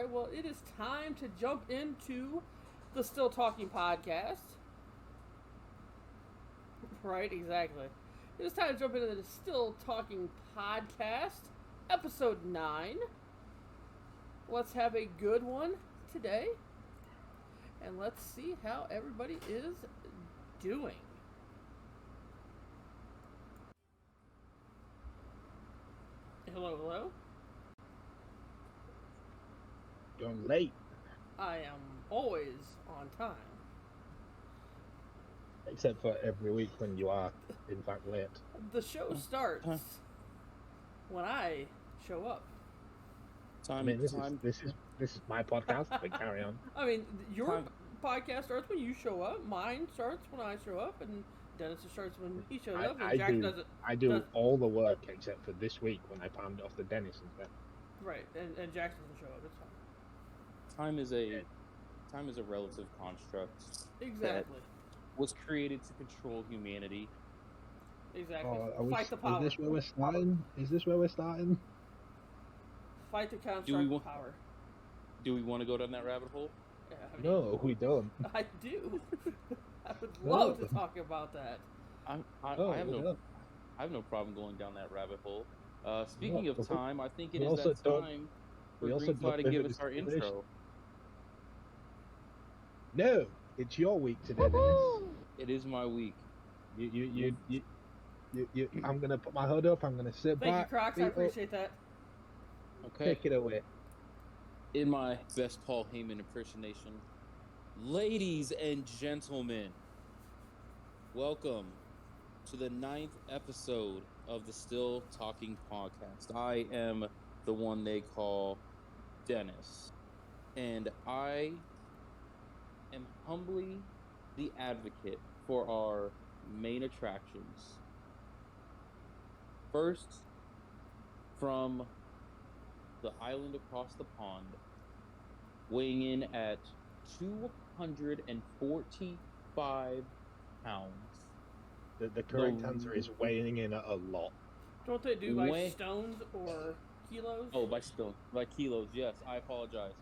right. Well, it is time to jump into the Still Talking podcast. Right, exactly. It is time to jump into the Still Talking podcast, episode 9. Let's have a good one today. And let's see how everybody is doing. Hello, hello. You're late. I am always on time. Except for every week when you are, in fact, late. The show starts when I show up. This is my podcast, but carry on. I mean, your podcast starts when you show up. Mine starts when I show up, and Dennis starts when he shows up. And Jack does it. I do all the work except for this week when I palmed it off to Dennis instead. Right, and Jack doesn't show up. It's fine. Time is a relative construct. Exactly. That was created to control humanity. Exactly. Fight the power. Is this where we're starting? Fight the construct of power. Do we want to go down that rabbit hole? Yeah, No, we don't. I do. I would love to talk about that. I have no problem going down that rabbit hole. Speaking of time, I think it is that time for Greenfly to give us our intro. No, it's your week today, Dennis. It is my week. I'm gonna put my hood up. I'm gonna sit back. Thank you, Crocs. I appreciate that. Okay. Take it away. In my best Paul Heyman impersonation, ladies and gentlemen, welcome to the 9th episode of the Still Talking podcast. I am the one they call Dennis, and I am humbly the advocate for our main attractions. First, from the island across the pond, weighing in at 245 pounds. The correct answer is weighing in at a lot. Don't they do by stones or kilos? Oh, by stones. By kilos, yes. I apologize.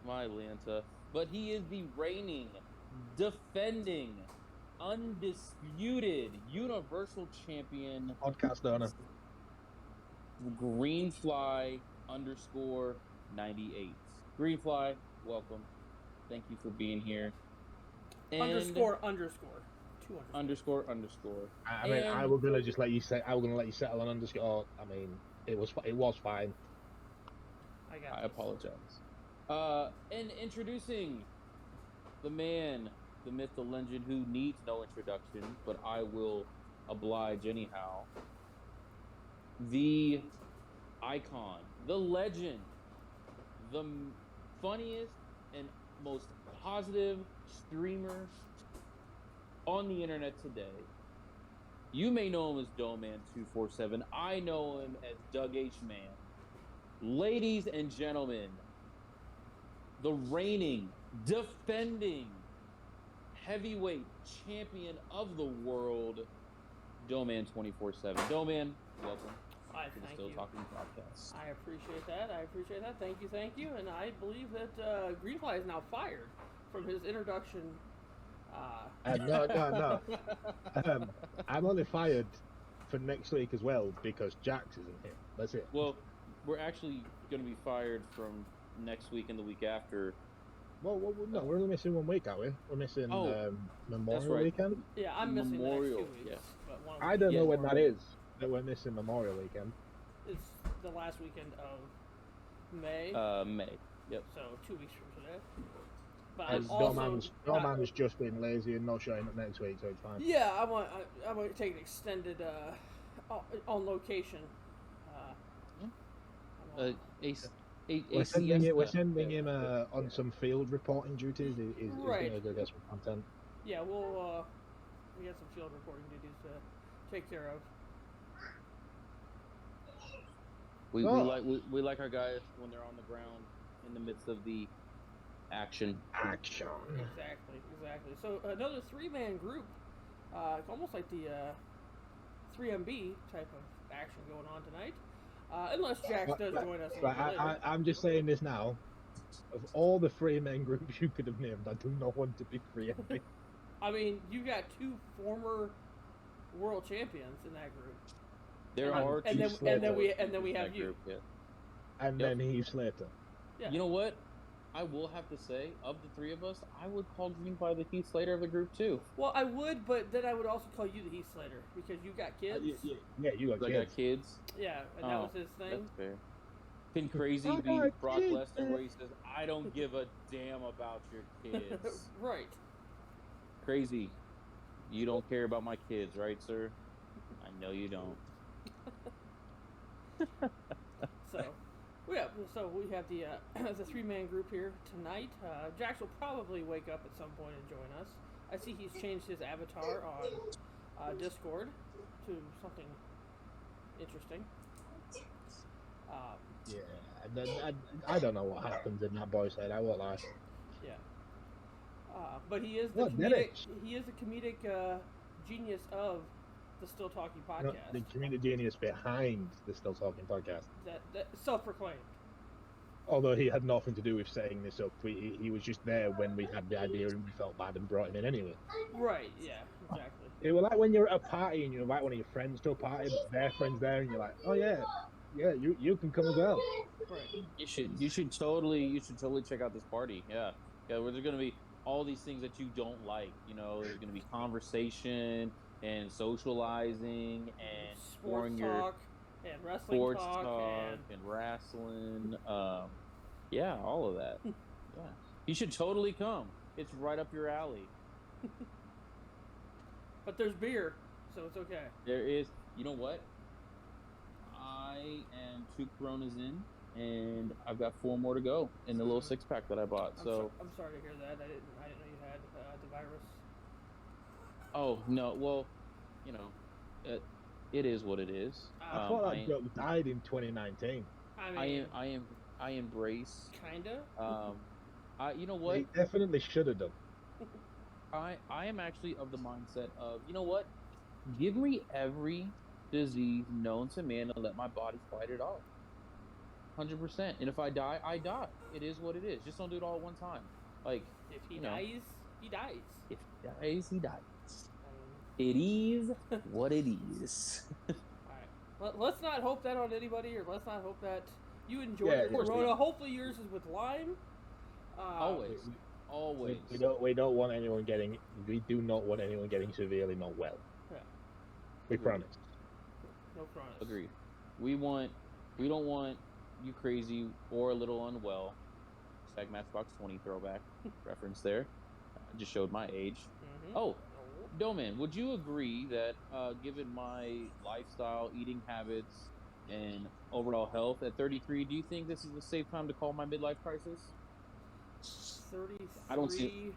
My Atlanta. But he is the reigning, defending, undisputed Universal Champion. Podcast owner. Greenfly _98. Greenfly, welcome. Thank you for being here. And underscore. Two underscore. Underscore. I mean, I was gonna just let you say. I was gonna let you settle on underscore. I mean, it was fine. I apologize. And introducing the man, the myth, the legend, who needs no introduction, but I will oblige anyhow. The icon, the legend, the funniest and most positive streamer on the internet today. You may know him as Doughman247. I know him as Doug H. Man. Ladies and gentlemen, the reigning, defending heavyweight champion of the world, Doughman247. Doughman, welcome. Thank Still you. Talking podcast. I appreciate that. Thank you. And I believe that Greenfly is now fired from his introduction. No. I'm only fired for next week as well because Jax isn't here. That's it. Well, we're actually going to be fired from next week and the week after. Well, no, we're only missing 1 week, aren't we? We're missing Memorial Weekend. Yeah, I'm missing Memorial. the next 2 weeks. Yeah. But I don't know when that is. That we're missing Memorial Weekend. It's the last weekend of May. May. Yep. So 2 weeks from today. But As Norman's just been lazy and not showing up next week, so it's fine. Yeah, I want to take an extended on location. We're sending him on some field reporting duties. He's going to go get some content. Yeah, we got some field reporting duties to take care of. We like our guys when they're on the ground in the midst of the action. Exactly. So another 3-man group, almost like the 3MB type of action going on tonight. Unless Jax does join us. I'm just saying this now. Of all the 3-man groups you could have named, I do not want to be preempting. I mean, you got 2 former world champions in that group. There are and then we have you. Group, yeah. And then Heath Slater. Yeah. You know what? I will have to say, of the 3 of us, I would call Green Pie the Heath Slater of the group too. Well, I would, but then I would also call you the Heath Slater because you got kids. Yeah, you got kids. I got kids. Yeah, and that was his thing. That's fair. Been crazy being Brock Lesnar where he says, I don't give a damn about your kids. Right. Crazy. You don't care about my kids, right, sir? I know you don't. So we have the 3-man group here tonight. Jax will probably wake up at some point and join us. I see he's changed his avatar on Discord to something interesting. I don't know what happens in that boy's head. I won't lie. Yeah. But he is the comedic genius of the Still Talking podcast. No, the comedic genius behind the Still Talking podcast. That self-proclaimed. Although he had nothing to do with setting this up. He was just there when we had the idea and we felt bad and brought him in anyway. Right, yeah, exactly. It was like when you're at a party and you invite one of your friends to a party, but their friend's there and you're like, oh yeah, you can come as well. Right. You should totally check out this party. Yeah, where there's gonna be all these things that you don't like. You know, there's gonna be conversation and socializing and sports talk and wrestling talk and wrestling. Yeah, all of that. Yeah, you should totally come. It's right up your alley. But there's beer, so it's okay. There is. You know what? I am 2 Coronas in, and I've got 4 more to go in the little 6-pack that I bought. I'm sorry to hear that. I didn't know you had the virus. Oh no! Well, you know, it is what it is. I thought that joke died in 2019. I embrace. Kinda. You know what? He definitely should have done. I am actually of the mindset of, you know what? Give me every disease known to man and let my body fight it off. 100%. And if I die, I die. It is what it is. Just don't do it all at one time. Like, if he dies, he dies. If he dies, he dies. It is what it is. Alright. Let's not hope that on anybody, or let's not hope that you enjoy your Corona. Hopefully yours is with lime. Always. We don't want anyone getting. We do not want anyone getting severely not well. Yeah. We promise. No promise. Agreed. We don't want you crazy or a little unwell. Hashtag Matchbox 20 throwback reference there. I just showed my age. Mm-hmm. Oh, Doman, would you agree that given my lifestyle, eating habits, and overall health at 33, do you think this is a safe time to call my midlife crisis? 33.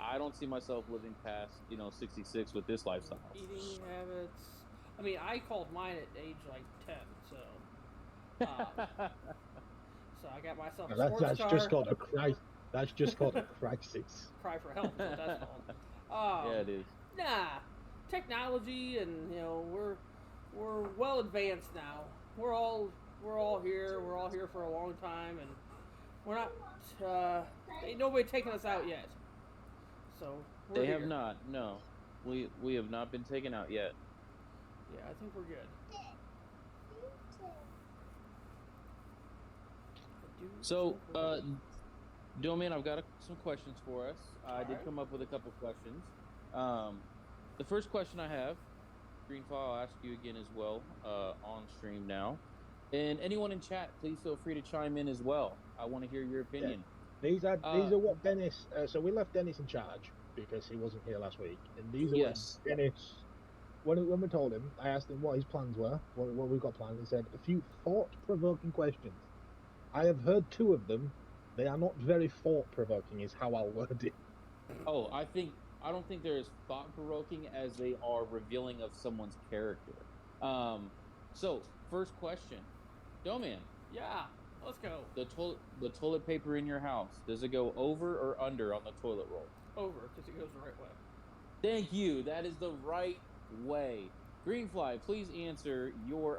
I don't see myself living past 66 with this lifestyle. Eating habits. I mean, I called mine at age like 10, so so I got myself a sports car. That's just called a crisis. Cry for help is what that's called. Yeah, it is. Nah, technology, and we're well advanced now. We're all here. We're all here for a long time, and we're not. Ain't nobody taking us out yet. So they have not. No, we have not been taken out yet. Yeah, I think we're good. So, Domain, I've got some questions for us. I did come up with a couple questions. The first question I have, Greenfall, I'll ask you again as well on stream now. And anyone in chat, please feel free to chime in as well. I want to hear your opinion. Yeah. These are what Dennis. So we left Dennis in charge because he wasn't here last week, and these are what Dennis. When we told him, I asked him what his plans were, what we've got planned. He said a few thought-provoking questions. I have heard 2 of them. They are not very thought-provoking, is how I'll word it. Oh, I don't think they're as thought-provoking as they are revealing of someone's character. So, first question. Doman. Yeah, let's go. The toilet paper in your house, does it go over or under on the toilet roll? Over, because it goes the right way. Thank you. That is the right way. Greenfly, please answer your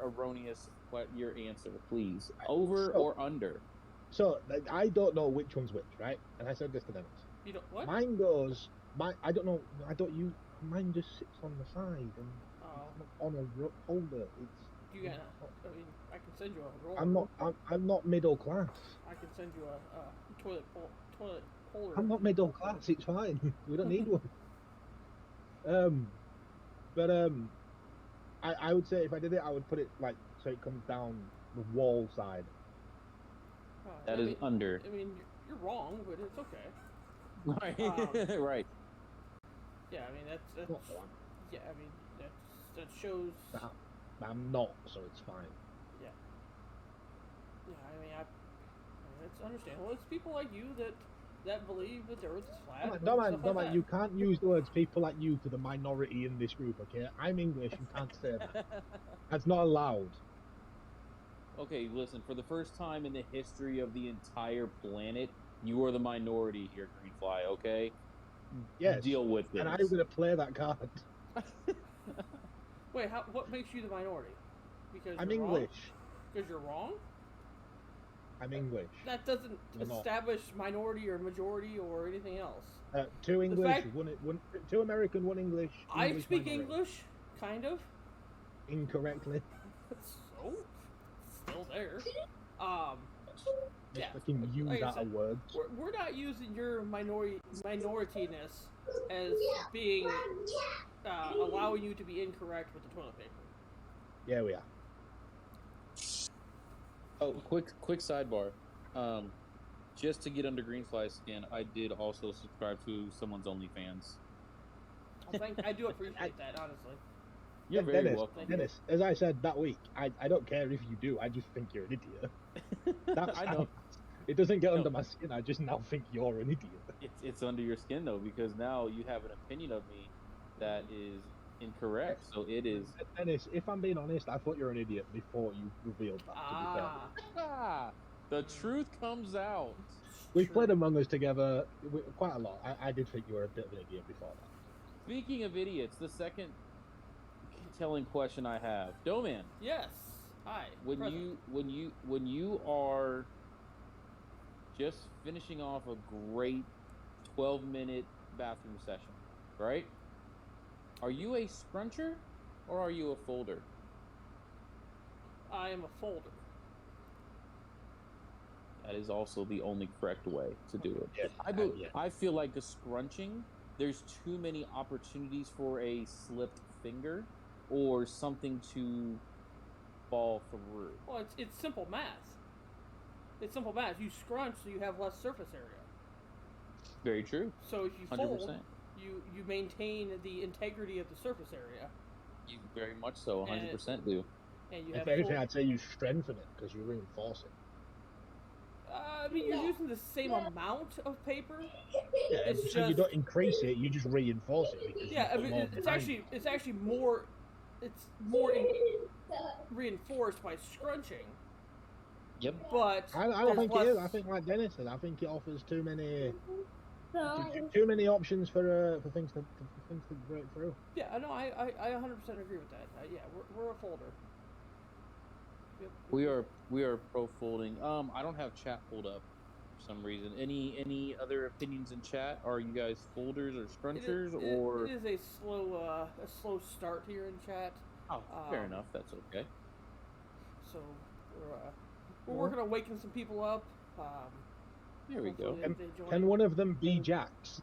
answer, please. Over or under? So I don't know which one's which, right? And I said this to Dennis. You don't what? Mine goes. I don't know. Mine just sits on the side and it's not on a holder. I mean, I can send you a roller. I'm not middle class. I can send you a toilet holder. I'm not middle class. It's fine. We don't need one. I would say if I did it, I would put it like so it comes down the wall side. That is under. I mean, you're wrong, but it's okay. Right. Right. Yeah, I mean that's yeah, I mean that shows. I'm not, so it's fine. Yeah. Yeah, I mean, it's understandable. It's people like you that believe that the Earth is flat. No, man, you can't use the words "people like you" for the minority in this group. Okay, I'm English. You can't say that. That's not allowed. Okay, listen. For the first time in the history of the entire planet, you are the minority here, Greenfly. Okay. Yes. Deal with this. And I'm going to play that card. Wait, what makes you the minority? Because I'm English. Because you're wrong? I'm English. That doesn't establish minority or majority or anything else. Two English, two American, one English. I speak English, kind of. Incorrectly. So, still there. Yeah. Fucking use that word. We're not using your minorityness as being allowing you to be incorrect with the toilet paper. Yeah, we are. Oh, quick sidebar. Just to get under Greenfly's skin, I did also subscribe to someone's OnlyFans. I do appreciate that, honestly. You're very welcome. Dennis, as I said that week, I don't care if you do. I just think you're an idiot. I know. It doesn't get under my skin. I just now think you're an idiot. It's under your skin though, because now you have an opinion of me that is incorrect. So it is. Dennis, if I'm being honest, I thought you were an idiot before you revealed that. The truth comes out. We've played Among Us together quite a lot. I did think you were a bit of an idiot before that. Speaking of idiots, the second telling question I have, Doman. Yes. Hi. When you are just finishing off a great 12-minute bathroom session, right? Are you a scruncher or are you a folder? I am a folder. That is also the only correct way to do it. Yeah. I feel like the scrunching, there's too many opportunities for a slipped finger or something to fall through. Well, it's simple math. It's simple math. You scrunch, so you have less surface area. Very true. So if you 100%. fold, you maintain the integrity of the surface area. You very much so, 100% do. And you if anything, I'd say you strengthen it because you reinforce it. I mean, you're using the same amount of paper. Yeah, it's so you don't increase it; you just reinforce it. Because I mean, it's actually more. It's more reinforced by scrunching. Yep. But I don't think it is. I think, like Dennis said, I think it offers too many options for things to break through. Yeah, I know. I 100% agree with that. Yeah, we're a folder. Yep. We are pro folding. I don't have chat pulled up for some reason. Any other opinions in chat? Are you guys folders or scrunchers or? It is a slow start here in chat. Oh, fair enough. That's okay. So we're working on waking some people up. There we go. Can one of them be Jax?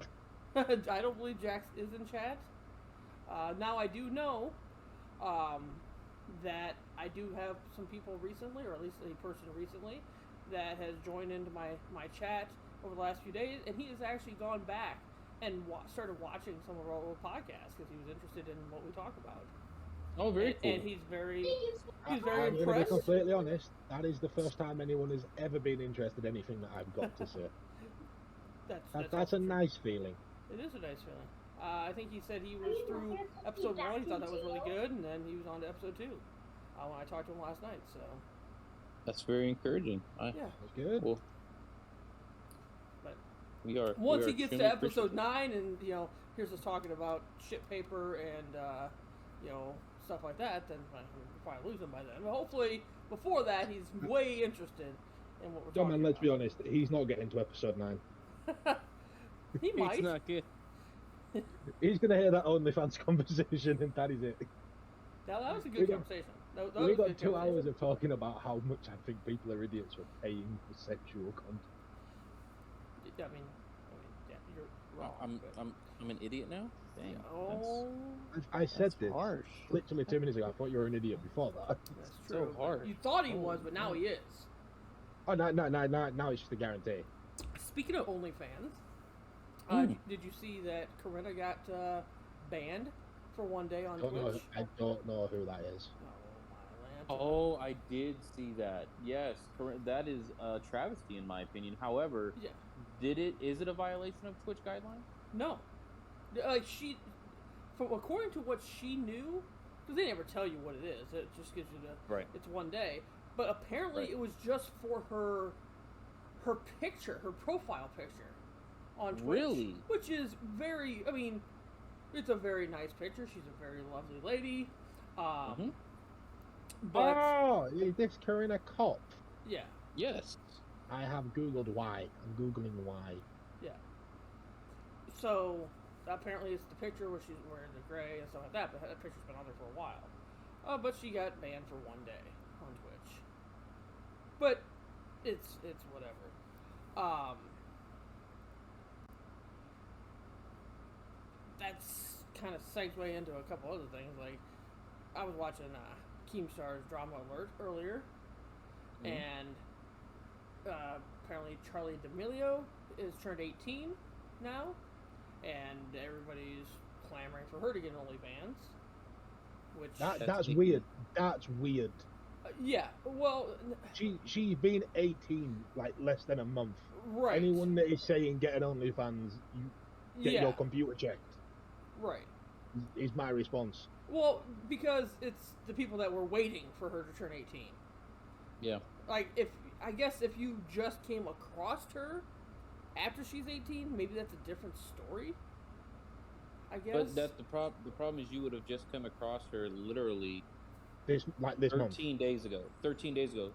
I don't believe Jax is in chat. Now I do know that I do have some people recently, or at least a person recently, that has joined into my chat over the last few days, and he has actually gone back and started watching some of our old podcasts because he was interested in what we talk about. Oh, very cool. And he's very I'm impressed. going to be completely honest. That is the first time anyone has ever been interested in anything that I've got to say. That's a nice feeling. It is a nice feeling. I think he said he was through episode 1. He thought that was really good, and then he was on to episode 2 when I talked to him last night. So that's very encouraging. Yeah, that's good. Cool. But once he gets to episode 9, and here's us talking about shit paper and stuff like that, then we'll probably lose him by then. But hopefully, before that, he's way interested in what we're talking about. Let's be honest, he's not getting to episode 9. He might. It's not good. He's going to hear that OnlyFans conversation, and that is it. That was a good conversation. We got 2 hours of talking about how much I think people are idiots for paying for sexual content. I mean, yeah, you're wrong. I'm an idiot now. Dang. Oh, I said this harsh. literally 2 minutes ago. I thought you were an idiot before that. That's true. So harsh. You thought he was, but now he is. Oh, now it's just a guarantee. Speaking of OnlyFans, did you see that Corinna got banned for 1 day on Twitch? I don't know who that is. Oh, I did see that. Yes, that is a travesty in my opinion. However, is it a violation of Twitch guidelines? No. Like according to what she knew, because they never tell you what it is. It just gives you it's 1 day. But apparently it was just for her picture, her profile picture on Twitch. Really? Which is very, I mean, it's a very nice picture. She's a very lovely lady. But is this Corinna Kopp? Yeah. Yes. I have Googled why. I'm Googling why. Yeah. So, apparently it's the picture where she's wearing the gray and stuff like that, but that picture's been on there for a while. But she got banned for 1 day on Twitch. But it's whatever. That's kind of segue into a couple other things. Like, I was watching Keemstar's Drama Alert earlier, and apparently Charlie D'Amelio is turned 18 now, and everybody's clamoring for her to get OnlyFans. Which that's weird. That's weird. Yeah, well, she's been 18 like less than a month. Right. Anyone that is saying get an OnlyFans, you get your computer checked. Right. Is my response. Well, because it's the people that were waiting for her to turn 18. Yeah. Like, if you just came across her after she's 18, maybe that's a different story. I guess. But that's the problem. The problem is you would have just come across her literally this 13 month. days ago. 13 days ago.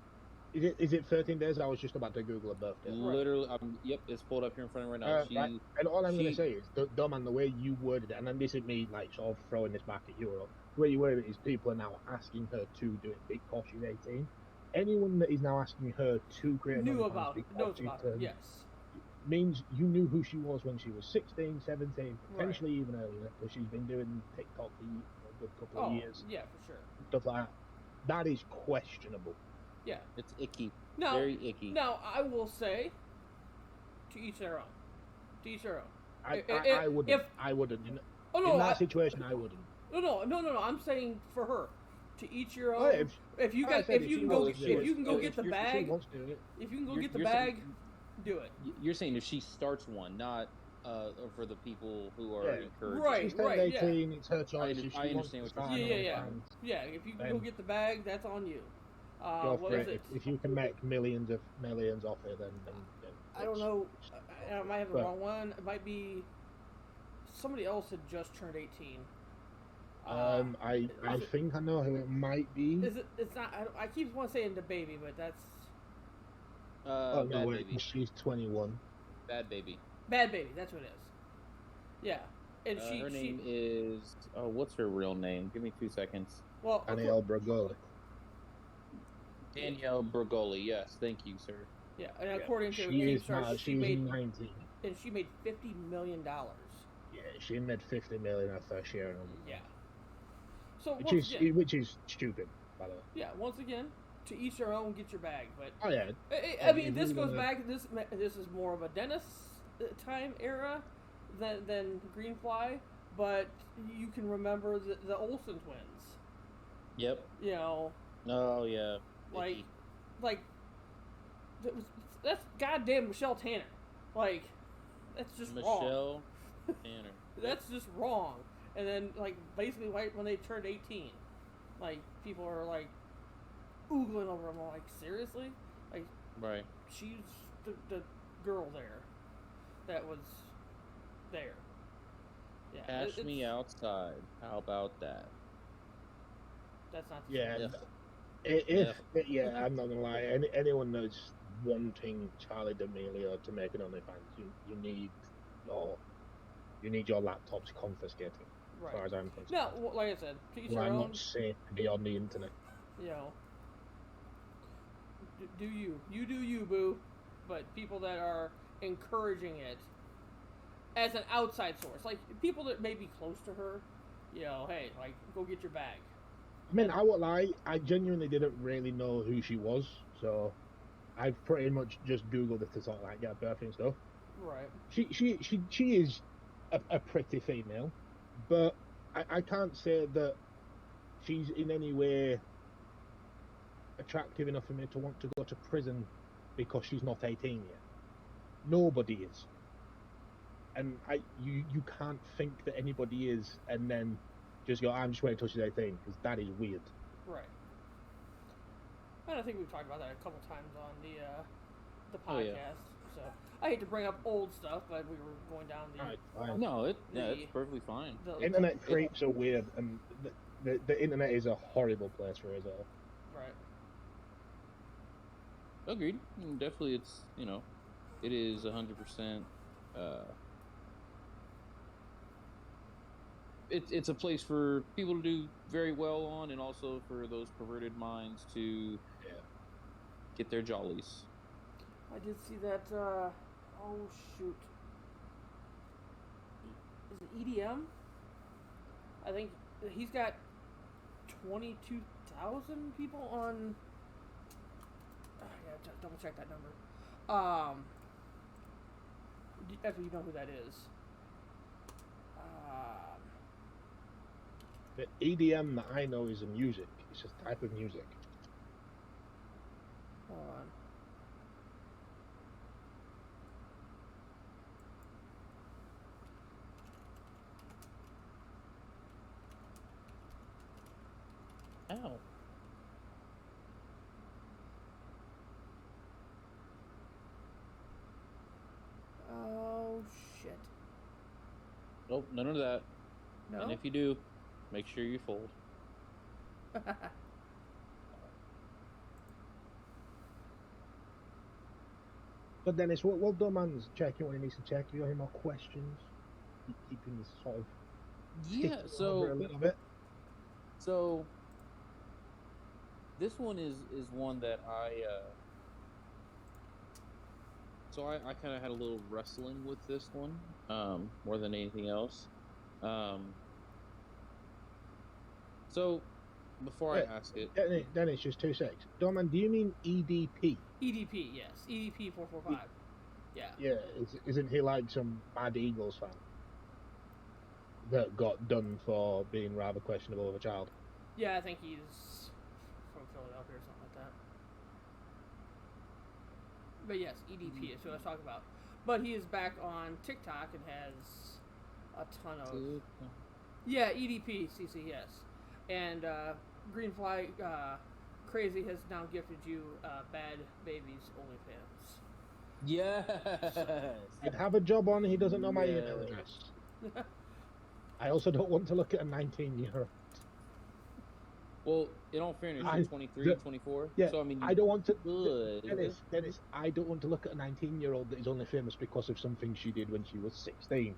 Is it 13 days? I was just about to Google a birthday. Literally, yep, it's pulled up here in front of me right now. Right. And all I'm going to say is, Dom, the way you worded it, and then this is me like sort of throwing this back at you, the way you worded it is people are now asking her to do it because she's 18. Anyone that is now asking her to create knows about it, yes. Means you knew who she was when she was 16, 17, potentially even earlier, because she's been doing TikTok for a good couple of years. Yeah, for sure. Stuff like that. That is questionable. Yeah, it's icky. Now, very icky. Now, I will say, to each their own. To each their own. I wouldn't. I wouldn't. In that situation, I wouldn't. No. I'm saying for her. To each your own. Oh, if you can go get the bag, do it. You're saying if she starts one, not for the people who are encouraged. Right, she's 18, it's her choice. I understand what you're saying. Yeah, if you can go get the bag, that's on you. What is it? If you can make millions off it, then I don't know. I might have the wrong one. It might be somebody else had just turned 18. I think I know who it might be. Is it? It's not. I keep on saying the baby, but that's. No, wait, she's 21. Bad Baby. Bad Baby. That's what it is. Yeah, and her name is. Oh, what's her real name? Give me 2 seconds. Well, Danielle Brogoli. Danielle Brogoli. Yes, thank you, sir. Yeah, and according to GameStar, she made 19, and she made $50 million. Yeah, she made $50 million her first year. Yeah. So which is stupid, by the way. Yeah. Once again, to each their own. Get your bag, but. Oh yeah. I mean, this goes back. This is more of a Dennis time era than Greenfly, but you can remember the Olsen Twins. Yep. You know. Oh yeah. Like that's goddamn Michelle Tanner. Like, that's just wrong. Michelle Tanner. That's just wrong. And then, like, basically, right when they turned 18, like, people are like oogling over them. Like, seriously? Like, right? She's the girl there that was there. Yeah. Cash me outside. How about that? That's not the Yeah. same. I'm not gonna lie. Anyone that's wanting Charlie D'Amelio to make an OnlyFans, you need your laptops confiscated. Right. As far as I'm concerned. No, like I said, to each Well, their I'm own. not safe to be on the internet. You know, do you do you, boo? But people that are encouraging it as an outside source, like people that may be close to her, you know, hey, like go get your bag. I mean, I won't lie. I genuinely didn't really know who she was, so I've pretty much just Googled it to sort of like get birthing stuff. Right. She is a pretty female, but I can't say that she's in any way attractive enough for me to want to go to prison because she's not 18 yet. Nobody is. And you can't think that anybody is and then just go, I'm just waiting until she's 18, because that is weird. Right. And I think we've talked about that a couple times on the podcast. Oh, yeah. So I hate to bring up old stuff, but we were going down the. No, it's perfectly fine. Internet creeps are weird, and the internet is a horrible place for us all. Right. Agreed. Definitely, it is 100%. It's a place for people to do very well on, and also for those perverted minds to get their jollies. I did see that. Oh shoot! Is it EDM? I think he's got 22,000 people on. Yeah, double check that number. If you know who that is. The EDM that I know is a music. It's just a type of music. Hold on. Ow. Oh shit. Nope, none of that. No. And if you do, make sure you fold. But Dennis, what Doman's checking what he needs to check? You got any more questions? Keeping this sort of a little bit. So this one is one that I kind of had a little wrestling with this one, more than anything else. So before I ask it, Dennis, just 2 seconds. Doman, do you mean EDP? EDP, yes. EDP 445. Yeah. Yeah, isn't he like some Mad Eagles fan that got done for being rather questionable of a child? Yeah, I think he's from Philadelphia or something like that. But yes, EDP is who I was talking about. But he is back on TikTok and has a ton of... Yeah, EDP, CC, yes. And Greenfly Crazy has now gifted you Bad Babies OnlyFans. Yes! I'd have a job on, he doesn't know my email address. I also don't want to look at a 19-year-old. Well, in all fairness, you're 23, 24. Yeah, so, I mean, I don't want to... Dennis, I don't want to look at a 19-year-old that is only famous because of something she did when she was 16.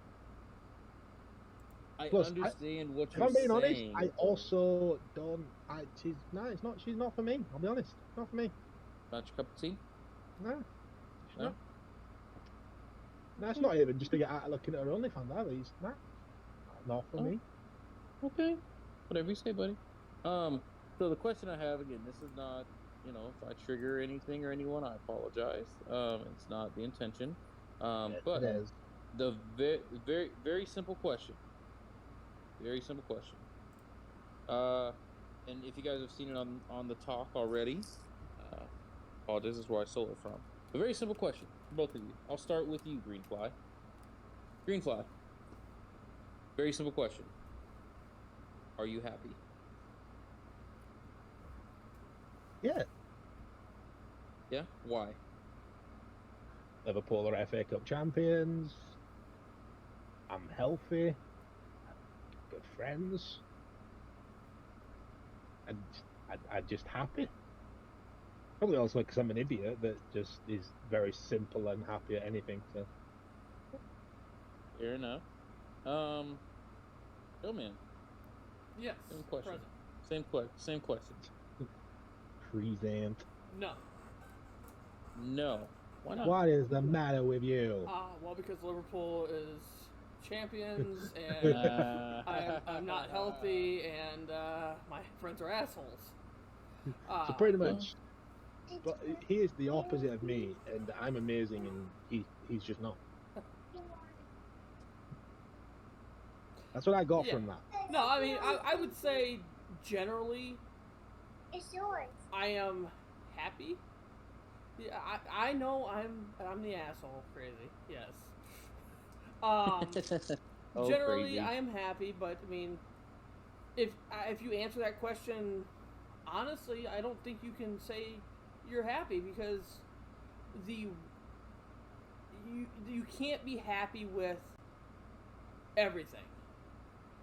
I understand what you're saying. If I'm being honest, I also don't... She's not for me, I'll be honest. Not for me. Not your cup of tea? No. No, it's not even just to get out of looking at her OnlyFans either. It's not for me. Okay. Whatever you say, buddy. So the question I have, again, this is not, if I trigger anything or anyone, I apologize. It's not the intention. But it is. The very, very simple question. Very simple question. And if you guys have seen it on the talk already, apologize, this is where I stole it from. A very simple question for both of you. I'll start with you, Greenfly. Greenfly. Very simple question. Are you happy? Yeah. Yeah? Why? Liverpool are FA Cup champions. I'm healthy. Good friends. and I'm just happy. Probably also because I'm an idiot that just is very simple and happy at anything. So. Fair enough. Man. Yes. Same question. Present. Same question. Present. No. No. Why not? What is the matter with you? Well, because Liverpool is champions, and I'm not healthy, and my friends are assholes. So pretty much, but he is the opposite of me, and I'm amazing, and he's just not. That's what I got from that. No, I mean, I would say generally, it's yours. I am happy. Yeah, I know I'm the asshole. Crazy, yes. Generally, crazy. I am happy, but I mean, if you answer that question honestly, I don't think you can say you're happy because you can't be happy with everything.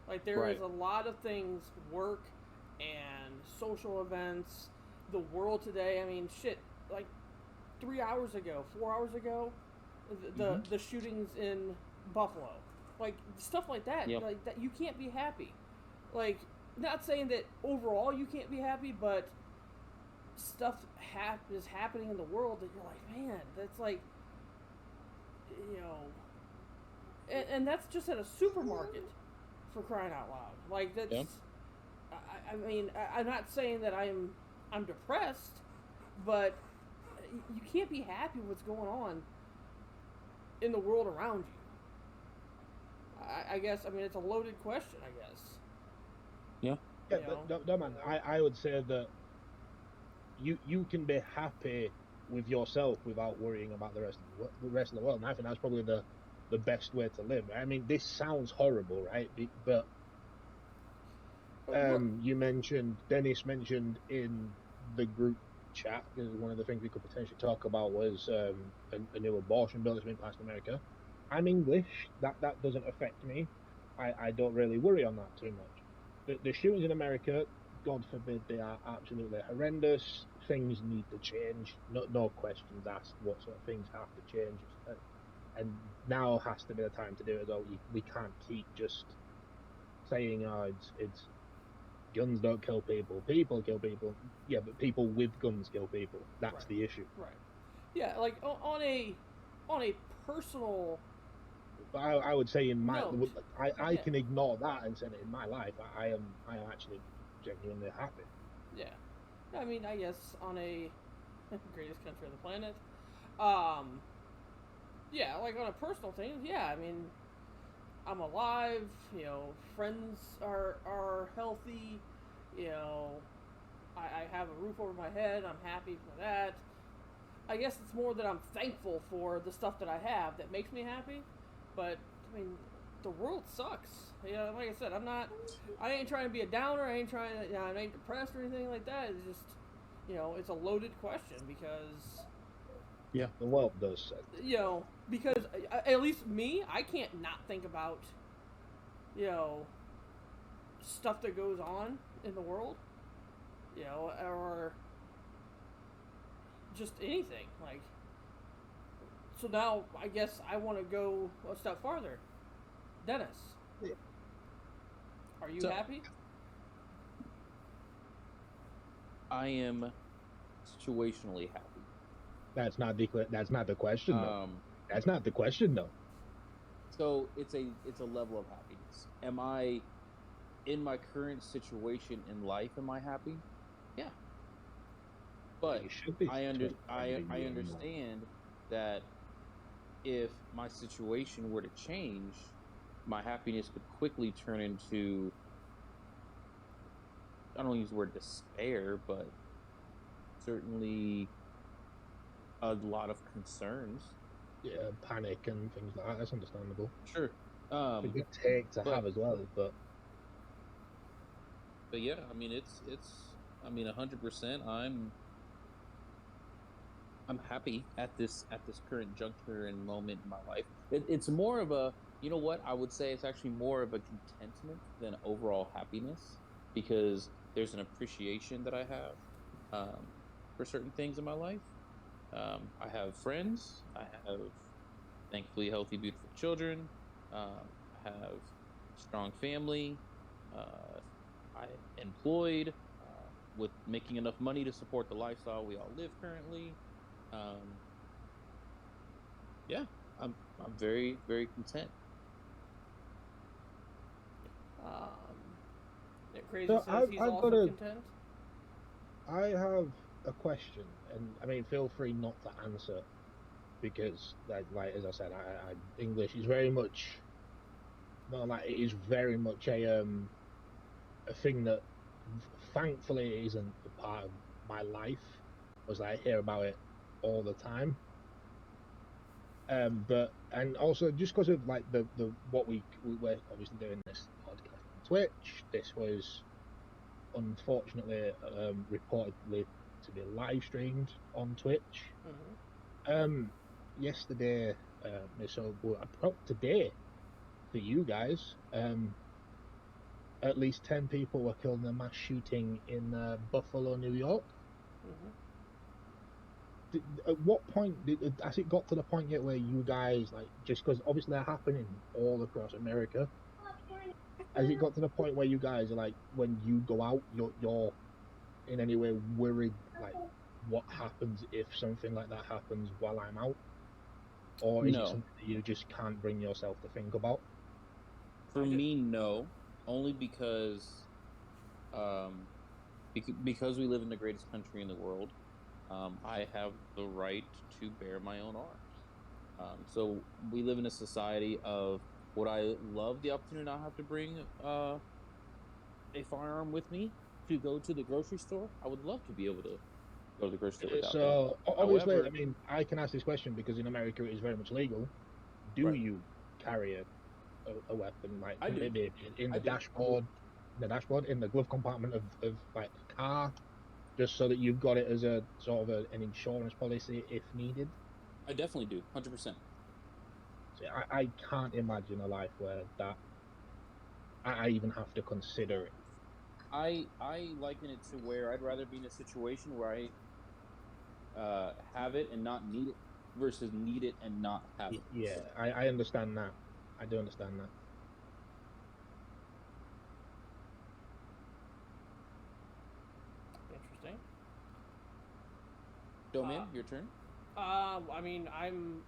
Like there is a lot of things, work and social events, the world today. I mean, shit, like 4 hours ago, the shootings in Buffalo, like stuff like that. Yep. Like that, you can't be happy. Like, not saying that overall you can't be happy, but stuff is happening in the world that you're like, man, that's like, you know, and that's just at a supermarket, for crying out loud. Like that's, yeah. I mean, I'm not saying that I'm depressed, but you can't be happy with what's going on in the world around you. I guess, I mean, it's a loaded question, I guess. Yeah. Yeah, no, man, I would say that you can be happy with yourself without worrying about the rest of the world. And I think that's probably the best way to live. I mean, this sounds horrible, right? But Dennis mentioned in the group chat, one of the things we could potentially talk about was a new abortion bill that's been passed in America. I'm English. That doesn't affect me. I don't really worry on that too much. The shootings in America, God forbid, they are absolutely horrendous. Things need to change. No questions asked. What sort of things have to change? And now has to be the time to do it as well. We can't keep just saying, it's guns don't kill people, people kill people. Yeah, but people with guns kill people. That's the issue. Right. Yeah, like on a personal. But I would say in my, I can ignore that and say that in my life I am actually genuinely happy. Yeah, I mean, I guess on a greatest country on the planet, yeah, like on a personal thing, yeah, I mean, I'm alive, you know, friends are healthy, you know, I have a roof over my head, I'm happy for that. I guess it's more that I'm thankful for the stuff that I have that makes me happy, but, I mean, the world sucks. You know, like I said, I ain't trying to be a downer, I ain't depressed or anything like that, it's just, you know, it's a loaded question because... Yeah, the world does suck. You know, because at least me, I can't not think about, you know, stuff that goes on in the world, you know, or just anything. Like, so now I guess I want to go a step farther. Dennis, are you happy? I am situationally happy. That's not the question, though. That's not the question, though. So it's a level of happiness. Am I in my current situation in life? Am I happy? Yeah. But I understand that if my situation were to change, my happiness could quickly turn into, I don't want to use the word despair, but certainly a lot of concerns. Yeah, panic and things like that. That's understandable. Sure. It's a good take to have as well, but yeah, I mean, it's 100%. I'm happy at this current juncture and moment in my life. It's more of a, you know what, I would say it's actually more of a contentment than overall happiness, because there's an appreciation that I have for certain things in my life. I have friends. I have, thankfully, healthy, beautiful children. I have strong family. I employed with making enough money to support the lifestyle we all live currently. Yeah, I'm very, very content. Crazy so says he's also content. I have a question, and I mean, feel free not to answer, because, like as I said, I English is very much, well, like it is very much a thing that, thankfully, isn't a part of my life, because I hear about it all the time. But and also just because of like the what we're obviously doing this podcast on Twitch. This was unfortunately reportedly to be live streamed on Twitch. Yesterday, so today for you guys, at least 10 people were killed in a mass shooting in Buffalo, New York. At what point has it got to the point yet where you guys, like, just because obviously they're happening all across America, has it got to the point where you guys are like, when you go out, you're in any way worried, like, what happens if something like that happens while I'm out? Or is it something that you just can't bring yourself to think about? For me, no. Only because we live in the greatest country in the world. I have the right to bear my own arms. So we live in a society of, would I love the opportunity to not have to bring a firearm with me to go to the grocery store? I would love to be able to go to the grocery store without so that. Obviously, however, I mean, I can ask this question because in America it is very much legal. Do you carry a weapon, like maybe in the dashboard, in the glove compartment of like a car? Just so that you've got it as a sort of an insurance policy if needed? I definitely do, 100%. So I can't imagine a life where that I even have to consider it. I liken it to where I'd rather be in a situation where I have it and not need it versus need it and not have it. Yeah, I understand that. I do understand that. Domain, your turn. I mean, I'm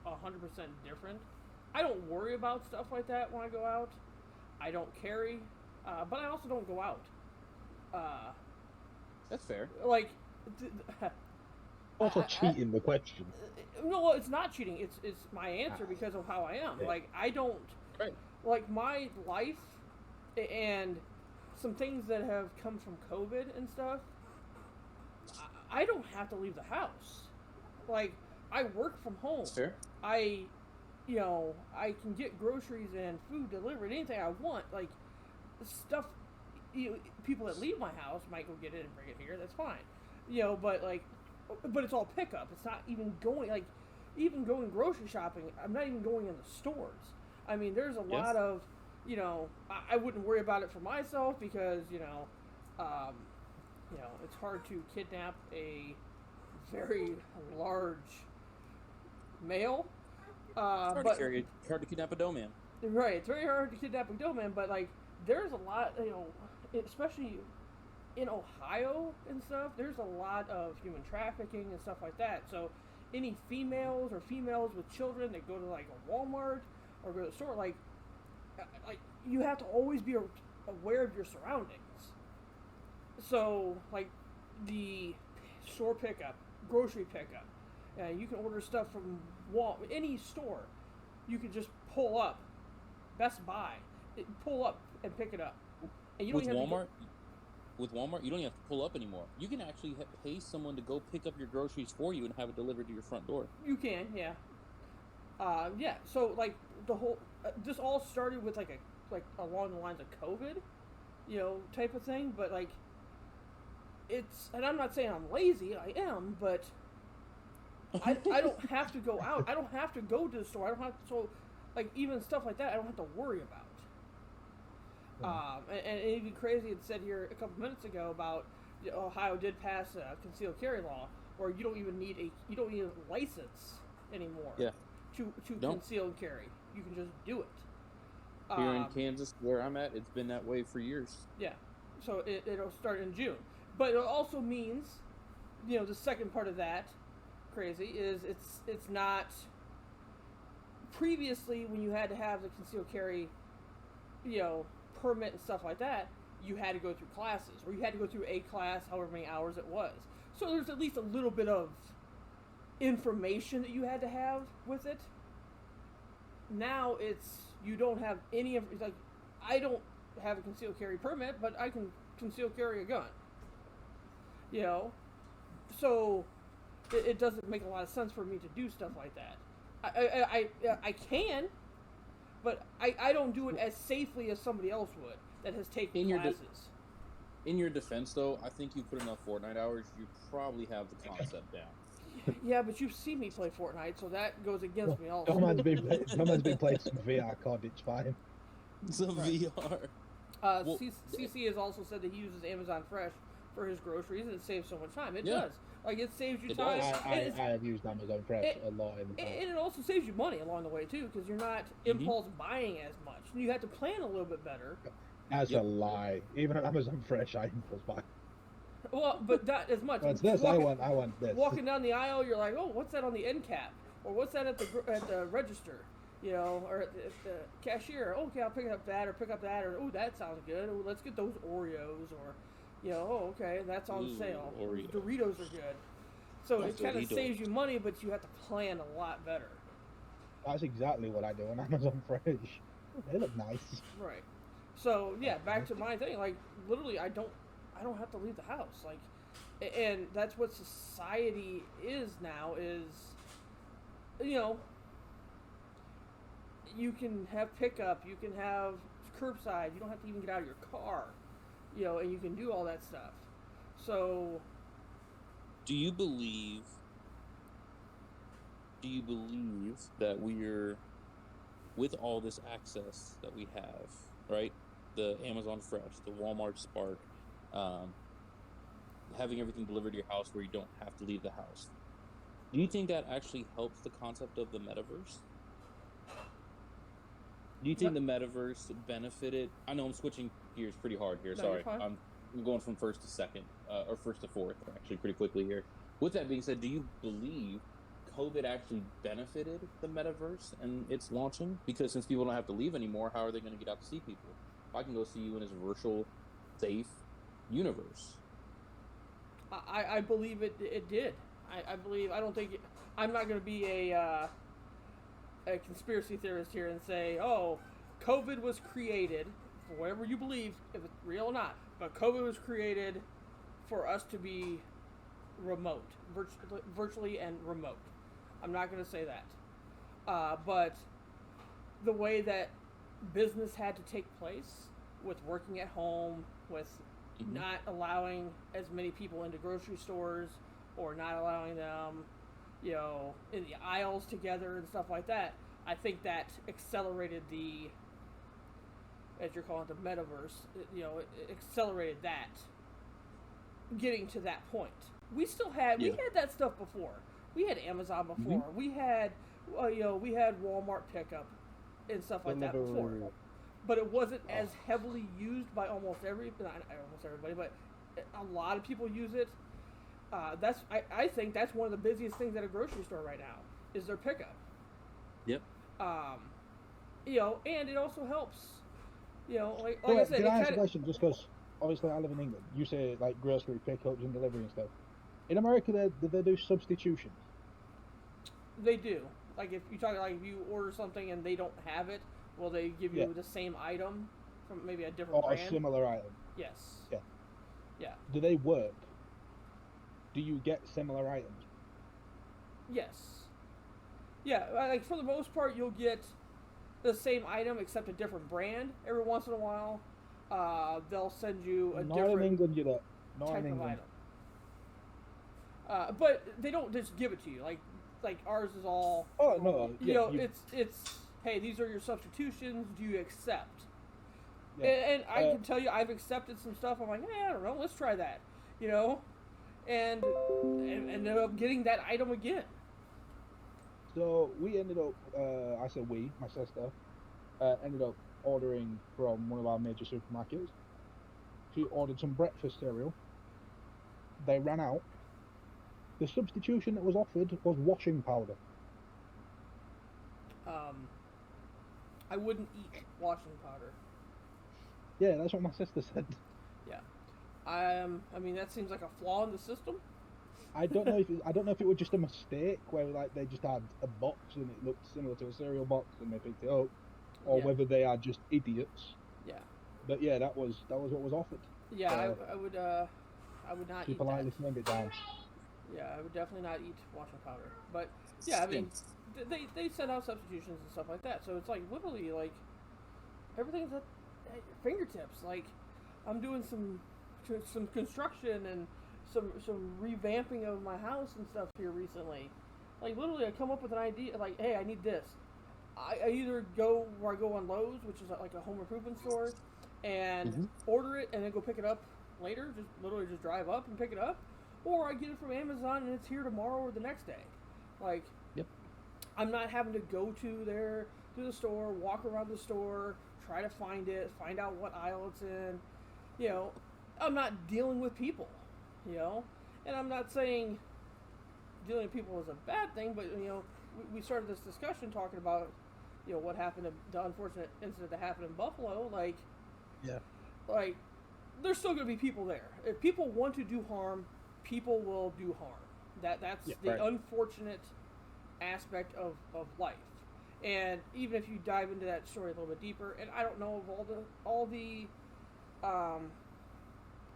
100% different. I don't worry about stuff like that when I go out. I don't carry, but I also don't go out. That's fair. Like, also cheating the question. No, it's not cheating. It's my answer because of how I am. Yeah. Like, I don't like my life and some things that have come from COVID and stuff. I don't have to leave the house. Like, I work from home. That's fair. I can get groceries and food delivered, anything I want. Like, stuff, people that leave my house might go get it and bring it here. That's fine. But it's all pickup. It's not even going, like, even going grocery shopping. I'm not even going in the stores. I mean, there's a lot of, I wouldn't worry about it for myself because, it's hard to kidnap a very large male. Hard to kidnap a dough man. Right, it's very hard to kidnap a dough man, but, like, there's a lot, especially in Ohio and stuff, there's a lot of human trafficking and stuff like that. So any females or females with children that go to, like, a Walmart or go to the store, like you have to always be aware of your surroundings. So, like, the store pickup, grocery pickup, you can order stuff from any store. You can just pull up, Best Buy, pull up and pick it up. And you don't with Walmart, you don't even have to pull up anymore. You can actually pay someone to go pick up your groceries for you and have it delivered to your front door. You can, yeah. So, like, the whole this all started with like along the lines of COVID, type of thing. But, like, and I'm not saying I'm lazy. I am, but I don't have to go out. I don't have to go to the store. I don't have to, so, like, even stuff like that I don't have to worry about. And even crazy, it said here a couple minutes ago about Ohio did pass a concealed carry law, where you don't even need a license anymore. Yeah. To conceal and carry, you can just do it. Here in Kansas, where I'm at, it's been that way for years. Yeah, so it'll start in June, but it also means, the second part of that, crazy, is it's not. Previously, when you had to have the concealed carry, permit and stuff like that, you had to go through classes, or you had to go through a class, however many hours it was. So there's at least a little bit of information that you had to have with it. Now you don't have any of. It's like, I don't have a concealed carry permit, but I can conceal carry a gun. So it doesn't make a lot of sense for me to do stuff like that. I can, but I don't do it as safely as somebody else would that has taken classes. In your defense, though, I think you put enough Fortnite hours, you probably have the concept down. Yeah, but you've seen me play Fortnite, so that goes against me also. Someone's been playing some VR COD, it's fine. Some VR. CC has also said that he uses Amazon Fresh for his groceries, and it saves so much time. It does. Like, it saves you time. I have used Amazon Fresh a lot in the past. And it also saves you money along the way, too, because you're not impulse buying as much. And you have to plan a little bit better. That's a lie. Even on Amazon Fresh, I impulse buy. Well, but not as much. It's this. I want this. Walking down the aisle, you're like, oh, what's that on the end cap? Or what's that at the register? Or at the cashier. Okay, I'll pick up that, or oh, that sounds good. Oh, let's get those Oreos, or oh, okay, that's on sale. Oreos. Doritos are good. So it kind of saves you money, but you have to plan a lot better. That's exactly what I do on Amazon Fresh. They look nice. Right. So yeah, back to my thing. Like, literally, I don't have to leave the house. Like, and that's what society is now. Is you can have pickup, you can have curbside. You don't have to even get out of your car. And you can do all that stuff. So, do you believe that we're, with all this access that we have, right? The Amazon Fresh, the Walmart Spark, having everything delivered to your house where you don't have to leave the house. Do you think that actually helps the concept of the metaverse? Do you think the metaverse benefited? I know I'm switching gears pretty hard here. Sorry, I'm going from first to second, or first to fourth, actually, pretty quickly here. With that being said, do you believe COVID actually benefited the metaverse and its launching? Because since people don't have to leave anymore, how are they going to get out to see people? I can go see you in this virtual, safe universe. I believe it did. I believe. I don't think. I'm not going to be a conspiracy theorist here and say, oh, COVID was created, for whatever you believe, if it's real or not, but COVID was created for us to be remote, virtually and remote. I'm not going to say that. But the way that business had to take place with working at home, with not allowing as many people into grocery stores, or not allowing them, in the aisles together and stuff like that, I think that accelerated the, as you're calling it, the metaverse, it accelerated that, getting to that point. We still had, we had that stuff before. We had Amazon before. We had, we had Walmart pickup and stuff like that before. But it wasn't as heavily used by almost everybody, but a lot of people use it. I think that's one of the busiest things at a grocery store right now is their pickup. Yep. And it also helps. Like I said. Can I ask a question? Just because obviously I live in England, you say like grocery pickups and delivery and stuff. In America, do they do substitutions? They do. Like if you order something and they don't have it, will they give you the same item from maybe a different brand? Or a similar item. Yes. Yeah. Yeah. Do they work? Do you get similar items? Yes. Yeah, like for the most part, you'll get the same item except a different brand. Every once in a while, they'll send you a different in England, you don't. type of item. But they don't just give it to you. Like ours is all. Oh no! It's hey, these are your substitutions. Do you accept? Yeah. And I can tell you, I've accepted some stuff. I'm like, I don't know, let's try that, you know, and ended up getting that item again. So we ended up, I said we, my sister, ended up ordering from one of our major supermarkets. She ordered some breakfast cereal. They ran out. The substitution that was offered was washing powder. I wouldn't eat washing powder. Yeah, that's what my sister said. Yeah. I mean, that seems like a flaw in the system. I don't know if it was just a mistake where like they just had a box and it looked similar to a cereal box and they picked it up, or whether they are just idiots. Yeah. But yeah, that was what was offered. Yeah, so, I would not eat that. People politely turned it down. Yeah, I would definitely not eat washing powder. But yeah, I mean, they send out substitutions and stuff like that. So it's like literally like everything's at your fingertips. Like I'm doing some construction and some revamping of my house and stuff here recently. Like literally, I come up with an idea. Like, hey, I need this. I either go where I go on Lowe's, which is like a home improvement store, and order it and then go pick it up later. Just literally just drive up and pick it up, or I get it from Amazon and it's here tomorrow or the next day. Like, I'm not having to go to the store, walk around the store, try to find it, find out what aisle it's in. You know, I'm not dealing with people. You know, and I'm not saying dealing with people is a bad thing, but you know, we started this discussion talking about, you know, what happened, the unfortunate incident that happened in Buffalo. Like, like there's still going to be people there. If people want to do harm, people will do harm. That's the unfortunate aspect of life. And even if you dive into that story a little bit deeper, and I don't know of all the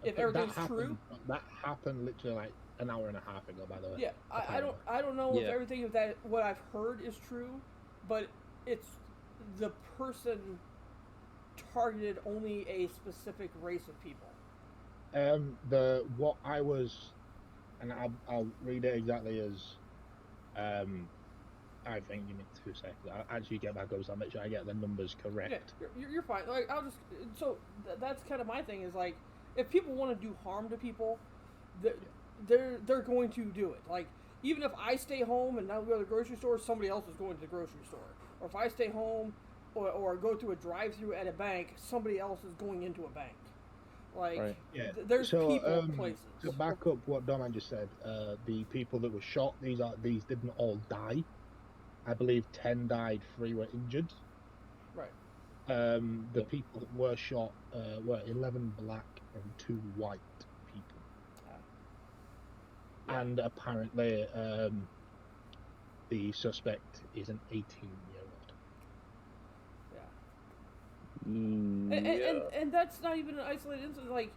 if everything's true. That happened literally like an hour and a half ago, by the way. Yeah, I don't know if everything of that what I've heard is true, but it's the person targeted only a specific race of people. What I was, and I'll read it exactly as, I think you need 2 seconds. I'll actually get back over, so I'll make sure I get the numbers correct. Yeah, you're fine. Like that's kind of my thing is like, if people want to do harm to people, they're going to do it. Like, even if I stay home and not go to the grocery store, somebody else is going to the grocery store. Or if I stay home or go through a drive-through at a bank, somebody else is going into a bank. Like, there's people places. To back up what Doman just said, the people that were shot, these didn't all die. I believe 10 died, 3 were injured. Right. The people that were shot were 11 black and 2 white people. And apparently the suspect is an 18-year-old. And that's not even an isolated incident. Like,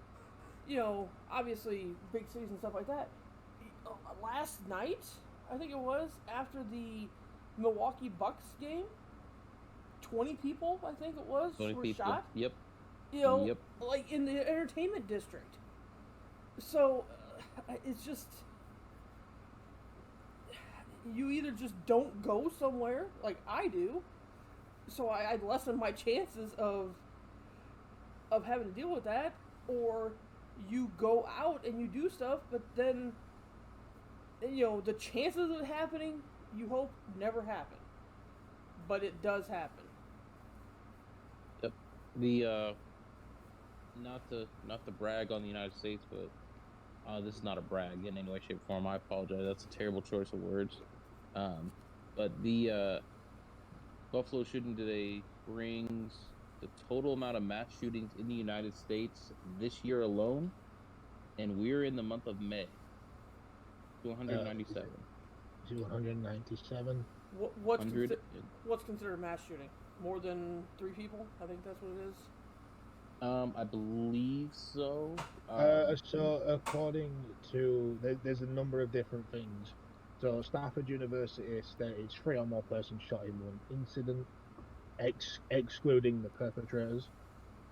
you know, obviously big cities and stuff like that. Last night, I think it was, after the Milwaukee Bucks game, 20 people, I think it was, were shot. Yep. You know, like in the entertainment district. So, it's just, you either just don't go somewhere, like I do, so I lessen my chances of having to deal with that, or you go out and you do stuff, but then, you know, the chances of it happening, you hope never happen. But it does happen. Yep. The, not to brag on the United States, but this is not a brag in any way, shape, or form. I apologize. That's a terrible choice of words. But the Buffalo shooting today brings the total amount of mass shootings in the United States this year alone, and we're in the month of May, 297. 297. What's considered a mass shooting? More than 3 people? I think that's what it is. I believe so. So according to, there's a number of different things. So Stafford University stated 3 or more persons shot in one incident, excluding the perpetrators.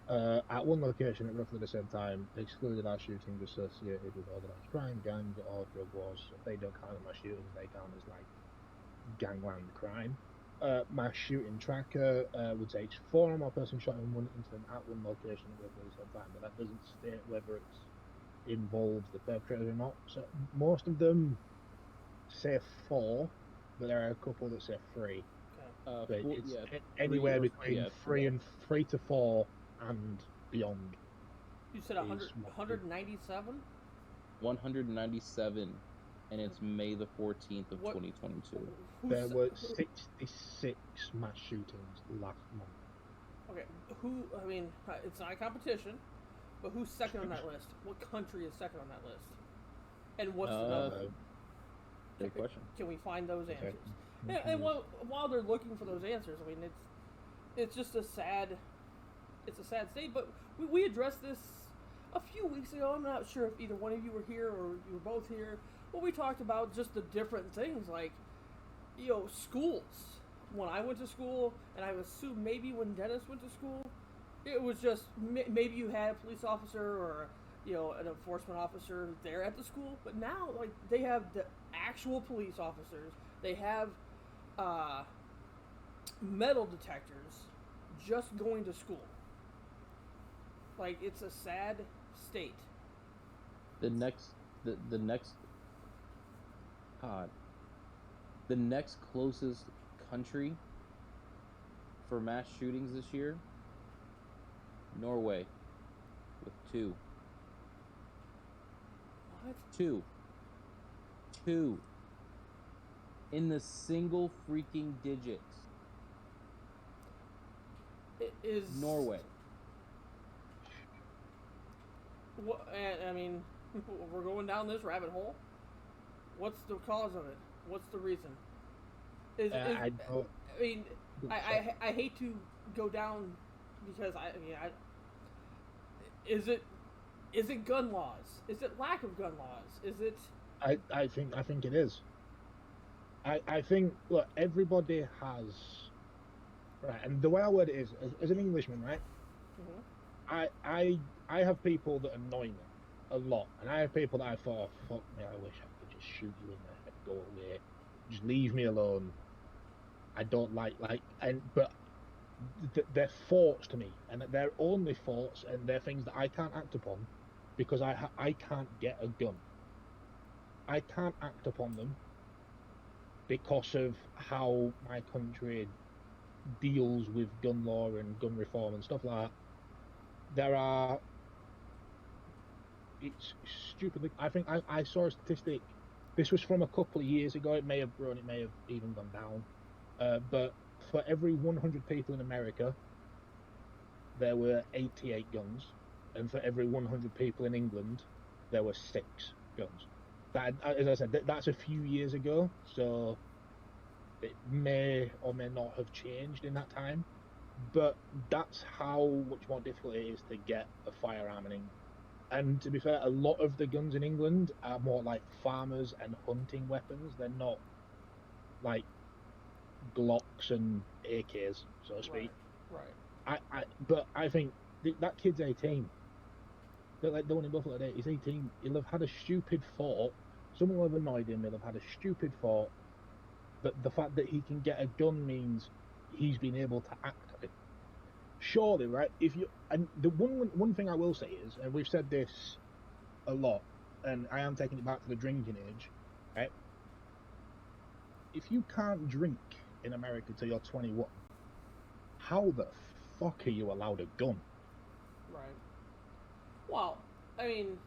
At one location at roughly the same time, excluded are shootings associated with organised crime, gangs, or drug wars. If they don't count as mass shootings, they count as like gangland crime. mass shooting tracker would say it's 4 or more persons shot in one incident at one location where police have found, but that doesn't state whether it's involves the perpetrator or not. So most of them say 4, but there are a couple that say 3. But it's anywhere between 3 to 4 and beyond. You said 197? 197, and it's May the 14th of 2022. There were 66 mass shootings last month. Okay, I mean, it's not a competition, but who's second on that list? What country is second on that list? And what's the number? Great question. Can we find those answers? And while they're looking for those answers, I mean, it's just a sad state. But we addressed this a few weeks ago. I'm not sure if either one of you were here or you were both here. But we talked about just the different things, like, schools. When I went to school, and I assume maybe when Dennis went to school, it was just maybe you had a police officer or an enforcement officer there at the school. But now, like, they have the actual police officers. They have metal detectors just going to school. Like, it's a sad state. The next closest country for mass shootings this year, Norway, with 2. What? 2. In the single freaking digits. It is Norway. What? I mean, we're going down this rabbit hole. What's the cause of it? What's the reason? I hate to go down because is it gun laws? Is it lack of gun laws? Is it? I think it is. I think, look, everybody has, right, and the way I word it is, as an Englishman, right, I have people that annoy me a lot, and I have people that I thought, fuck me, I wish I could just shoot you in the head, go away, just leave me alone. I don't but they're thoughts to me, and they're only thoughts, and they're things that I can't act upon because I can't get a gun. I can't act upon them because of how my country deals with gun law and gun reform and stuff like that. It's stupidly, I think I saw a statistic, this was from a couple of years ago, it may have grown, it may have even gone down, but for every 100 people in America, there were 88 guns, and for every 100 people in England, there were 6 guns. That, as I said, that's a few years ago, so it may or may not have changed in that time, but that's how much more difficult it is to get a firearm in England. And to be fair, a lot of the guns in England are more like farmers and hunting weapons. They're not like Glocks and AKs, so to speak. Right. But I think that kid's 18. But like the one in Buffalo today, he's 18. He'll have had a stupid thought. Someone will have annoyed him. He'll have had a stupid thought. But the fact that he can get a gun means he's been able to act on it. Surely, right? And the one thing I will say is, and we've said this a lot, and I am taking it back to the drinking age, right? If you can't drink in America till you're 21, how the fuck are you allowed a gun? Right. Well, I mean,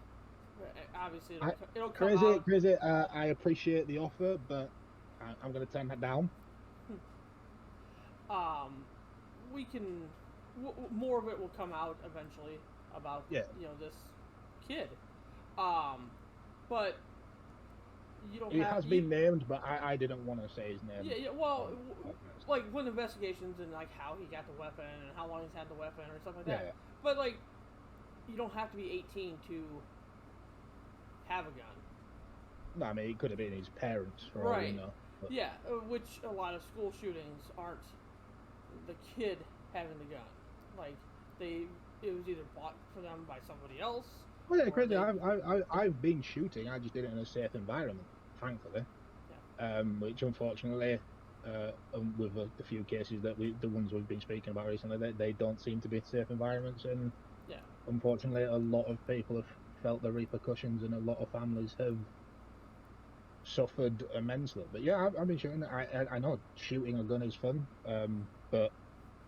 obviously it'll come out. Crazy. I appreciate the offer, but I'm going to turn that down. We can. More of it will come out eventually about this kid. But you don't. It has been named, but I didn't want to say his name. Yeah. Well, like when investigations and like how he got the weapon and how long he's had the weapon or something like that. Yeah. But like, you don't have to be 18 to have a gun. No, I mean it could have been his parents, for all we know. But. Yeah, which a lot of school shootings aren't the kid having the gun. Like it was either bought for them by somebody else. Well, yeah, crazy. I've been shooting. I just did it in a safe environment, thankfully. Yeah. Which unfortunately, with the few cases that the ones we've been speaking about recently, they don't seem to be safe environments, and unfortunately, a lot of people have felt the repercussions, and a lot of families have suffered immensely. But yeah, I've been shooting. I know shooting a gun is fun, but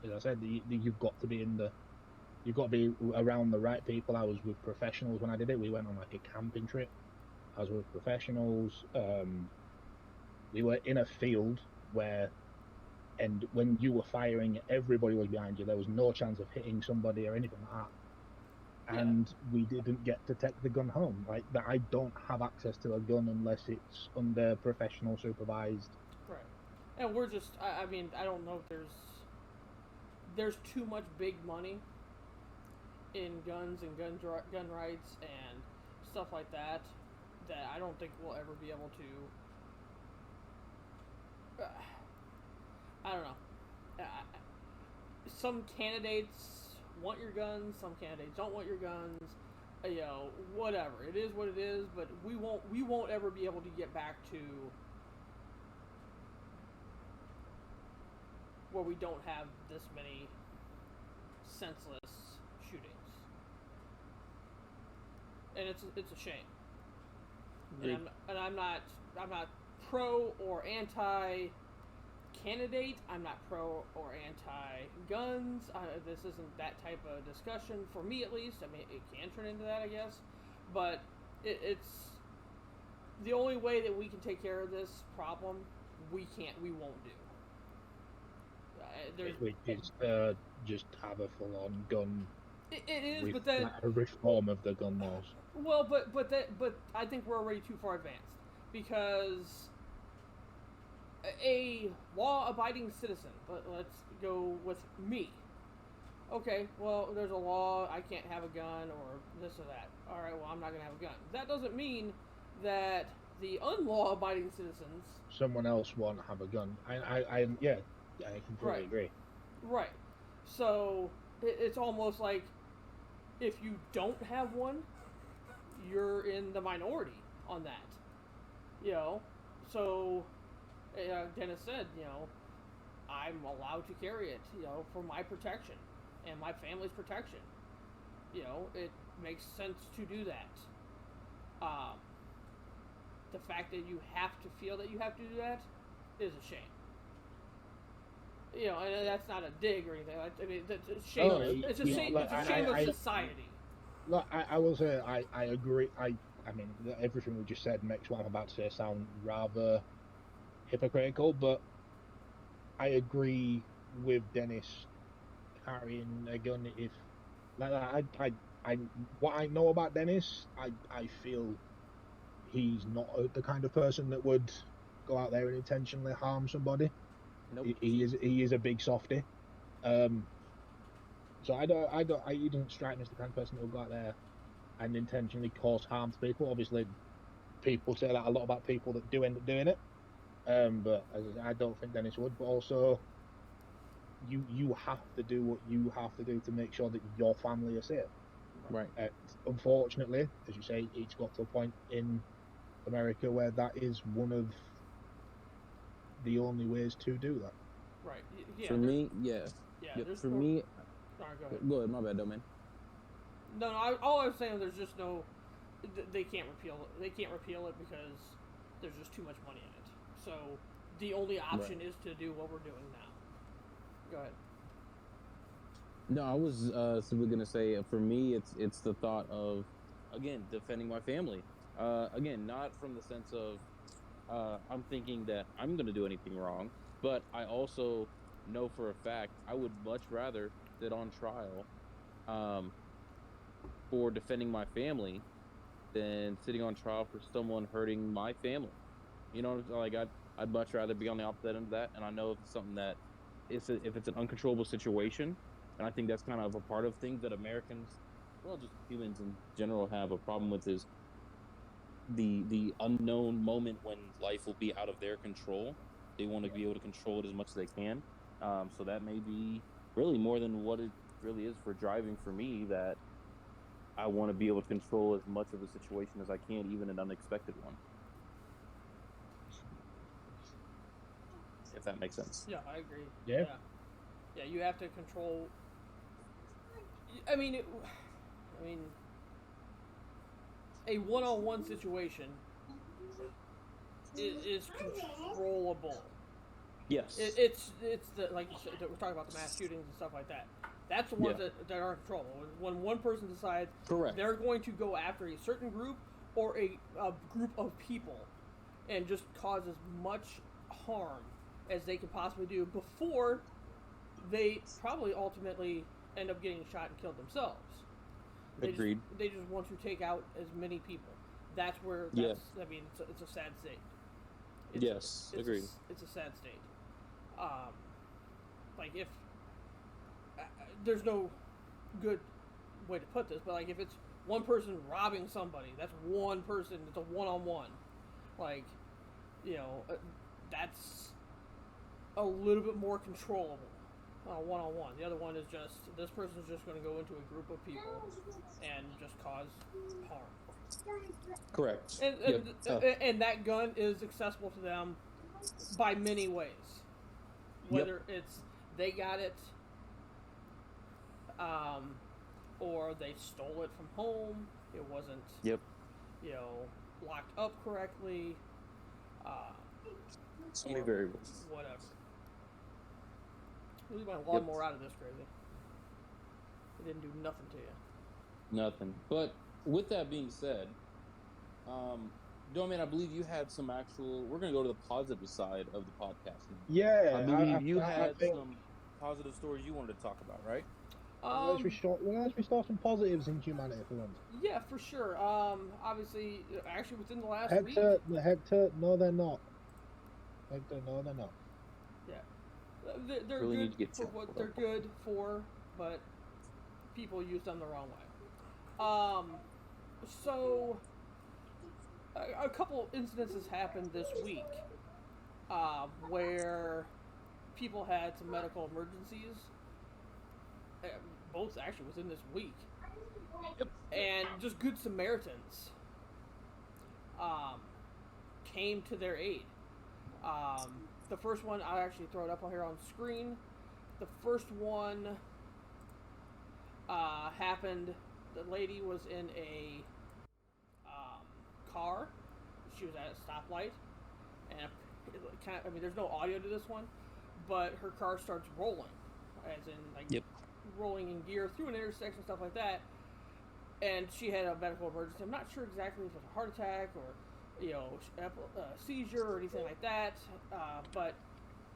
as I said, you've got to be you've got to be around the right people. I was with professionals when I did it. We went on like a camping trip. I was with professionals. We were in a field and when you were firing, everybody was behind you. There was no chance of hitting somebody or anything like that. And we didn't get to take the gun home. Like that, I don't have access to a gun unless it's under professional supervised. Right. And we're just, I mean, I don't know if there's too much big money in guns and gun rights and stuff like that I don't think we'll ever be able to. I don't know. Some candidates want your guns. Some candidates don't want your guns. Whatever. It is what it is. But we won't ever be able to get back to where we don't have this many senseless shootings. And it's a shame. And I'm not pro or anti candidate. I'm not pro or anti guns. This isn't that type of discussion for me, at least. I mean, it can turn into that, I guess. But it's the only way that we can take care of this problem. We won't do. Just have a full-on gun. It is, but then a reform of the gun laws. Well, but I think we're already too far advanced, because a law-abiding citizen. Let's go with me. Okay, well, there's a law. I can't have a gun or this or that. All right, well, I'm not gonna have a gun. That doesn't mean that the unlaw-abiding citizens, someone else won't have a gun. I completely agree. Right. So it's almost like if you don't have one, you're in the minority on that. So Dennis said, I'm allowed to carry it, for my protection and my family's protection. It makes sense to do that. The fact that you have to feel that you have to do that is a shame. And that's not a dig or anything. I mean, it's a shame. It's a shame. It's a shame of society. Look, I will say I agree. I mean, everything we just said makes what I'm about to say sound rather hypocritical, but I agree with Dennis carrying a gun. If what I know about Dennis, I feel he's not the kind of person that would go out there and intentionally harm somebody. Nope. He is a big softy. So he doesn't strike me as the kind of person who will go out there and intentionally cause harm to people. Obviously, people say that a lot about people that do end up doing it. But I don't think Dennis would. But also, you have to do what you have to do to make sure that your family are safe. Right. Unfortunately, as you say, it's got to a point in America where that is one of the only ways to do that. Right. Yeah, for me, yeah. For me, sorry, go ahead. My bad, Domain. No. All I was saying, there's just no. They can't repeal it. They can't repeal it because there's just too much money in it. So the only option is to do what we're doing now. Go ahead. No, I was simply gonna say, for me, it's the thought of, again, defending my family. Again, not from the sense of I'm thinking that I'm gonna do anything wrong, but I also know for a fact I would much rather sit on trial for defending my family than sitting on trial for someone hurting my family. Like I'd much rather be on the opposite end of that, and I know if it's something that if it's an uncontrollable situation, and I think that's kind of a part of things that Americans, well, just humans in general, have a problem with, is the unknown moment when life will be out of their control. They want to be able to control it as much as they can. So that may be really more than what it really is for driving for me, that I want to be able to control as much of the situation as I can, even an unexpected one. if that makes sense. Yeah, I agree. Yeah. Yeah, you have to control. I mean, a one-on-one situation is controllable. Yes. It's the, like you said, we're talking about the mass shootings and stuff like that. That's the ones that are controllable. When one person decides they're going to go after a certain group or a group of people and just cause as much harm as they can possibly do before they probably ultimately end up getting shot and killed themselves. Agreed. They just want to take out as many people. That's where. I mean, it's a sad state. Agreed. It's a sad state. Like if there's no good way to put this, but like if it's one person robbing somebody, that's one person. It's a one-on-one. Like, you know, that's a little bit more controllable. One-on-one. The other one is just, this person's just going to go into a group of people and just cause harm. Correct. And that gun is accessible to them by many ways. Whether it's they got it, or they stole it from home, it wasn't, you know, locked up correctly. So many variables. Whatever. Leave my lawnmower out of this, crazy. It didn't do nothing to you. Nothing. But with that being said, Domain, I believe you had some actual. We're going to go to the positive side of the podcast. Yeah, I believe you had some positive stories you wanted to talk about, right? Let's restore some positives in humanity for once. Yeah, for sure. Obviously, actually, within the last week. Hector, no, they're not. Hector, no, they're not. Yeah, they're really good for what they're good for, but people use them the wrong way. So a couple incidences happened this week where people had some medical emergencies. Both actually within this week. And just good Samaritans came to their aid. The first one, I'll actually throw it up here on screen. The first one happened, the lady was in a car. She was at a stoplight. And I mean, there's no audio to this one, but her car starts rolling. As in, like, rolling in gear through an intersection, stuff like that. And she had a medical emergency. I'm not sure exactly if it was a heart attack or, you know, seizure or anything like that. But,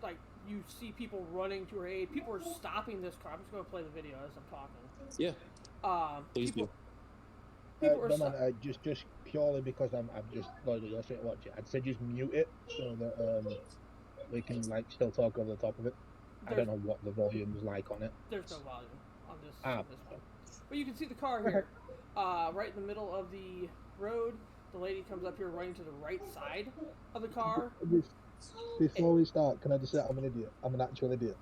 like, you see people running to her aid. People are stopping this car. I'm just going to play the video as I'm talking. Yeah. Please do. Just purely because I'm just loaded to watch it. I'd say just mute it so that we can, like, still talk over the top of it. I don't know what the volume's like on it. There's no volume on this one. But you can see the car here. Right in the middle of the road. The lady comes up here running to the right side of the car. Before we start, can I just say I'm an idiot? I'm an actual idiot.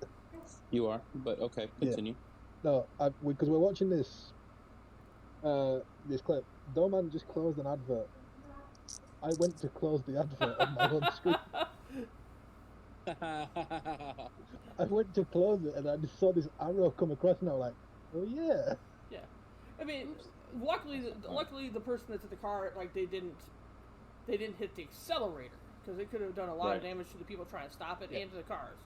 You are, but okay, continue. Yeah. No, because we're watching this clip. Doman just closed an advert. I went to close the advert on my own screen. I went to close it and I just saw this arrow come across and I was like, oh yeah. Yeah. I mean, luckily the person that's in the car, like, they didn't hit the accelerator because it could have done a lot of damage to the people trying to stop it and to the cars.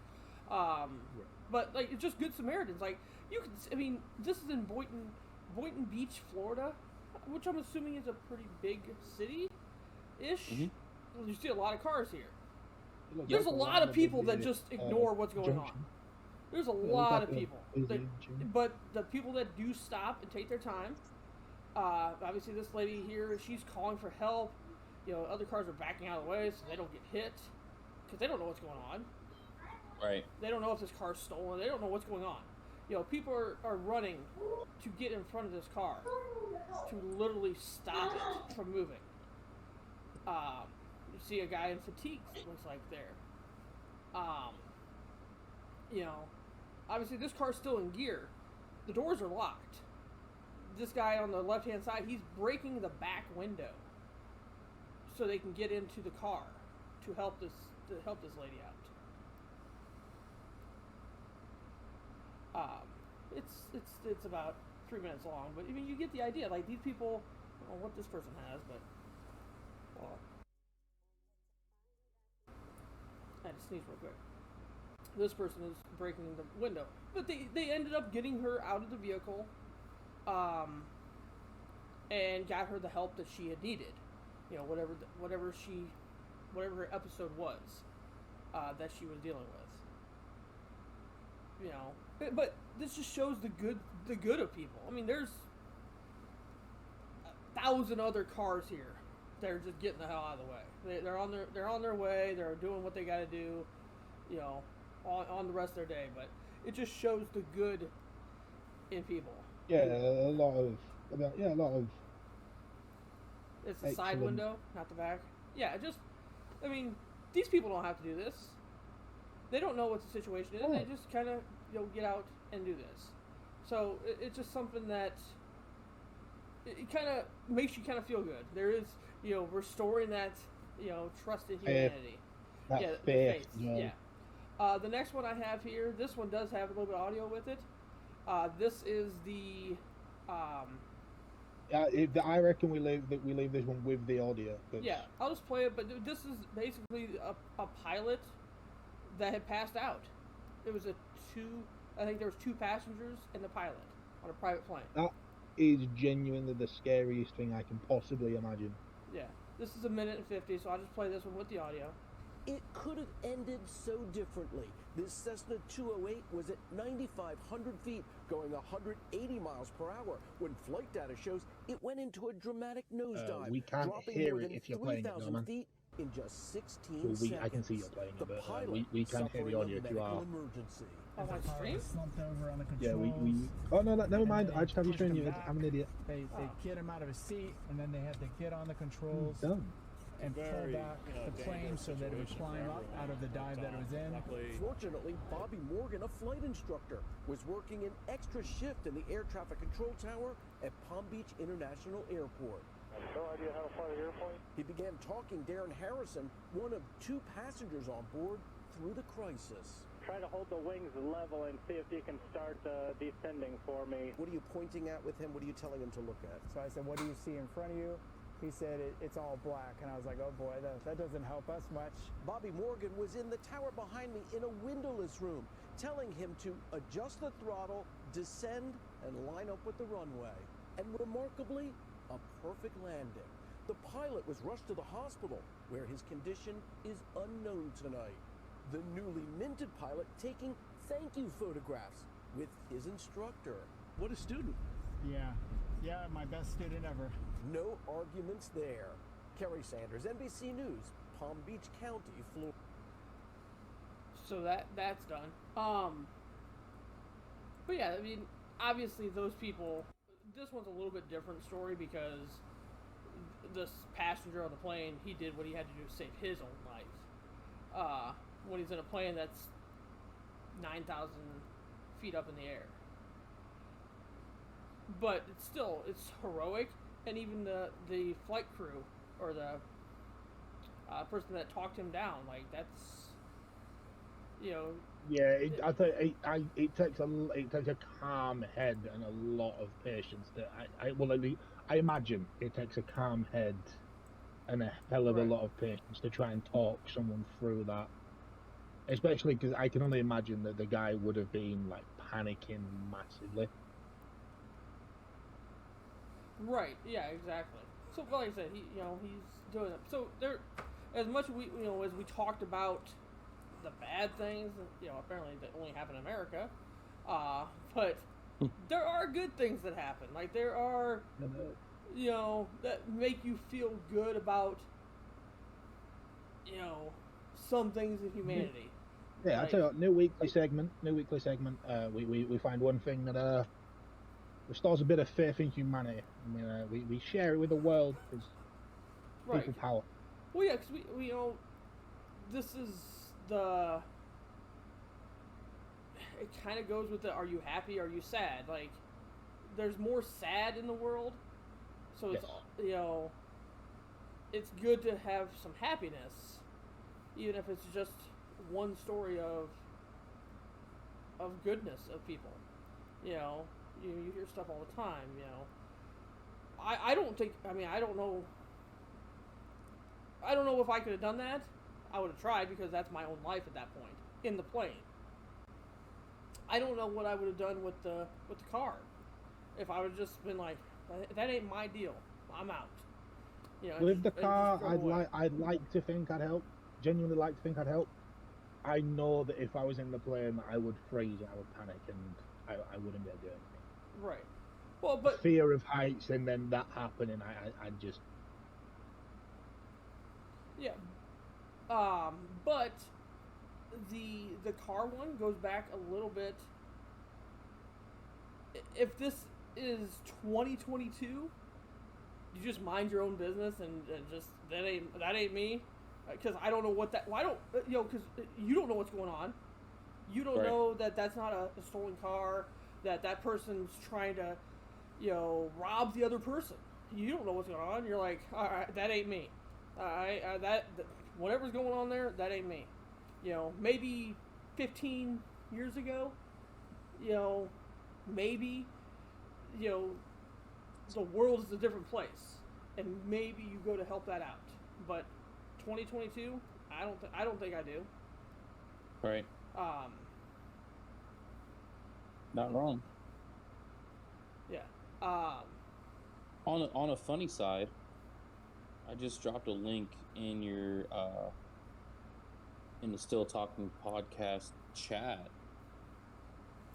But, like, it's just good Samaritans. Like, you can, I mean, this is in Boynton Beach, Florida, which I'm assuming is a pretty big city-ish. Mm-hmm. You see a lot of cars here. There's a lot of people that just ignore what's going on. There's a lot of people. But the people that do stop and take their time, obviously this lady here, she's calling for help. You know, other cars are backing out of the way so they don't get hit because they don't know what's going on. Right. They don't know if this car's stolen. They don't know what's going on. You know, people are running to get in front of this car to literally stop it from moving. You see a guy in fatigues, it looks like there. You know, obviously this car's still in gear. The doors are locked. This guy on the left-hand side, he's breaking the back window so they can get into the car to help this lady out. It's about 3 minutes long, but I mean, you get the idea. Like, these people, I don't know what this person has, but well, I had to sneeze real quick. This person is breaking the window, but they ended up getting her out of the vehicle, and got her the help that she had needed. You know, whatever her episode was, that she was dealing with. You know, but this just shows the good of people. I mean, there's 1,000 other cars here that are just getting the hell out of the way. They're on their way. They're doing what they got to do. You know, on the rest of their day. But it just shows the good in people. Yeah, a lot of. It's the side window, not the back. Yeah, I mean, these people don't have to do this. They don't know what the situation is. Oh. They just kind of, get out and do this. So it's just something that it kind of makes you kind of feel good. There is, restoring that, trust in humanity. Faith. Yeah. The next one I have here, this one does have a little bit of audio with it. This is the. I reckon we leave this one with the audio. Yeah, I'll just play it. But this is basically a pilot that had passed out. It was I think there was 2 passengers and the pilot on a private plane. That is genuinely the scariest thing I can possibly imagine. Yeah, this is 1 minute and 50, so I'll just play this one with the audio. It could have ended so differently. This Cessna 208 was at 9,500 feet, going 180 miles per hour, when flight data shows it went into a dramatic nosedive, we can't dropping hear more it than if you're playing it, 3,000 feet in just 16 seconds. I can see you're playing it, but pilot we can't hear the audio if you are. Emergency. Oh, my stream? Slumped over on the Yeah, controls. Oh no, never mind. I just have you stream you. I'm an idiot. They get him out of his seat, and then they had to get on the controls and pull back the plane so that it would climb up out of the dive that it was in. Fortunately, Bobby Morgan, a flight instructor, was working an extra shift in the air traffic control tower at Palm Beach International Airport. No idea how to fly the airplane. He began talking Darren Harrison, one of 2 passengers on board, through the crisis. Try to hold the wings level and see if you can start descending for me. What are you pointing at with him? What are you telling him to look at? So I said, what do you see in front of you? He said, it's all black. And I was like, oh boy, that doesn't help us much. Bobby Morgan was in the tower behind me in a windowless room, telling him to adjust the throttle, descend, and line up with the runway. And remarkably, a perfect landing. The pilot was rushed to the hospital, where his condition is unknown tonight. The newly minted pilot taking thank you photographs with his instructor. What a student. Yeah, my best student ever. No arguments there. Kerry Sanders, NBC News, Palm Beach County, Florida. So that's done. But yeah, I mean, obviously those people. This one's a little bit different story because this passenger on the plane, he did what he had to do to save his own life. When he's in a plane that's 9,000 feet up in the air. But it's heroic, and even the flight crew or the person that talked him down, like that's, Yeah, it takes a calm head and a lot of patience. I imagine it takes a calm head and a hell of a lot of patience to try and talk someone through that. Especially because I can only imagine that the guy would have been like panicking massively. Right. Yeah. Exactly. So, like I said, he's doing it. So there, as much as we talked about the bad things, apparently that only happen in America, but there are good things that happen. Like there are, that make you feel good about, some things in humanity. Yeah, I'll tell you what, new weekly segment. We find one thing that restores a bit of faith in humanity. I mean, we share it with the world because people power. Well, yeah, because we this is the. It kind of goes with the are you happy, are you sad? Like, there's more sad in the world, so it's it's good to have some happiness, even if it's just one story of of goodness of people. You know, you hear stuff all the time. You know, I don't think. I mean, I don't know. I don't know if I could have done that. I would have tried because that's my own life at that point in the plane. I don't know what I would have done with the car if I would have just been like, that ain't my deal. I'm out. You know, with the car, I'd like to think I'd help. Genuinely like to think I'd help. I know that if I was in the plane, I would freeze, I would panic, and I wouldn't be able to do anything. Right. Well, but the fear of heights, and then that happening, I just. Yeah. But the car one goes back a little bit. If this is 2022, you just mind your own business and just that ain't me, because I don't know what that. Why don't because you don't know what's going on. You don't know that that's not a stolen car. That person's trying to, rob the other person. You don't know what's going on. You're like, all right, that ain't me. That whatever's going on there, that ain't me. Maybe 15 years ago, maybe, the world is a different place, and maybe you go to help that out. But 2022, I don't think I do. Right. Not wrong. Yeah. On a funny side, I just dropped a link in your in the Still Talking podcast chat.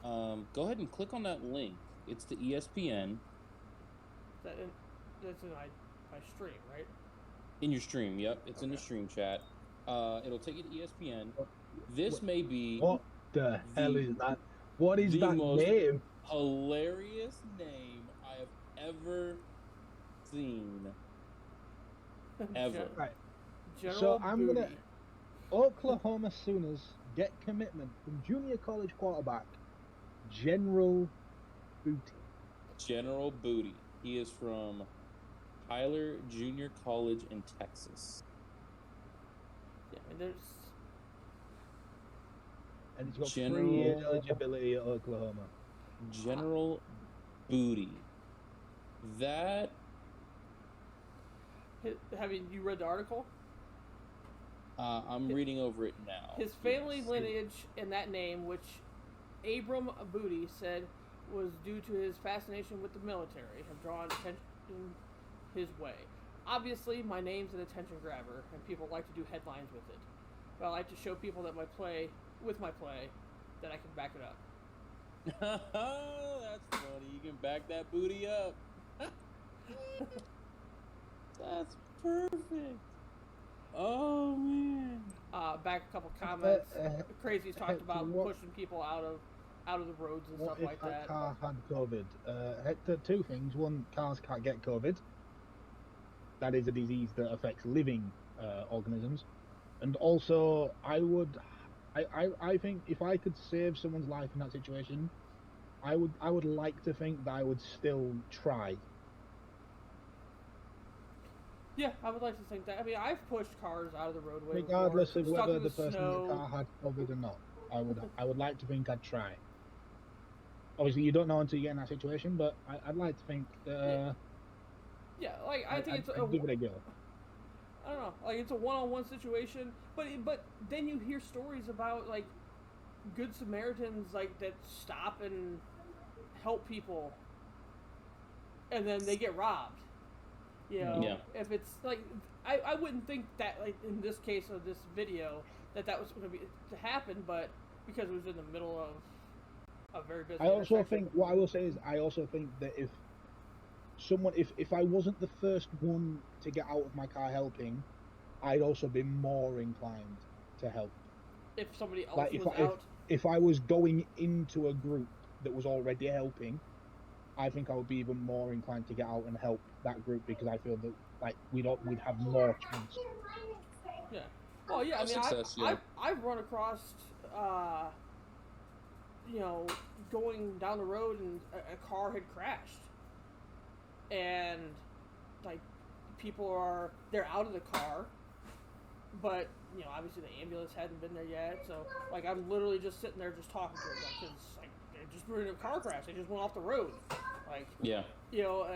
Go ahead and click on that link. It's the ESPN. That's in my stream, right? In your stream, yep. It's in the stream chat. It'll take you to ESPN. This may be... What the hell is that? What is that most name? Hilarious name I have ever seen. Ever. Right. General So I'm Booty. gonna... Oklahoma Sooners get commitment from junior college quarterback General Booty. General Booty. He is from Tyler Junior College in Texas. Yeah, I mean, there's... And he's got 3 years eligibility at Oklahoma. General Booty. That... Have you read the article? I'm reading over it now. His family lineage and that name, which Abram Booty said was due to his fascination with the military, have drawn attention his way. Obviously, my name's an attention grabber, and people like to do headlines with it. But I like to show people that my play, that I can back it up. That's funny. You can back that booty up. That's perfect. Oh, man. Back a couple comments. Crazy's talked about pushing people out of the roads and stuff like that. What if that car had COVID? Hector, 2 things. One, cars can't get COVID. That is a disease that affects living organisms. And also, I think if I could save someone's life in that situation, I would like to think that I would still try. Yeah, I would like to think that. I mean, I've pushed cars out of the roadway regardless before, of whether the person in the car had COVID or not. I would like to think I'd try. Obviously, you don't know until you get in that situation, but I'd like to think. Yeah, like I think I'd give it a go. I don't know, like it's a one-on-one situation, but then you hear stories about like good Samaritans like that stop and help people, and then they get robbed. If it's like, I wouldn't think that, like, in this case of this video, that was going to happen, but because it was in the middle of a very busy what I will say is, I also think that if I wasn't the first one to get out of my car helping, I'd also be more inclined to help. If somebody else was out? If I was going into a group that was already helping, I think I would be even more inclined to get out and help that group, because I feel that like we'd have more chance. Yeah. Well, yeah. I mean, I've run across, going down the road and a car had crashed, and like they're out of the car, but obviously the ambulance hadn't been there yet, so like I'm literally just sitting there just talking to them, like, cause like they just were in a car crash, they just went off the road, like and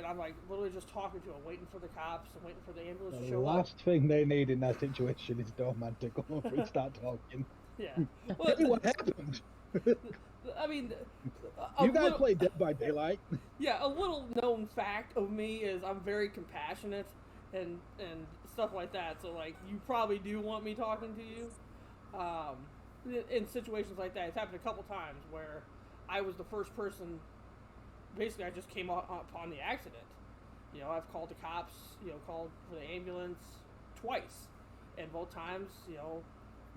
I'm like literally just talking to them, waiting for the cops and waiting for the ambulance to show up. The last thing they need in that situation is Doorman to go over and start talking. Yeah. Well, hey, what happened? I mean, you guys play Dead by Daylight. Yeah, a little known fact of me is I'm very compassionate and stuff like that. So like, you probably do want me talking to you. In situations like that, it's happened a couple times where I was the first person. Basically, I just came upon the accident. I've called the cops. Called for the ambulance twice, and both times,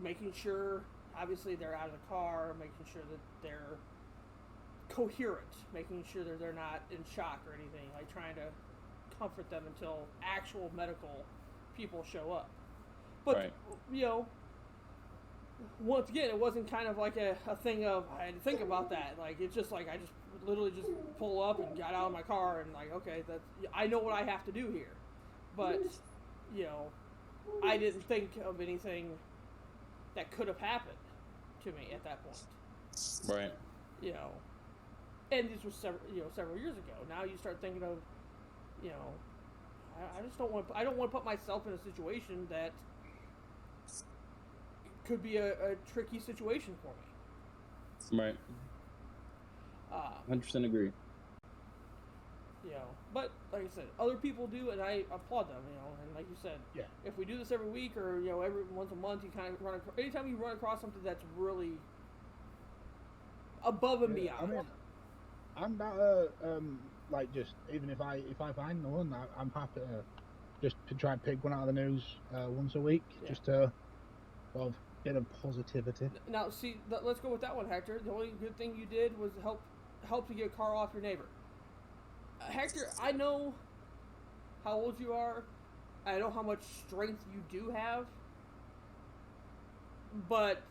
making sure. Obviously, they're out of the car, making sure that they're coherent, making sure that they're not in shock or anything, like trying to comfort them until actual medical people show up. But, once again, it wasn't kind of like a thing of, I had to think about that. Like, it's just like, I just literally just pull up and got out of my car and like, okay, I know what I have to do here. But, I didn't think of anything that could have happened to me at that point. Right. And this was several years ago. Now you start thinking of, I just don't want to put myself in a situation that could be a tricky situation for me. Right. 100% agree. But like I said, other people do, and I applaud them. And like you said, if we do this every week or every once a month, you kind of anytime you run across something that's really above and beyond. I mean, I'm not like just even if I find one, I'm happy to just to try and pick one out of the news once a week, just to sort of bit of positivity. Now, see, let's go with that one, Hector. The only good thing you did was help to get a car off your neighbor. Hector, I know how old you are. I know how much strength you do have. But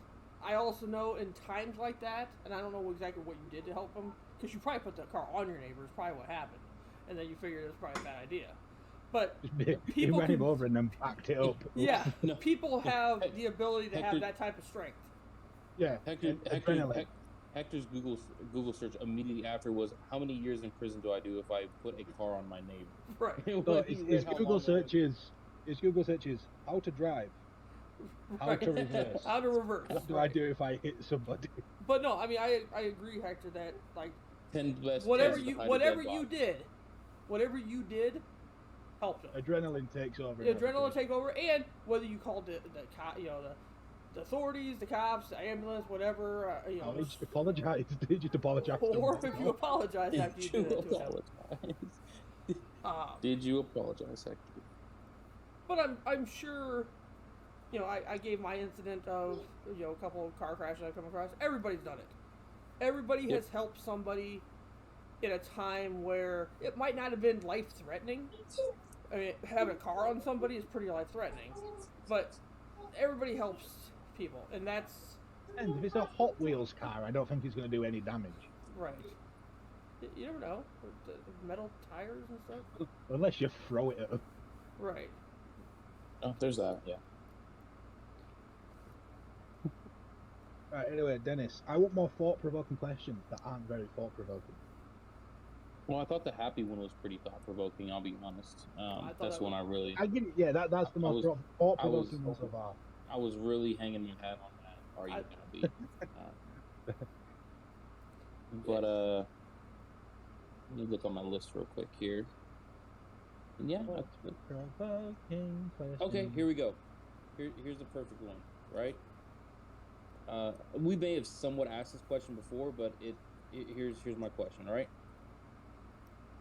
I also know in times like that, and I don't know exactly what you did to help him, because you probably put the car on your neighbor is probably what happened. And then you figured it was probably a bad idea. But people ran him over and then backed it up. Yeah, people have the ability to have that type of strength. Yeah, Hector's Google search immediately after was, how many years in prison do I do if I put a car on my neighbor? Right. So his Google search is how to drive, how to reverse. How to reverse. What do I do if I hit somebody? But no, I mean I agree, Hector, that like 10 best whatever you did helped him. Adrenaline takes over. Adrenaline take over, and whether you called the authorities, the cops, the ambulance, whatever, he just apologized. He just apologized. Or if you apologize after you did it to him. Did you apologize, Hector? But I'm sure, I gave my incident of a couple of car crashes I've come across. Everybody's done it. Everybody has helped somebody in a time where it might not have been life-threatening. I mean, having a car on somebody is pretty life-threatening, but everybody helps people, and that's... And if it's a Hot Wheels car, I don't think it's going to do any damage. Right. You never know. Metal tires and stuff. Unless you throw it at them. Right. Oh, there's that, yeah. Right, anyway, Dennis, I want more thought-provoking questions that aren't very thought-provoking. Well, I thought the happy one was pretty thought-provoking, I'll be honest. That's one I really... I get it, yeah, that's the most thought-provoking one so far. I was really hanging my hat on that. Are you going to be? But, let me look on my list real quick here. And yeah, okay, here we go. Here's the perfect one, right? We may have somewhat asked this question before, but here's my question, all right?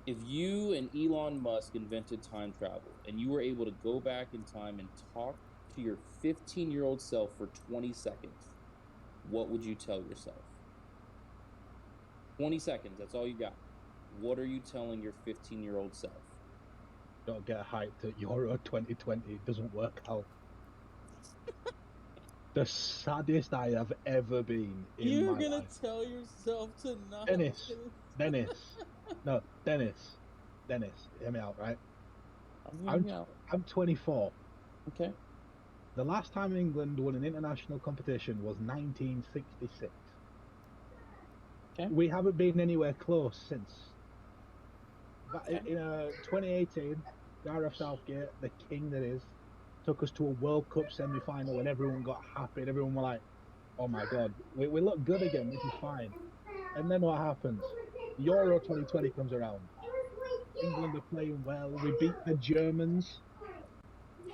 If you and Elon Musk invented time travel and you were able to go back in time and talk to your 15-year-old self for 20 seconds, what would you tell yourself? 20 seconds, that's all you got. What are you telling your 15-year-old self? Don't get hyped that Euro 2020 doesn't work out. The saddest I have ever been in my life. You're gonna tell yourself to not. Dennis, hear me out, right? I'm 24. Okay. The last time England won an international competition was 1966. Okay. We haven't been anywhere close since. But Okay. in 2018, Gareth Southgate, the king that is, took us to a World Cup semi-final and everyone got happy and everyone were like, oh my God, we look good again, this is fine. And then what happens? Euro 2020 comes around. England are playing well. We beat the Germans.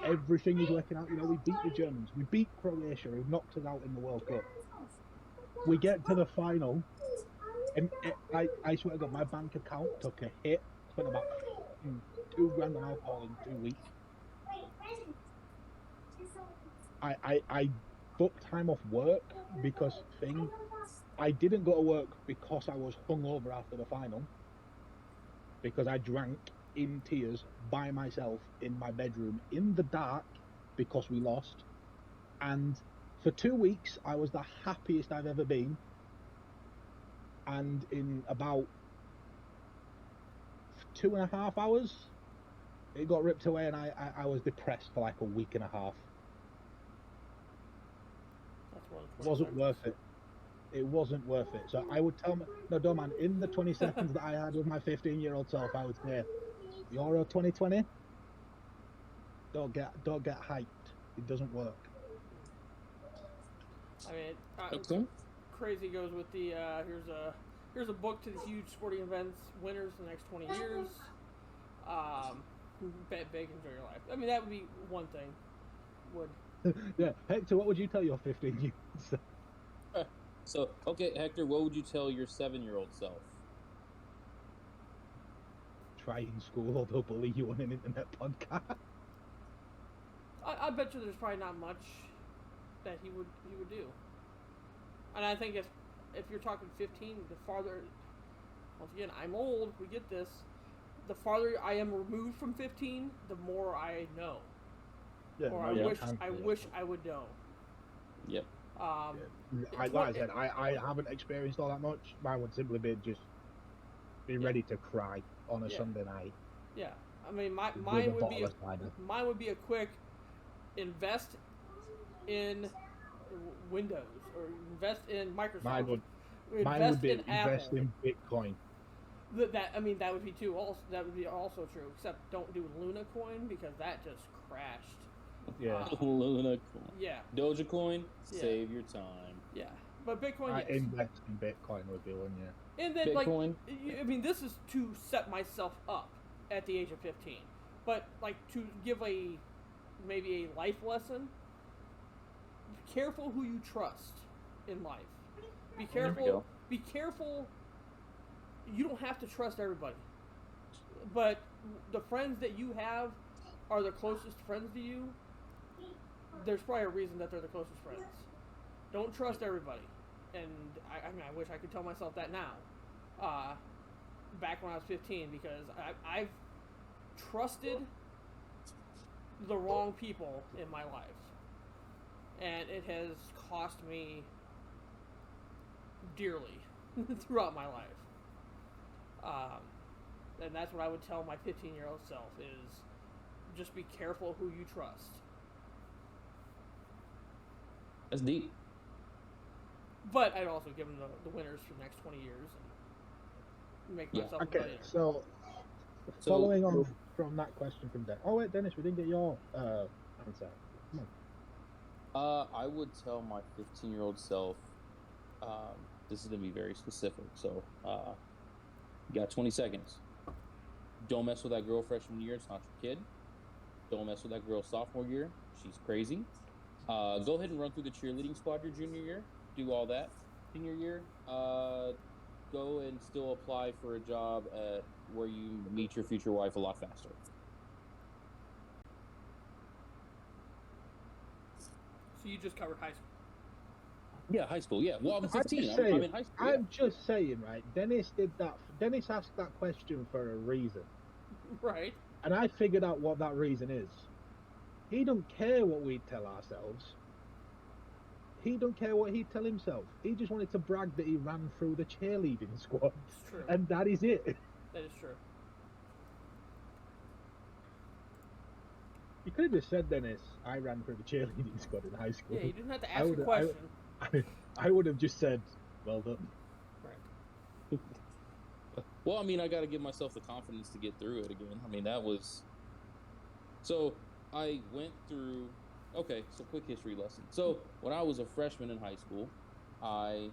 Everything is working out. You know, we beat the Germans. We beat Croatia, who knocked us out in the World Cup. We get to the final, and I swear to God, my bank account took a hit. Spent about $2,000 on alcohol in 2 weeks. I booked time off work because I didn't go to work because I was hungover after the final, because I drank in tears by myself in my bedroom in the dark because we lost. And for 2 weeks I was the happiest I've ever been, and in about 2.5 hours it got ripped away, and I was depressed for like a week and a half. It wasn't worth it. It wasn't worth it. So I would tell man, in the 20 seconds that I had with my 15-year-old self, I would say, Euro 2020, don't get hyped. It doesn't work. I mean, crazy goes with the here's a book to the huge sporting events winners for the next 20 years. Big enjoy your life. I mean, that would be one thing. Yeah, Hector, what would you tell your 15-year-old self? So, okay, Hector, what would you tell your 7-year-old self? Try in school, or they'll bully you on an internet podcast. I bet you there's probably not much that he would do. And I think if you're talking 15, the farther, once again, I'm old, we get this, the farther I am removed from 15, the more I know. Yeah, or I wish I would know. Yep. Like I said, I haven't experienced all that much. Mine would simply be just be ready to cry on a Sunday night. Yeah, I mean, mine would be a quick invest in Windows or invest in Microsoft. Mine would be invest in Bitcoin. That would be too. Also, that would be also true. Except don't do Luna Coin because that just crashed. Yeah. Luna Coin. Yeah. Dogecoin. Save your time. Yeah, but Bitcoin. I invest in Bitcoin would be one. Yeah. And then Bitcoin. this is to set myself up at the age of 15, but like to give maybe a life lesson. Be careful who you trust in life. Be careful. Be careful. You don't have to trust everybody, but the friends that you have are the closest friends to you. There's probably a reason that they're the closest friends. Don't trust everybody, and I wish I could tell myself that now. Back when I was 15, because I've trusted the wrong people in my life, and it has cost me dearly throughout my life. And that's what I would tell my 15-year-old self is just be careful who you trust. That's deep. But I'd also give them the winners for the next 20 years and make myself a millionaire. So following on from that question from Dennis. Oh wait, Dennis, we didn't get your answer. Come on. I would tell my 15-year-old self, this is going to be very specific, so you got 20 seconds. Don't mess with that girl freshman year. It's not your kid. Don't mess with that girl sophomore year. She's crazy. Go ahead and run through the cheerleading squad your junior year. Do all that. Senior year, go and still apply for a job at where you meet your future wife a lot faster. So you just covered high school. Yeah, high school. Yeah, well, I'm 15. I'm in high school. I'm just saying, right? Dennis did that. Dennis asked that question for a reason. Right. And I figured out what that reason is. He don't care what we tell ourselves. He don't care what he'd tell himself. He just wanted to brag that he ran through the cheerleading squad. It's true. And that is it. That is true. You could have just said, Dennis, I ran for the cheerleading squad in high school. Yeah, you didn't have to ask a question. I would have just said, well done. Right. Well, I mean, I got to give myself the confidence to get through it again. I mean, that was... So, I went through... Okay, so quick history lesson. So, when I was a freshman in high school, I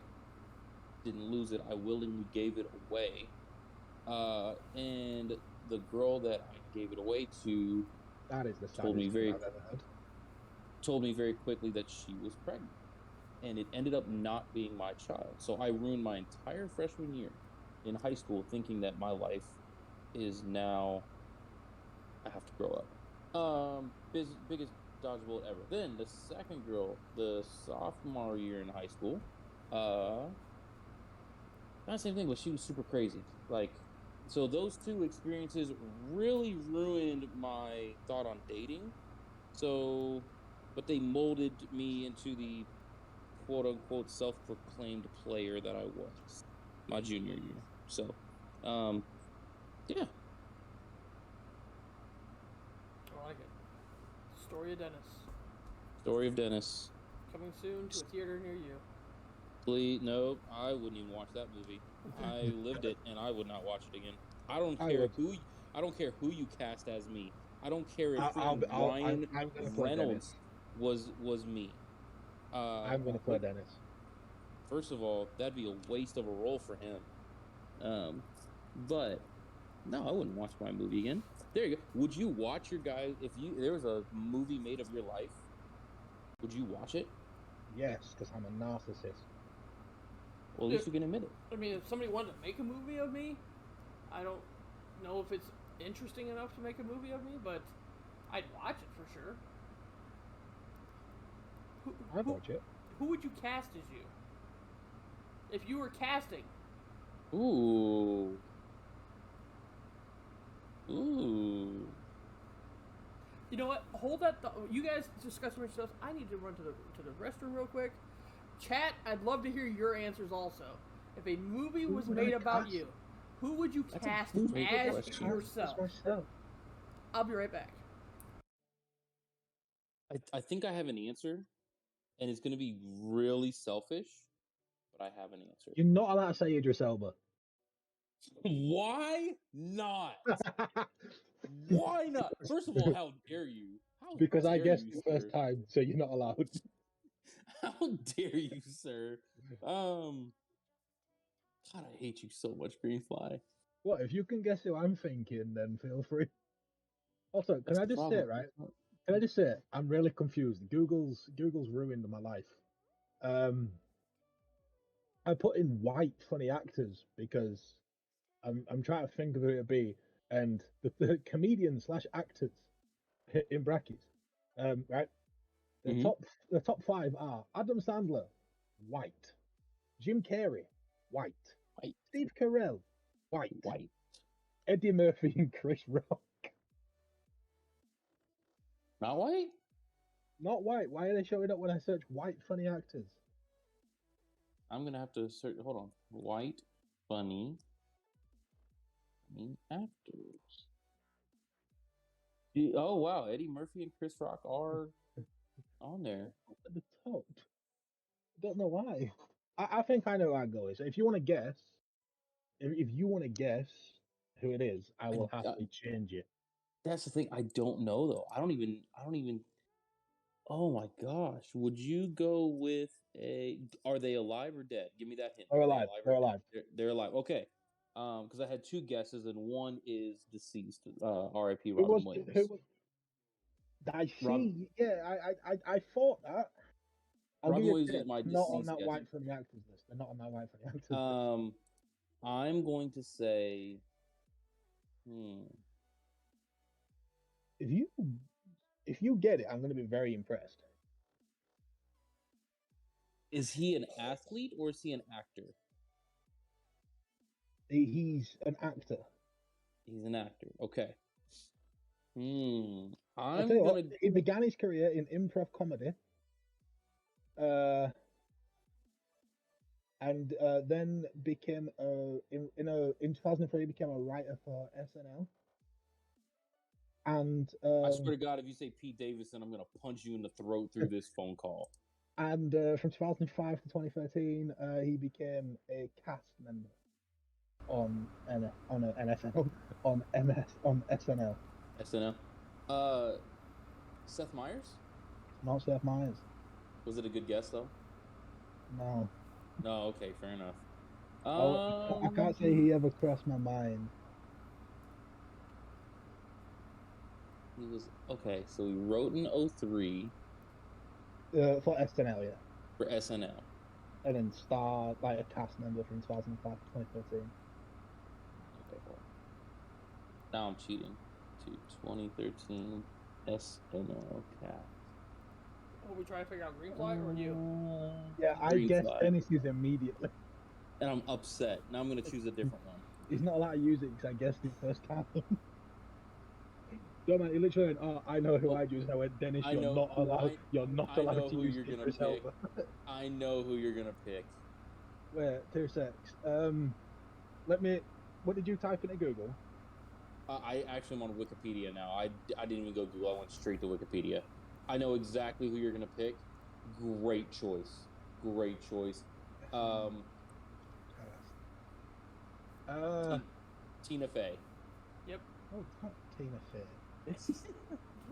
didn't lose it. I willingly gave it away. And the girl that I gave it away to... That is the told me I've ever heard. Told me very quickly that she was pregnant. And it ended up not being my child. So I ruined my entire freshman year in high school thinking that my life is now... I have to grow up. Biggest dodge bullet ever. Then the second girl, the sophomore year in high school, not the same thing, but she was super crazy. Like, so those two experiences really ruined my thought on dating. So, but they molded me into the quote-unquote self-proclaimed player that I was my junior year. So, yeah. I like it. Story of Dennis. Story of Dennis. Coming soon to a theater near you. Please, no, I wouldn't even watch that movie. I lived it, and I would not watch it again. I don't care who you cast as me. I don't care if Ryan Reynolds was me. I'm going to play Dennis. First of all, that'd be a waste of a role for him. But no, I wouldn't watch my movie again. There you go. Would you watch your guy if there was a movie made of your life? Would you watch it? Yes, because I'm a narcissist. Well, at least you can admit it. I mean, if somebody wanted to make a movie of me, I don't know if it's interesting enough to make a movie of me, but I'd watch it for sure. I'd watch it. Who would you cast as you? If you were casting. Ooh. You know what? Hold that thought. You guys discuss your stuff. I need to run to the restroom real quick. Chat, I'd love to hear your answers also. If a movie was made about you, who would you cast as yourself? I'll be right back. I think I have an answer, and it's going to be really selfish, but I have an answer. You're not allowed to say Idris Elba. Why not? Why not? First of all, how dare you? Because I guessed the first time, so you're not allowed. How dare you, sir? God, I hate you so much, Greenfly. What, if you can guess who I'm thinking, then feel free. Also, can I just say it, right? Can I just say it? I'm really confused. Google's ruined my life. I put in white funny actors because I'm trying to think of who it'd be, and the comedians / actors in brackets, right? The top 5 are Adam Sandler, white, Jim Carrey, white, Steve Carell, white, Eddie Murphy and Chris Rock. Not white? Not white. Why are they showing up when I search white funny actors? I'm gonna have to search. Hold on, white funny actors. Oh wow, Eddie Murphy and Chris Rock are on there at the top. I don't know why. I think I know who I'd go with. So if you want to guess, if you want to guess who it is, I will have to change it. That's the thing. I don't know though. I don't even. Oh my gosh! Would you go with a? Are they alive or dead? Give me that hint. They're alive. They're alive. They're alive. Okay. Because I had 2 guesses and one is deceased. R.I.P. Robin Williams. I see. Yeah, I thought that. Robin Williams is my deceased. Not on that white funny actors list. They're not on that white funny actors list. I'm going to say. If you get it, I'm going to be very impressed. Is he an athlete or is he an actor? He's an actor. He's an actor. Okay. He began his career in improv comedy. And then became in 2003 became a writer for SNL. And I swear to God, if you say Pete Davidson, I'm gonna punch you in the throat through this phone call. And from 2005 to 2013, he became a cast member on SNL. SNL. Seth Meyers? Not Seth Meyers. Was it a good guess though? No. No. Okay, fair enough. I can't say he ever crossed my mind. He was okay. So he wrote in 03. For SNL, yeah. For SNL. And then starred like a cast member from 2005 to 2013. Okay, hold on. Now I'm cheating. To 2013 SNL cast. Will we try to figure out green flag or you? Yeah, I guess Dennis is immediately. And I'm upset. Now I'm going to choose a different one. He's not allowed to use it because I guessed it first time. No, man, he literally went, oh, I know who I choose. And I went, Dennis, you're not allowed to use Idris Elba. I know who you're going to pick. Wait, 2 secs. What did you type into Google? I actually am on Wikipedia now. I didn't even go Google. I went straight to Wikipedia. I know exactly who you're going to pick. Great choice. Tina Fey. Yep. Oh, it's not Tina Fey.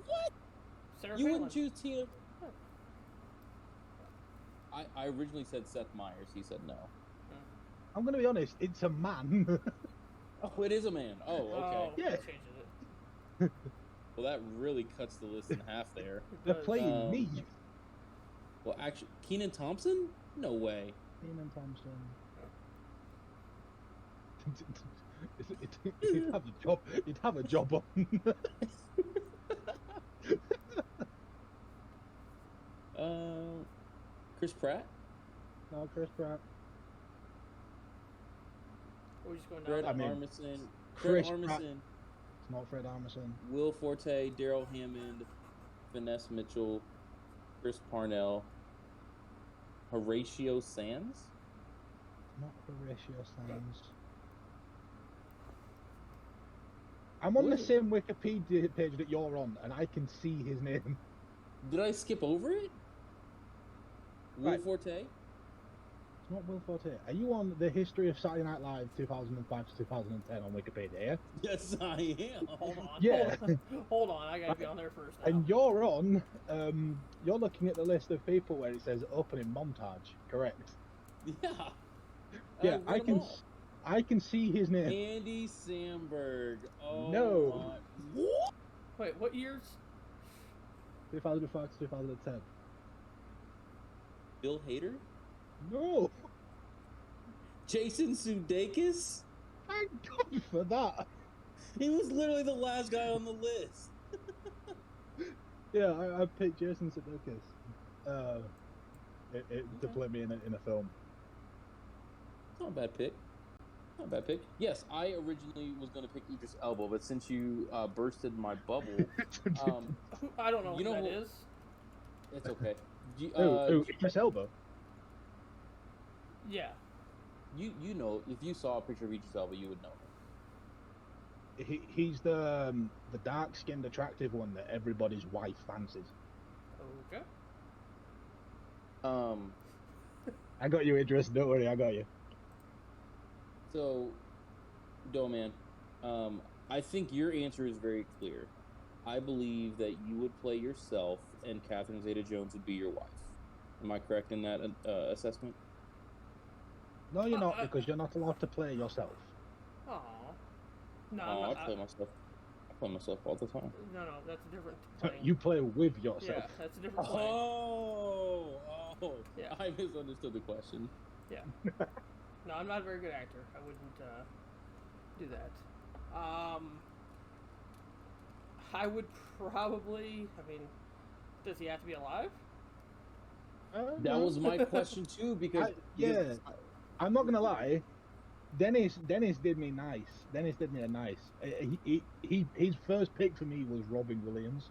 What? Sarah You Palin. wouldn't choose Tina? I originally said Seth Meyers. He said no. I'm going to be honest. It's a man. Oh, it is a man. Oh, okay. Oh, yeah. that changes it. Well, that really cuts the list in half there. They're playing me. Well, actually, Kenan Thompson? No way. Kenan Thompson. He'd have a job on. Chris Pratt? No, Chris Pratt. We're just going Fred down. Armisen. Chris Fred Pratt. Armisen. It's not Fred Armisen. Will Forte, Daryl Hammond, Vanessa Mitchell, Chris Parnell, Horatio Sands? Not Horatio Sands. I'm on the same Wikipedia page that you're on, and I can see his name. Did I skip over it? Will Right. Forte? It's not Will Forte. Are you on the history of Saturday Night Live 2005 to 2010 on Wikipedia? Yeah? Yes, I am. Hold on. Yeah. Hold on. I gotta be on there first now. And you're on. You're looking at the list of people where it says opening montage. Correct. Yeah. Yeah, I can see his name. Andy Samberg. Oh, No. What? Wait, what years? 2005 to 2010. Bill Hader? No. Jason Sudeikis? Thank God for that. He was literally the last guy on the list. Yeah, I picked Jason Sudeikis. To play me in a film. Not a bad pick. Yes, I originally was going to pick Idris Elba, but since you bursted my bubble, I don't know who that is. It's okay. Idris Elba? Yeah. You know, if you saw a picture of Idris Elba, you would know him. He's the dark-skinned, attractive one that everybody's wife fancies. Okay. I got you, Idris. Don't worry, I got you. So, Doughman, I think your answer is very clear. I believe that you would play yourself and Catherine Zeta-Jones would be your wife. Am I correct in that assessment? No, you're not, because you're not allowed to play yourself. Aw. No, I play myself. I play myself all the time. No, that's a different thing. You play with yourself. Yeah, that's a different thing. Oh, Yeah. I misunderstood the question. Yeah. No, I'm not a very good actor. I wouldn't do that. I would probably. I mean, does he have to be alive? That was my question too, because I'm not gonna lie. Dennis did me nice. Dennis did me a nice. His first pick for me was Robin Williams.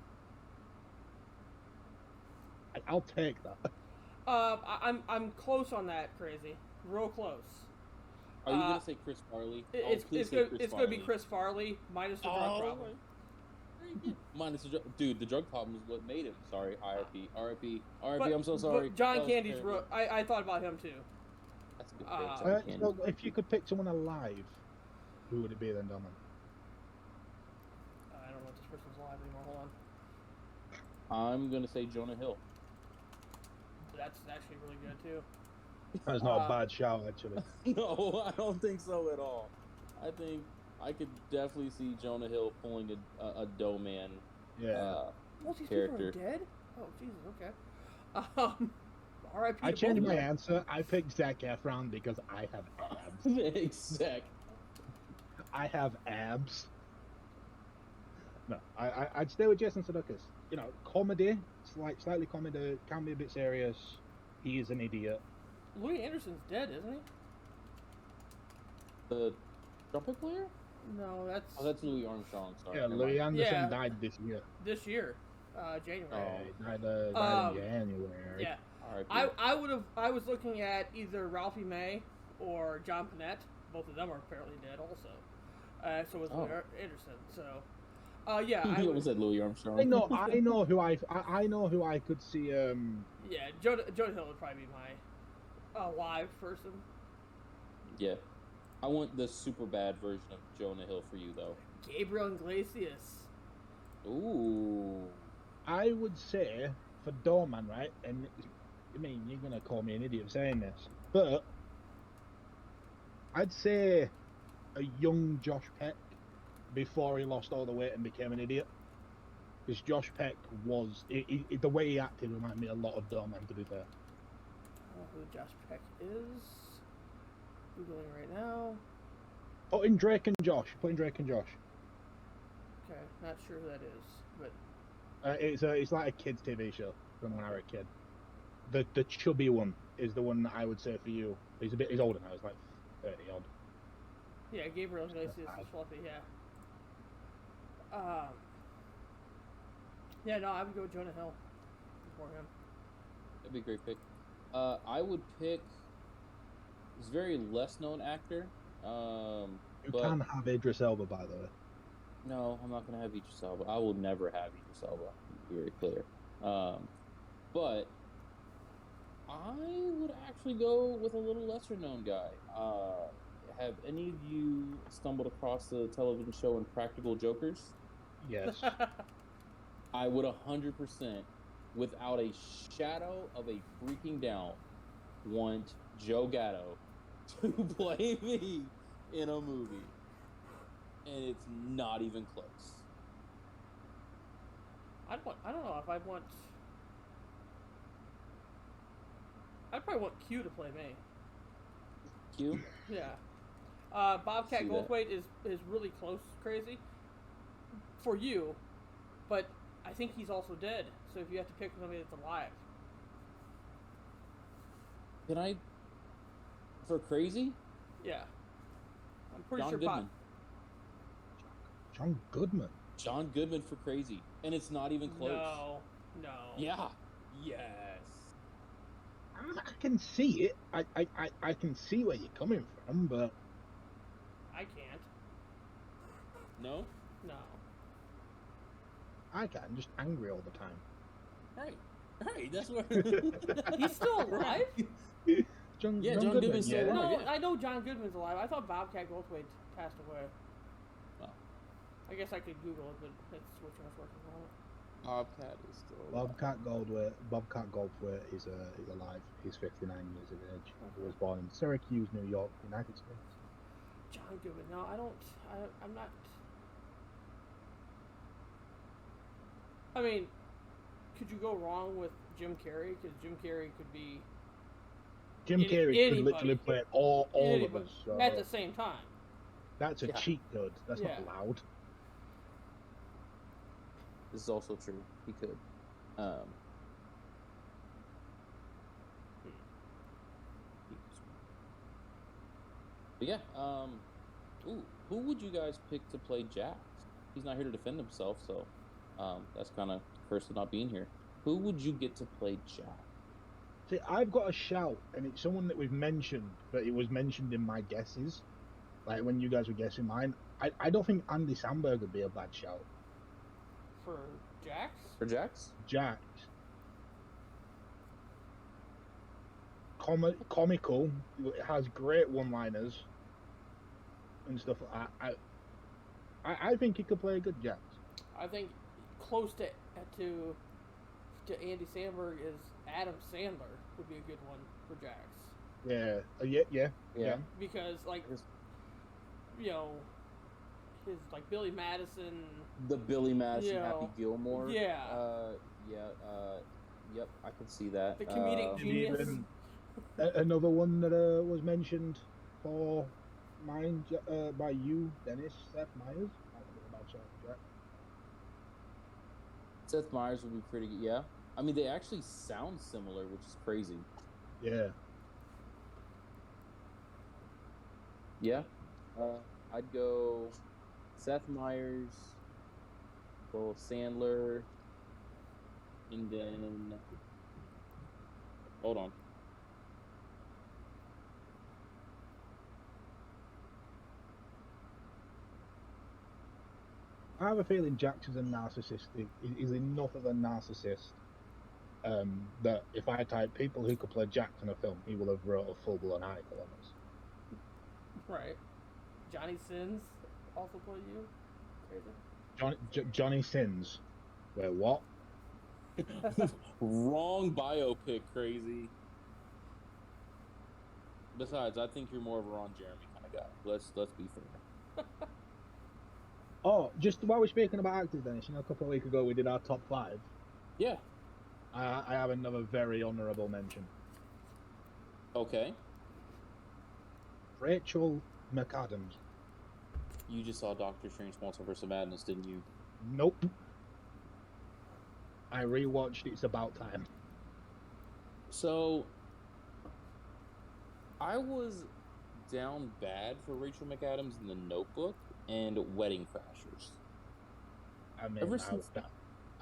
I'll take that. I'm close on that, Crazy. Real close. Are you gonna say Chris Farley? It's gonna be Chris Farley minus the drug problem. Minus the drug problem is what made him. Sorry, RIP. I'm so sorry. But John Candy's I thought about him too. That's a good pick. So if you could pick someone alive, who would it be then, Doman? I don't know if this person's alive anymore. Hold on. I'm gonna say Jonah Hill. That's actually really good too. That's not a bad shout, actually. No, I don't think so at all. I think I could definitely see Jonah Hill pulling a dough man. Yeah. Most these people are dead? Oh, Jesus, okay. R.I.P. I changed my answer. I picked Zac Efron because I have abs. Exact. I have abs. No, I'd stay with Jason Sudeikis. You know, comedy, slightly comedy, can be a bit serious. He is an idiot. Louis Anderson's dead, isn't he? The trumpet player? No, that's... Oh, that's Louis Armstrong. Sorry. Yeah, Louis Anderson died this year. This year, January. Oh, died in January. Yeah. I was looking at either Ralphie May or John Panette. Both of them are apparently dead also. So was Louis Anderson. So, yeah. I almost said Louis Armstrong. I know who I could see. Yeah, Jonah Hill would probably be my live person. Yeah. I want the super bad version of Jonah Hill for you, though. Gabriel Iglesias. Ooh. I would say for Doorman, right? And I mean, you're gonna call me an idiot saying this, but I'd say a young Josh Peck before he lost all the weight and became an idiot. Because Josh Peck was the way he acted reminded me a lot of Doorman, to be fair. I don't know who Josh Peck is. Googling right now. Put in Drake and Josh. Okay, not sure who that is, but it's like a kids' TV show from when I was a kid. The chubby one is the one that I would say for you. He's older now. He's like 30 odd. Yeah, Gabriel Iglesias is fluffy. Yeah. Yeah, no, I would go with Jonah Hill before him. That'd be a great pick. I would pick this very less known actor. You can have Idris Elba, by the way. No, I'm not going to have Idris Elba. I will never have Idris Elba. To be very clear. But I would actually go with a little lesser known guy. Have any of you stumbled across the television show Impractical Jokers? Yes. I would 100%, without a shadow of a freaking doubt, want Joe Gatto to play me in a movie. And it's not even close. I don't know if I'd probably want Q to play me. Q? Yeah. Bobcat Goldthwait is really close crazy for you, but I think he's also dead. So if you have to pick somebody that's alive. Can I? For crazy? Yeah. I'm pretty John sure Goodman. John Goodman. John Goodman for crazy. And it's not even close. No. Yeah. Yes. I can see it. I can see where you're coming from, but I can't. No? No. I can. Just angry all the time. Right. That's where He's still alive? John Goodman's still alive. No, Yeah. I know John Goodman's alive. I thought Bobcat Goldthwait passed away. Oh. I guess I could Google it, but it's switching us working on it. Bobcat is still alive. Bobcat Goldthwait is alive. He's 59 years of age. He was born in Syracuse, New York, United States. John Goodman. No, I'm not. I mean, could you go wrong with Jim Carrey? Because Jim Carrey could be. Jim Carrey could literally play all of us. So at the same time. That's a cheat code. That's not allowed. This is also true. He could. But yeah. Who would you guys pick to play Jax? He's not here to defend himself, so that's kind of cursed of not being here. Who would you get to play Jax? See, I've got a shout, and it's someone that we've mentioned, but it was mentioned in my guesses. Like when you guys were guessing mine, I don't think Andy Samberg would be a bad shout. For Jax? For Jax? Jax. Comical. It has great one-liners and stuff. I think he could play a good Jax. I think close to Andy Samberg is Adam Sandler would be a good one for Jax. Yeah. Because his like Billy Madison. The Billy Madison Happy Gilmore. Yeah. Yep, I can see that. The comedic genius. Another one that was mentioned for mine by you, Dennis, Seth Meyers. I don't know about Jack. Seth Meyers would be pretty good, yeah. I mean, they actually sound similar, which is crazy. Yeah. Yeah. I'd go Seth Meyers, go Sandler, and then... Hold on. I have a feeling Jax is a narcissist. He's enough of a narcissist that if I type people who could play Jax in a film, he will have wrote a full-blown article on us. Right. Johnny Sins also play you? Crazy. Johnny Sins. Wait, what? Wrong biopic, crazy. Besides, I think you're more of a Ron Jeremy kind of guy. Let's be fair. Oh, just while we're speaking about actors, Dennis, a couple of weeks ago we did our top 5. Yeah. I have another very honourable mention. Okay. Rachel McAdams. You just saw Doctor Strange Multiverse of Madness, didn't you? Nope. I rewatched It's About Time. So, I was down bad for Rachel McAdams in The Notebook and Wedding Crashers. I mean, I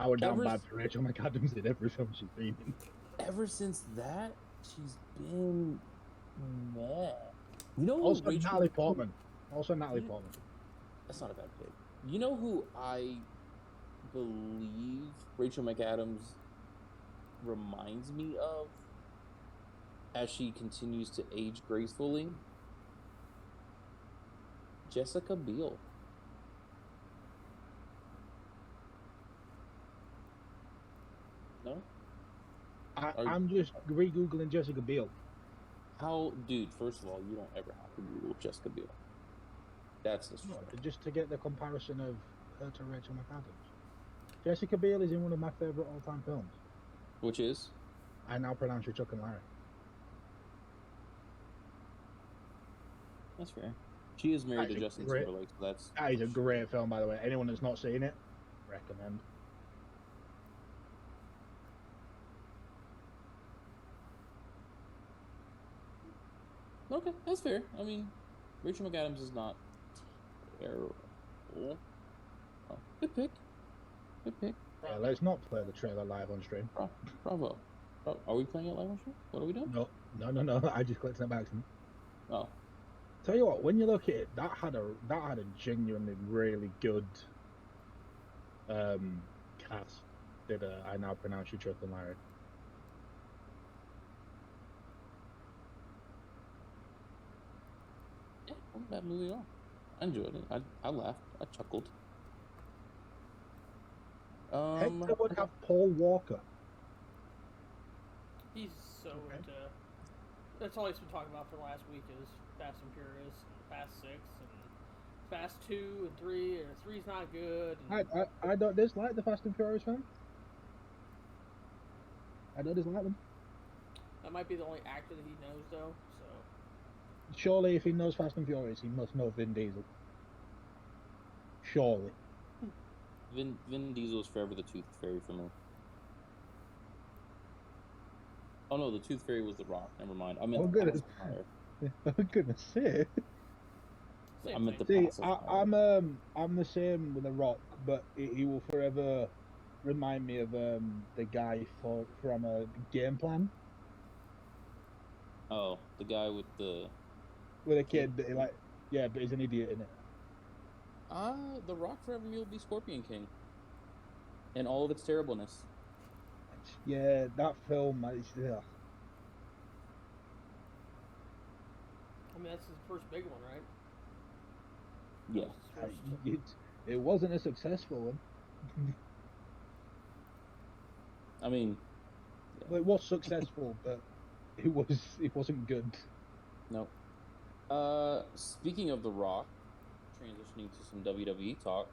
was down bad for Rachel McAdams in every film she's been in. Ever since that, she's been meh. You know, also Natalie Portman. That's not a bad pick. You know who I believe Rachel McAdams reminds me of as she continues to age gracefully? Jessica Biel. No? I'm just re-googling Jessica Biel. How, dude, first of all, you don't ever have to Google Jessica Biel. That's the just to get the comparison of her to Rachel McAdams. Jessica Biel is in one of my favourite all-time films. Which is? I Now Pronounce You Chuck and Larry. That's fair. She is married to Justin Timberlake, so that's... That is a great film, by the way. Anyone that's not seen it, recommend. Okay, that's fair. I mean, Rachel McAdams is not terrible. Oh, good pick. Good pick. Yeah, let's not play the trailer live on stream. Bravo. Are we playing it live on stream? What are we doing? No. I just clicked on it by accident. Oh. Tell you what, when you look at it, that had a genuinely really good cast. Did I Now Pronounce You Chuck and Larry? Yeah, wasn't a bad movie at all. I enjoyed it. I laughed. I chuckled. Hector would have Paul Walker. He's so into... That's all he's been talking about for the last week is Fast and Furious, and Fast 6, and Fast 2 and 3, or 3's not good. And... I don't dislike the Fast and Furious film. I don't dislike them. That might be the only actor that he knows, though, so... Surely, if he knows Fast and Furious, he must know Vin Diesel. Surely. Vin Diesel is forever the Tooth Fairy for me. Oh no, the Tooth Fairy was The Rock. Never mind. I meant the pacifier. I'm gonna say. I meant the pacifier. I'm the same with The Rock, but he will forever remind me of the guy from a Game Plan. Oh, the guy with a kid that but he's an idiot in it. The Rock forever me will be Scorpion King. and all of its terribleness. Yeah, that film is. Yeah. I mean, that's his first big one, right? Yeah. It wasn't a successful one. I mean, yeah. Well, it was successful, but it wasn't good. No. Speaking of The Rock, transitioning to some WWE talk,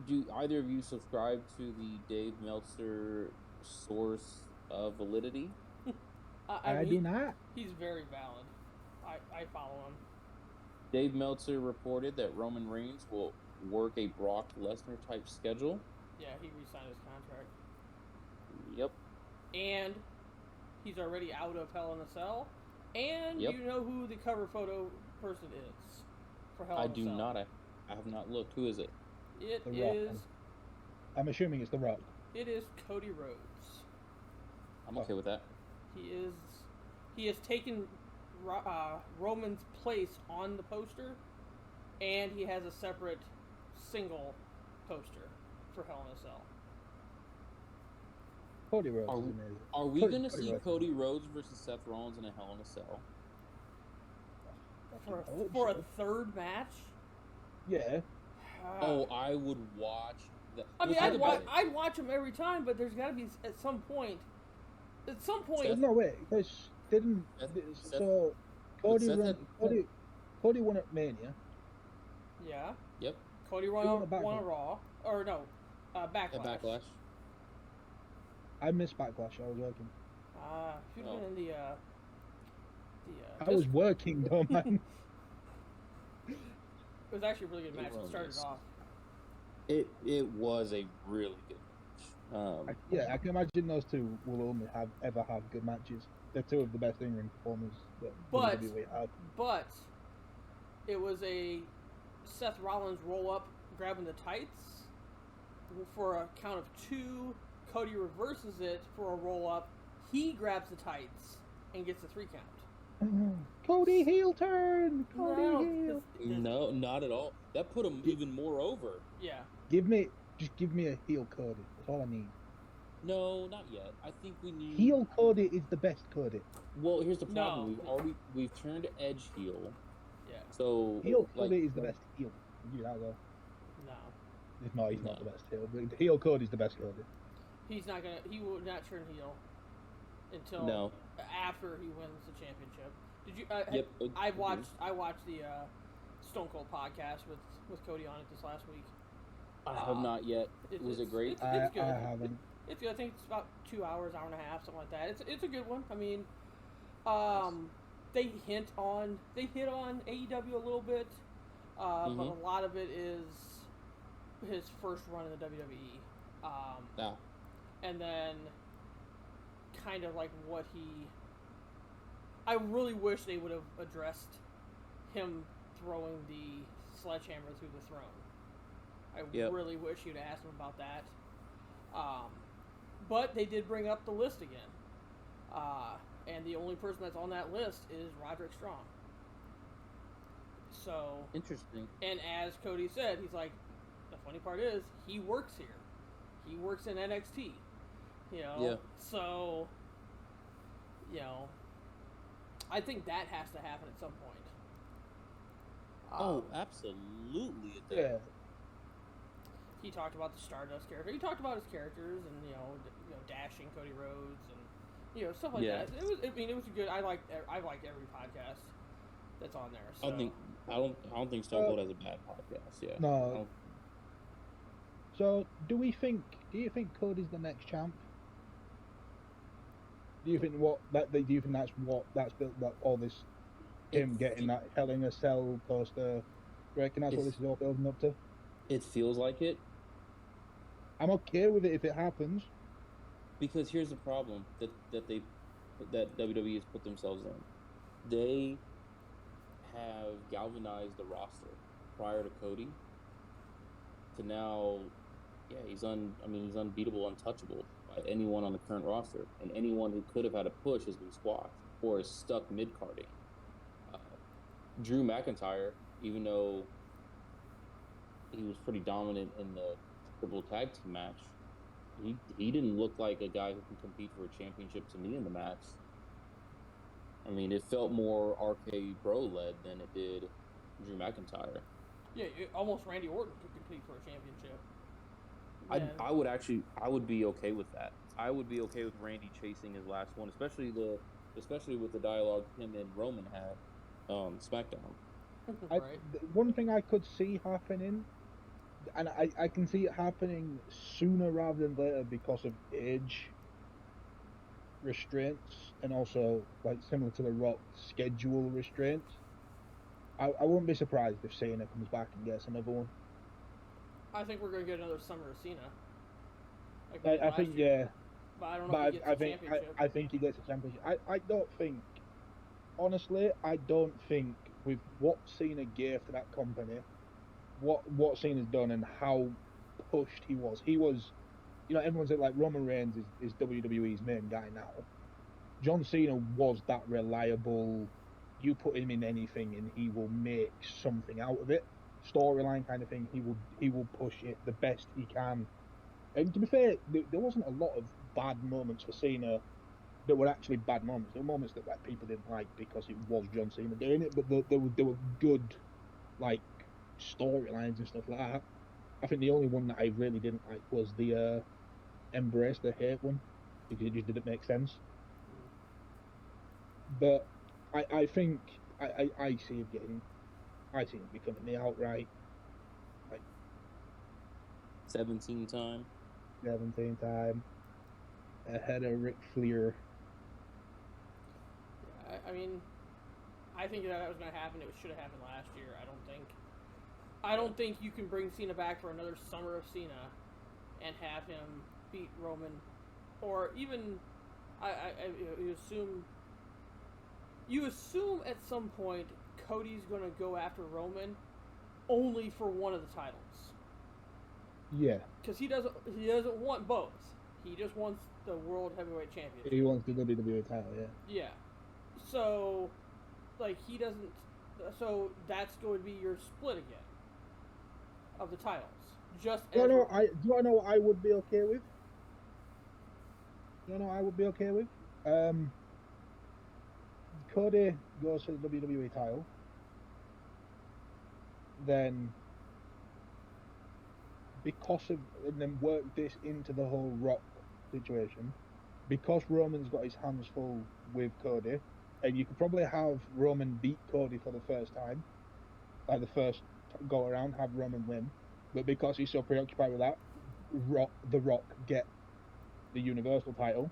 do either of you subscribe to the Dave Meltzer source of validity? I do not. He's very valid. I follow him. Dave Meltzer reported that Roman Reigns will work a Brock Lesnar type schedule. Yeah, he re-signed his contract. Yep. And he's already out of Hell in a Cell. And yep. You know who the cover photo person is for Hell in a Cell? I do not. I have not looked. Who is it? It is... I'm assuming it's The Rock. It is Cody Rhodes. I'm okay with that. He has taken Roman's place on the poster, and he has a separate single poster for Hell in a Cell. Cody Rhodes is amazing. Are we going to see Cody Rhodes versus Seth Rollins in a Hell in a Cell? For a third match? Yeah. I would watch that. I mean, I'd watch him every time, but there's got to be at some point. No way, because didn't so Cody won at Mania. Yeah. Yep. Cody won a Raw, or no, Backlash. At Backlash. I missed Backlash. I was working. Should have been in the. I was working though, man. It was actually a really good match. It started off. It was a really good match. I can imagine those two will only ever have good matches. They're two of the best in-ring performers that WWE have. But it was a Seth Rollins roll-up, grabbing the tights for a count of 2. Cody reverses it for a roll-up. He grabs the tights and gets a 3 count. Cody heel turn! Heel! No, not at all. That put him even more over. Yeah. Just give me a heel Cody. That's all I need. No, not yet. I think we need... Heel Cody is the best Cody. Well, here's the problem. We've turned Edge heel. Yeah. So... Heel Cody is the best heel. You know that, though. He's not the best heel. But heel Cody is the best Cody. He will not turn heel until after he wins the championship. Did you? Yep. I watched the Stone Cold podcast with Cody on it this last week. I have not yet. Was it great? It's good. I haven't. It's good. I think it's about 2 hours, hour and a half, something like that. It's a good one. I mean, they hit on AEW a little bit, but a lot of it is his first run in the WWE. And then kind of like what I really wish they would have addressed him throwing the sledgehammer through the throne. I really wish you'd asked him about that. But they did bring up the list again. And the only person that's on that list is Roderick Strong. So interesting. And as Cody said, he's like, the funny part is he works here. He works in NXT. So, I think that has to happen at some point. Absolutely it does. Yeah. He talked about the Stardust character. He talked about his characters and dashing Cody Rhodes and stuff like that. It was a good. I liked every podcast that's on there. So. I don't think Stone Cold has a bad podcast. Yeah. No. So do you think Cody's the next champ? Do you think that's built up all this? Him getting that Hell in a Cell poster. Do you reckon that's what this is all building up to? It feels like it. I'm okay with it if it happens. Because here's the problem that WWE has put themselves in. They have galvanized the roster prior to Cody to now. Yeah, he's unbeatable, untouchable by anyone on the current roster, and anyone who could have had a push has been squashed or is stuck mid-carding. Drew McIntyre, even though he was pretty dominant in the triple tag team match. He didn't look like a guy who can compete for a championship to me in the match. I mean, it felt more RK Bro led than it did Drew McIntyre. Yeah, almost Randy Orton could compete for a championship. I would be okay with that. I would be okay with Randy chasing his last one, especially with the dialogue him and Roman had SmackDown. Right. One thing I could see happening, and I can see it happening sooner rather than later because of age restraints, and also like similar to The Rock, schedule restraints. I wouldn't be surprised if Cena comes back and gets another one. I think we're going to get another Summer of Cena. I think year. Yeah. But I don't know if he gets a championship. I think he gets a championship. I don't think, honestly, with what Cena gave to that company, what Cena's done and how pushed he was, everyone said like Roman Reigns is WWE's main guy now. John Cena was that reliable, you put him in anything and he will make something out of it, storyline kind of thing. He will push it the best he can. And to be fair, there wasn't a lot of bad moments for Cena that were actually bad moments. There were moments that like people didn't like because it was John Cena doing it, but there were good like storylines and stuff like that. I think the only one that I really didn't like was the Embrace the Hate one, because it just didn't make sense. But I think I see him becoming the outright like 17 time ahead of Ric Flair. Yeah, I mean, I think that was going to happen. It should have happened last year. I don't think you can bring Cena back for another Summer of Cena and have him beat Roman, or even you assume at some point Cody's going to go after Roman only for one of the titles. Yeah. Because he doesn't want both. He just wants the World Heavyweight Championship. He wants the WWE title, yeah. Yeah. So, like, he doesn't... So, that's going to be your split again of the titles. Do you know what I would be okay with? Cody goes for the WWE title. Then... and then work this into the whole Rock situation, because Roman's got his hands full with Cody, and you could probably have Roman beat Cody for the first time, like the first go around, have Roman win, but because he's so preoccupied with that, the Rock get the Universal title,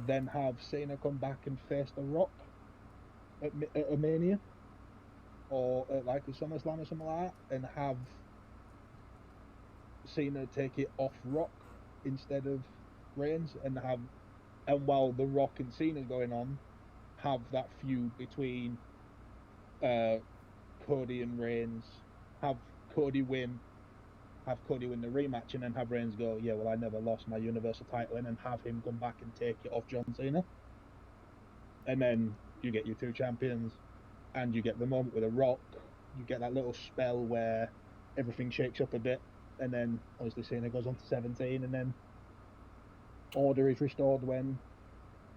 then have Cena come back and face the Rock at a Mania, or at like a SummerSlam or something like that, and have Cena take it off Rock instead of Reigns, and while the Rock and Cena's going on, have that feud between Cody and Reigns, have Cody win the rematch, and then have Reigns go, yeah, well, I never lost my Universal title, and then have him come back and take it off John Cena, and then you get your two champions, and you get the moment with the Rock, you get that little spell where everything shakes up a bit. And then, obviously, Cena goes on to 17, and then order is restored when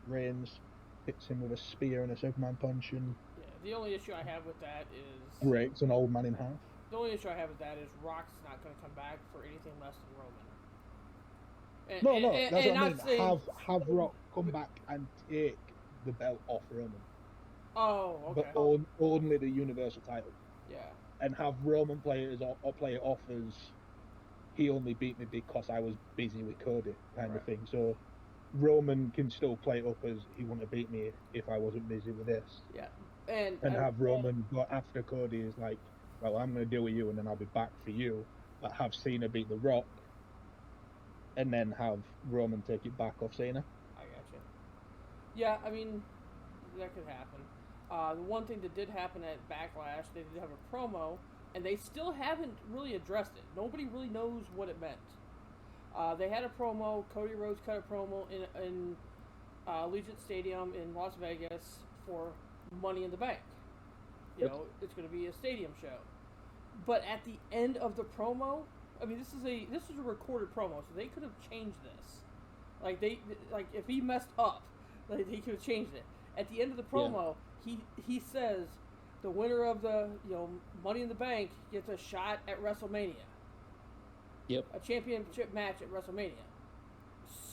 Reigns hits him with a spear and a Superman punch, and the only issue I have with that is breaks an old man in half. The only issue I have with that is Rock's not going to come back for anything less than Roman. That's what I mean. Have Rock come back and take the belt off Roman. Oh, okay. But only the Universal title. Yeah. And have Roman play it off as, he only beat me because I was busy with Cody, kind of thing. So Roman can still play it up as, he wouldn't have beat me if I wasn't busy with this. Yeah. And have Roman go after Cody is like, well, I'm going to deal with you and then I'll be back for you. But have Cena beat The Rock and then have Roman take it back off Cena. I gotcha. Yeah, I mean, that could happen. The one thing that did happen at Backlash, they did have a promo, and they still haven't really addressed it. Nobody really knows what it meant. They had a promo. Cody Rhodes cut a promo in Allegiant Stadium in Las Vegas for Money in the Bank. You know, it's going to be a stadium show. But at the end of the promo, I mean, this is a recorded promo, so they could have changed this. Like if he messed up, like they could have changed it. At the end of the promo, he says the winner of the Money in the Bank gets a shot at WrestleMania. Yep. A championship match at WrestleMania.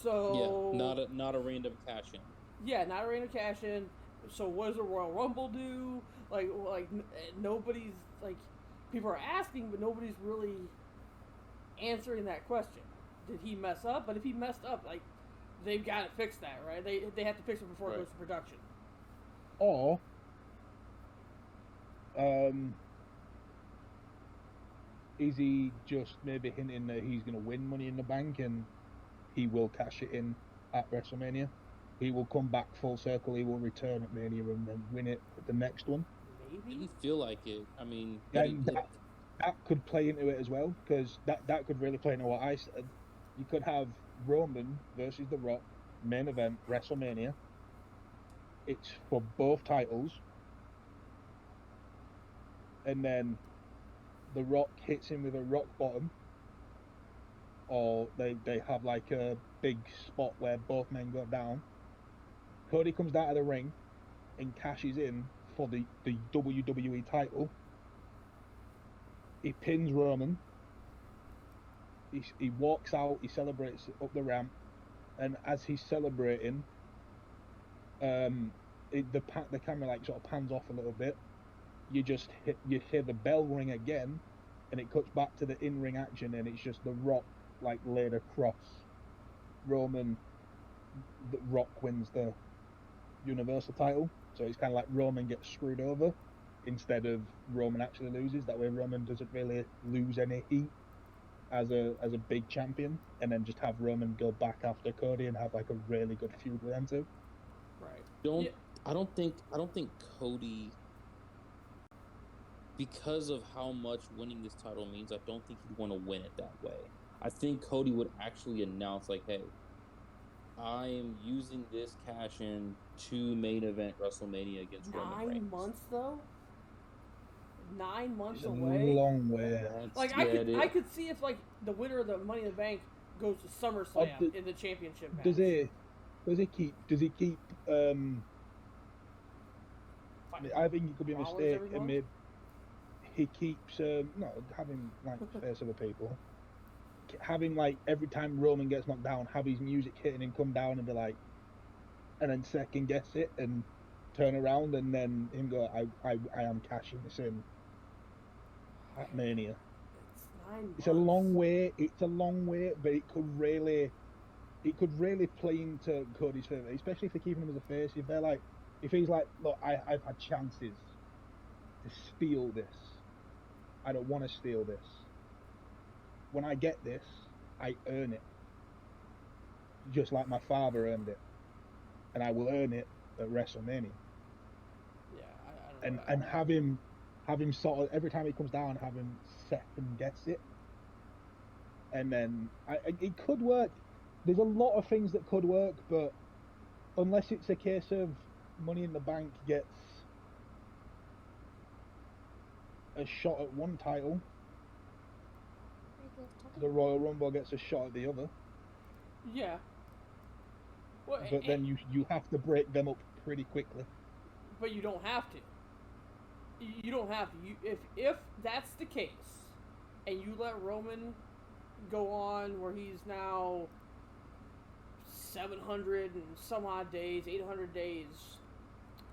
So not a random cash in. Yeah, not a random cash in. So what does a Royal Rumble do? Like nobody's people are asking, but nobody's really answering that question. Did he mess up? But if he messed up, they've got to fix that, right? They have to fix it before it goes to production. Or is he just maybe hinting that he's going to win Money in the Bank and he will cash it in at WrestleMania? He will come back full circle. He will return at Mania and then win it at the next one. Maybe. Didn't feel like it. I mean, and that could play into it as well, because that could really play into what I said. You could have Roman versus The Rock, main event, WrestleMania. It's for both titles. And then The Rock hits him with a rock bottom. Or they have like a big spot where both men go down. Cody comes out of the ring and cashes in for the WWE title. He pins Roman. He walks out, he celebrates up the ramp, and as he's celebrating, the camera sort of pans off a little bit. You hear the bell ring again, and it cuts back to the in-ring action, and it's just The Rock laid across Roman. The Rock wins the Universal title, so it's kind of like Roman gets screwed over instead of Roman actually loses. That way Roman doesn't really lose any heat as a big champion, and then just have Roman go back after Cody and have a really good feud with them too. Right. I don't think Cody, because of how much winning this title means, I don't think he'd want to win it that way. I think Cody would actually announce hey, I am using this cash in to main event WrestleMania against Roman Reigns. 9 months though? 9 months It's away? A long way. I could see if the winner of the Money in the Bank goes to SummerSlam in the championship match. Does he keep I think it could be a mistake, and maybe he keeps having face other people. Having every time Roman gets knocked down, have his music hitting and come down and be and then second guess it and turn around and then him go, I am cashing this in at Mania. It's 9 months. It's a long way, but it could really play into Cody's favor, especially if they keep him as a face. If they're if he's look, I've had chances to steal this. I don't want to steal this. When I get this, I earn it. Just like my father earned it. And I will earn it at WrestleMania. Yeah, I don't know. And have him sort of, every time he comes down, have him second guess it. And then, it could work. There's a lot of things that could work, but unless it's a case of Money in the Bank gets a shot at one title, the Royal Rumble gets a shot at the other. Yeah. Well, but then you have to break them up pretty quickly. But you don't have to. You don't have to. If that's the case, and you let Roman go on where he's now 700 and some odd days, 800 days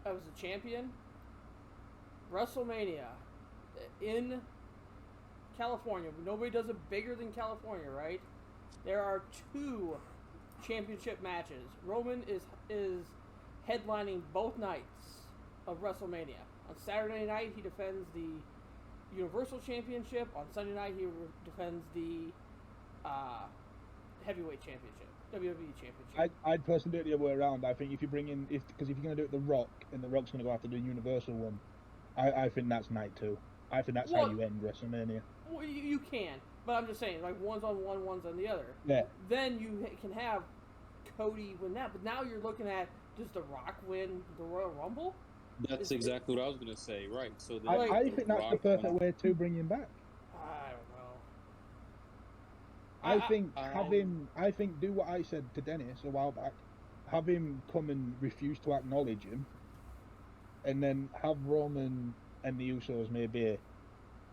as a champion, WrestleMania in California. Nobody does it bigger than California, right? There are 2 championship matches. Roman is headlining both nights of WrestleMania. On Saturday night, he defends the Universal Championship. On Sunday night, he defends the Heavyweight Championship, WWE Championship. I'd personally do it the other way around. I think if you bring in, because if you're going to do it The Rock, and The Rock's going to go after the Universal one, I think that's night 2. I think that's how you end WrestleMania. Well, you can, but I'm just saying, one's on one, one's on the other. Yeah. Then you can have Cody win that, but now you're looking at, does The Rock win the Royal Rumble? That's exactly what I was going to say, right. So I think that's the perfect way to bring him back. I don't know. I think do what I said to Dennis a while back. Have him come and refuse to acknowledge him, and then have Roman and the Usos maybe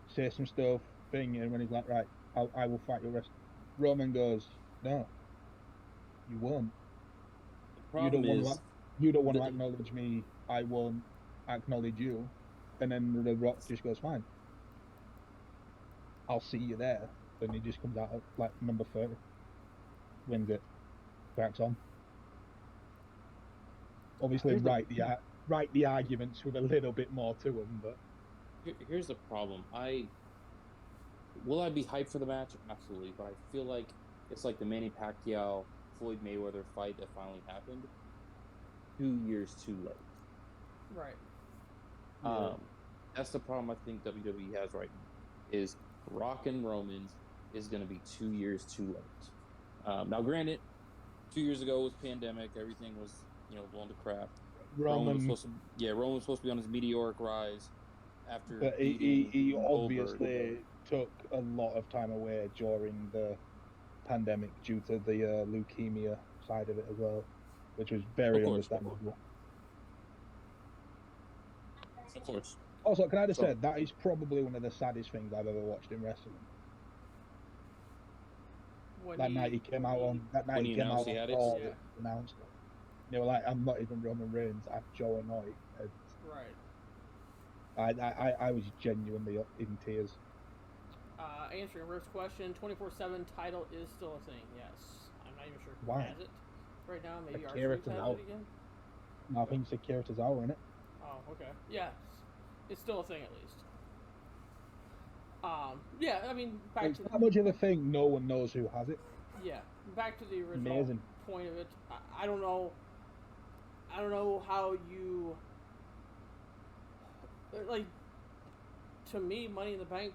say some stuff, and when he's like, right, I will fight your rest. Roman goes, no, you won't. You don't want to acknowledge me. I won't acknowledge you. And then The Rock just goes, fine. I'll see you there. Then he just comes out like number 30, wins it, cracks on. Obviously, write the arguments with a little bit more to them, but here's the problem. Will I be hyped for the match? Absolutely, but I feel like it's like the Manny Pacquiao Floyd Mayweather fight that finally happened 2 years too late. Right. That's the problem I think WWE has right now. Is Rock and Roman is going to be 2 years too late. Now, granted, 2 years ago was pandemic. Everything was, blown to crap. Roman was supposed to be on his meteoric rise after. But he obviously took a lot of time away during the pandemic due to the leukemia side of it as well, which was very understandable. Of course. Also, can I just say, that is probably one of the saddest things I've ever watched in wrestling. That night he came out on Raw, announced it. They were like, I'm not even Roman Reigns, I'm Joe Anoa'i. Right. I was genuinely in tears. Answering Rick's question, 24/7 title is still a thing, yes. I'm not even sure who has it right now. Maybe Akira R-Truth has it again? No, I think it's Akira Tozawa, isn't it? Oh, okay. Yes. It's still a thing, at least. Yeah, I mean, it's not much of a thing, no one knows who has it. Yeah, back to the original point of it. I don't know how you... Like, to me, Money in the Bank,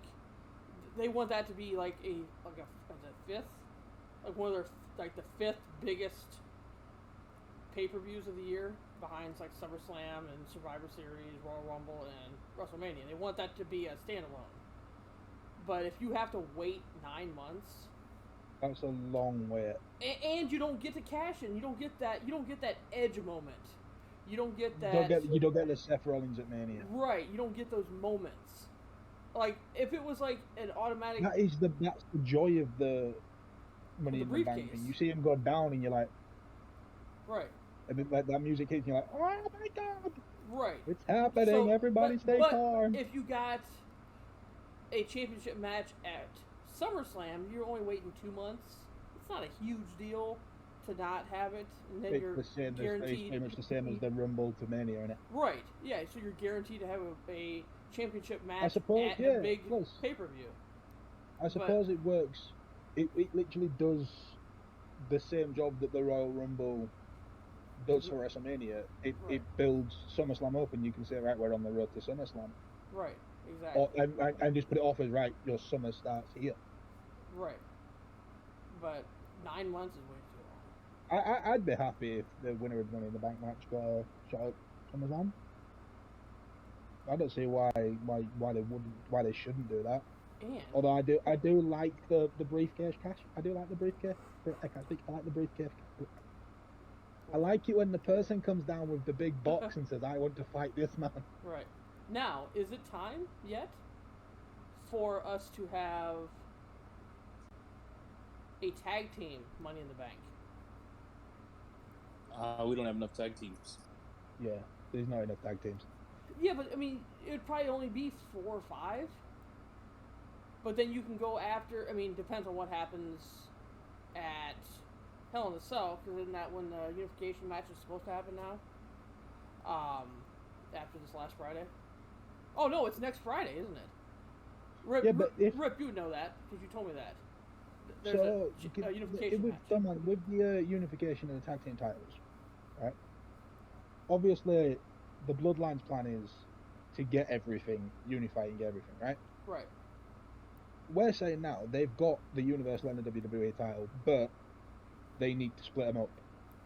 they want that to be like a fifth? Like one of their, like the fifth biggest pay-per-views of the year, behind like SummerSlam and Survivor Series, Royal Rumble, and WrestleMania. They want that to be a standalone. But if you have to wait 9 months, that's a long wait. And you don't get to cash in. You don't get that edge moment. You don't get that. You don't get the Seth Rollins at Mania. Right. You don't get those moments. Like if it was like an automatic. That's the joy of the Money in the Bank thing. You see him go down, and you're like, right. And then like that music hits, and you're like, oh my god. Right. It's happening. So, everybody stay calm. If you got a championship match at SummerSlam, you're only waiting 2 months. It's not a huge deal to not have it, and then you're guaranteed. It's pretty much the same as the Rumble to Mania, isn't it? Right. Yeah. So you're guaranteed to have a championship match at a big pay-per-view. I suppose it works. It literally does the same job that the Royal Rumble does for WrestleMania. It builds SummerSlam up, and you can say, right, we're on the road to SummerSlam. Right. Exactly. And just put it off as, right, your summer starts here. Right. But 9 months is way too long. I'd be happy if the winner of the Money in the Bank match got a shot at SummerSlam. I don't see why they shouldn't do that. And although I do like the briefcase cash. I do like the briefcase. I like the briefcase. I like it when the person comes down with the big box and says, I want to fight this man. Right. Now, is it time yet for us to have a tag team Money in the Bank? We don't have enough tag teams. Yeah, there's not enough tag teams. Yeah, but I mean, it'd probably only be 4 or 5. But then you can go after. I mean, depends on what happens at Hell in a Cell, because isn't that when the unification match is supposed to happen now? After this last Friday. Oh no, it's next Friday, isn't it? Rip, you would know that because you told me that. There's a unification match. With the unification of the tag team titles, right? Obviously, the Bloodlines plan is to get everything, unify and get everything, right? Right. We're saying now they've got the Universal and the WWE title, but they need to split them up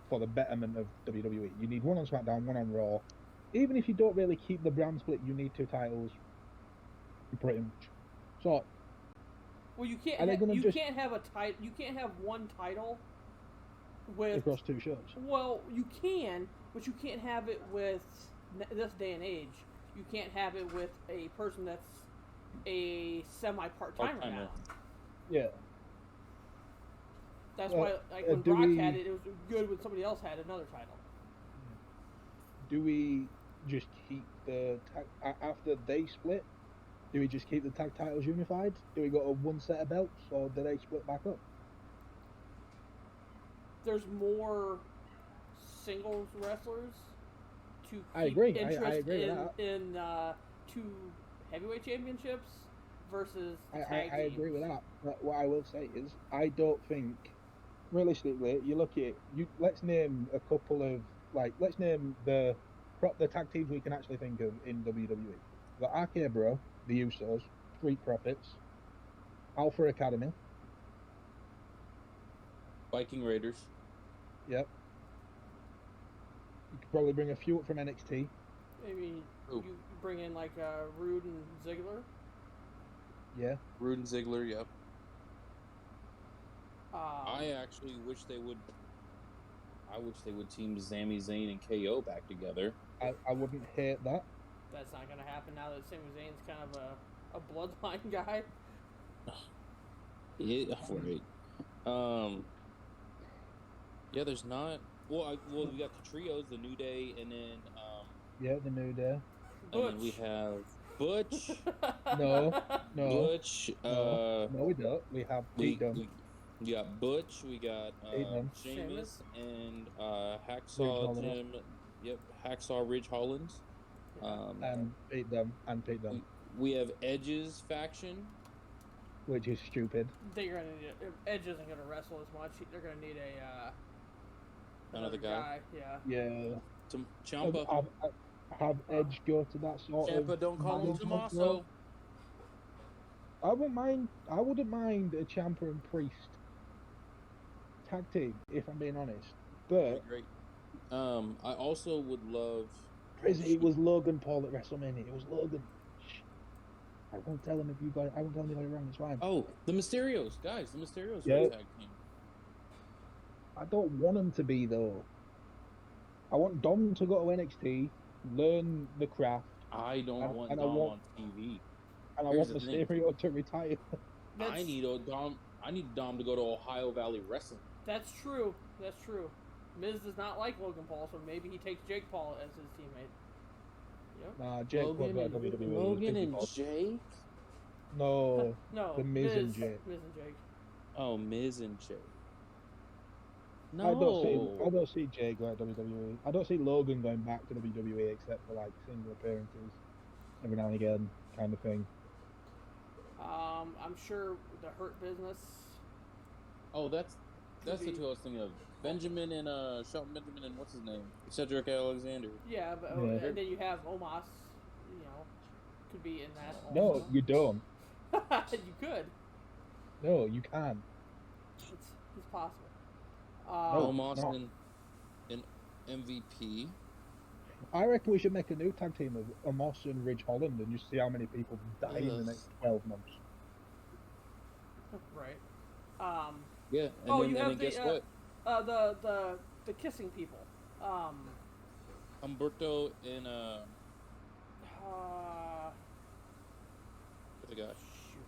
for the betterment of WWE. You need one on SmackDown, one on Raw. Even if you don't really keep the brand split, you need 2 titles. Pretty much. So, Well, you can't. Can't have a title. You can't have one title with across two shows. Well, you can, but you can't have it with this day and age. You can't have it with a person that's a semi-part-timer now. Yeah. That's why, like, when Brock had it, it was good when somebody else had another title. Do we just keep the after they split? Do we just keep the tag titles unified? Do we go to one set of belts, or do they split back up? There's more singles wrestlers to keep I agree. interest I agree with that. in two heavyweight championships versus I agree with that. But what I will say is, I don't think, realistically, you look at let's name a couple of let's name the tag teams we can actually think of in WWE. The RK Bro, the Usos, Street Profits, Alpha Academy, Viking Raiders. Yep. You could probably bring a few up from NXT. Maybe you bring in like Rude and Ziggler. Yeah. Rude and Ziggler, yep. I actually wish they would. I wish they would team Sami Zayn and KO back together. I wouldn't hate that. That's not going to happen now that Sami Zayn's kind of a bloodline guy. Yeah, right. Yeah, there's not. Well, we got the trios, the New Day, and then the New Day. Butch. And then we have Butch. No. Butch. No, we don't. We have Pete Dunne. We got Butch. We got Sheamus and Hacksaw Jim. Yep, Hacksaw Ridge Holland. And Pete Dunne. We have Edge's faction, which is stupid. Edge isn't gonna wrestle as much. They're gonna need another guy. Yeah. Ciampa. Have Edge go to that sort of. Ciampa, don't call him Tommaso. I wouldn't mind a Ciampa and Priest tag team, if I'm being honest. But great. I also would love. It was Logan Paul at WrestleMania. It was Logan. I won't tell him if you got it. I won't tell him if you got it wrong. It's fine. Oh, the Mysterios, guys. The Mysterios yeah. tag team. I don't want them to be though. I want Dom to go to NXT, learn the craft. I don't want Dom on TV. And I want Mysterio to retire. I need Dom to go to Ohio Valley Wrestling. That's true. Miz does not like Logan Paul, so maybe he takes Jake Paul as his teammate. Yep. Nah, Jake Logan and Jake? No. No. The Miz and Jake. Miz and Jake. Oh, Miz and Jake. No. I don't see Jake going to WWE. I don't see Logan going back to WWE except for like single appearances every now and again, kind of thing. I'm sure the Hurt Business. Oh, that's the two I was thinking of. Benjamin and Shelton Benjamin and what's his name? Cedric Alexander. Yeah, but and then you have Omos. Could be in that. Also. No, you don't. You could. No, you can. It's possible. Omos and MVP. I reckon we should make a new tag team of Omos and Ridge Holland and just see how many people die in the next 12 months. Right. Yeah. And then guess what? The kissing people. Humberto and the guy. Shoot.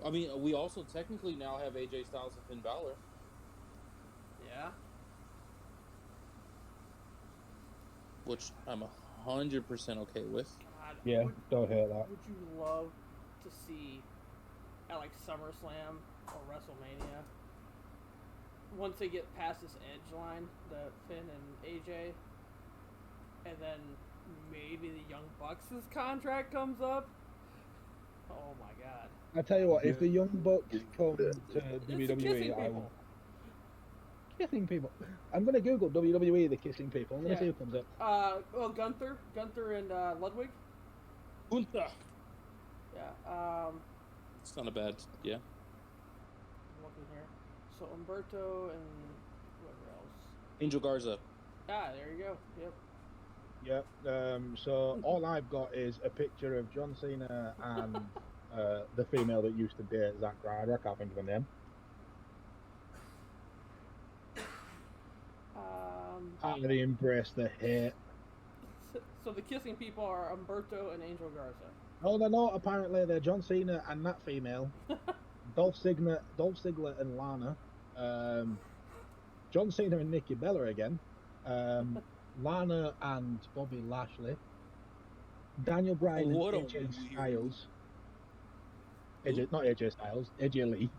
I mean, we also technically now have AJ Styles and Finn Balor. Yeah. Which I'm 100% okay with. God, yeah, don't hear that. Would you love to see at like SummerSlam or WrestleMania, once they get past this edge line, the Finn and AJ, and then maybe the Young Bucks' contract comes up? Oh my God. I tell you what, if the Young Bucks come to WWE, I will. Kissing people. I'm going to Google WWE, the kissing people. I'm going to see who comes up. Well, Gunther and Ludwig. Gunther. Yeah. It's not a bad, yeah. I'm looking here. So Humberto and whoever else. Angel Garza. Ah, there you go. Yep. Yep. So all I've got is a picture of John Cena and the female that used to date Zack Ryder. I can't think of her name. They embrace the hate. So the kissing people are Humberto and Angel Garza. Oh, they're not. Apparently, they're John Cena and that female. Dolph Ziggler and Lana. John Cena and Nikki Bella again. Lana and Bobby Lashley. Daniel Bryan and AJ Styles. Not AJ Styles, AJ Lee.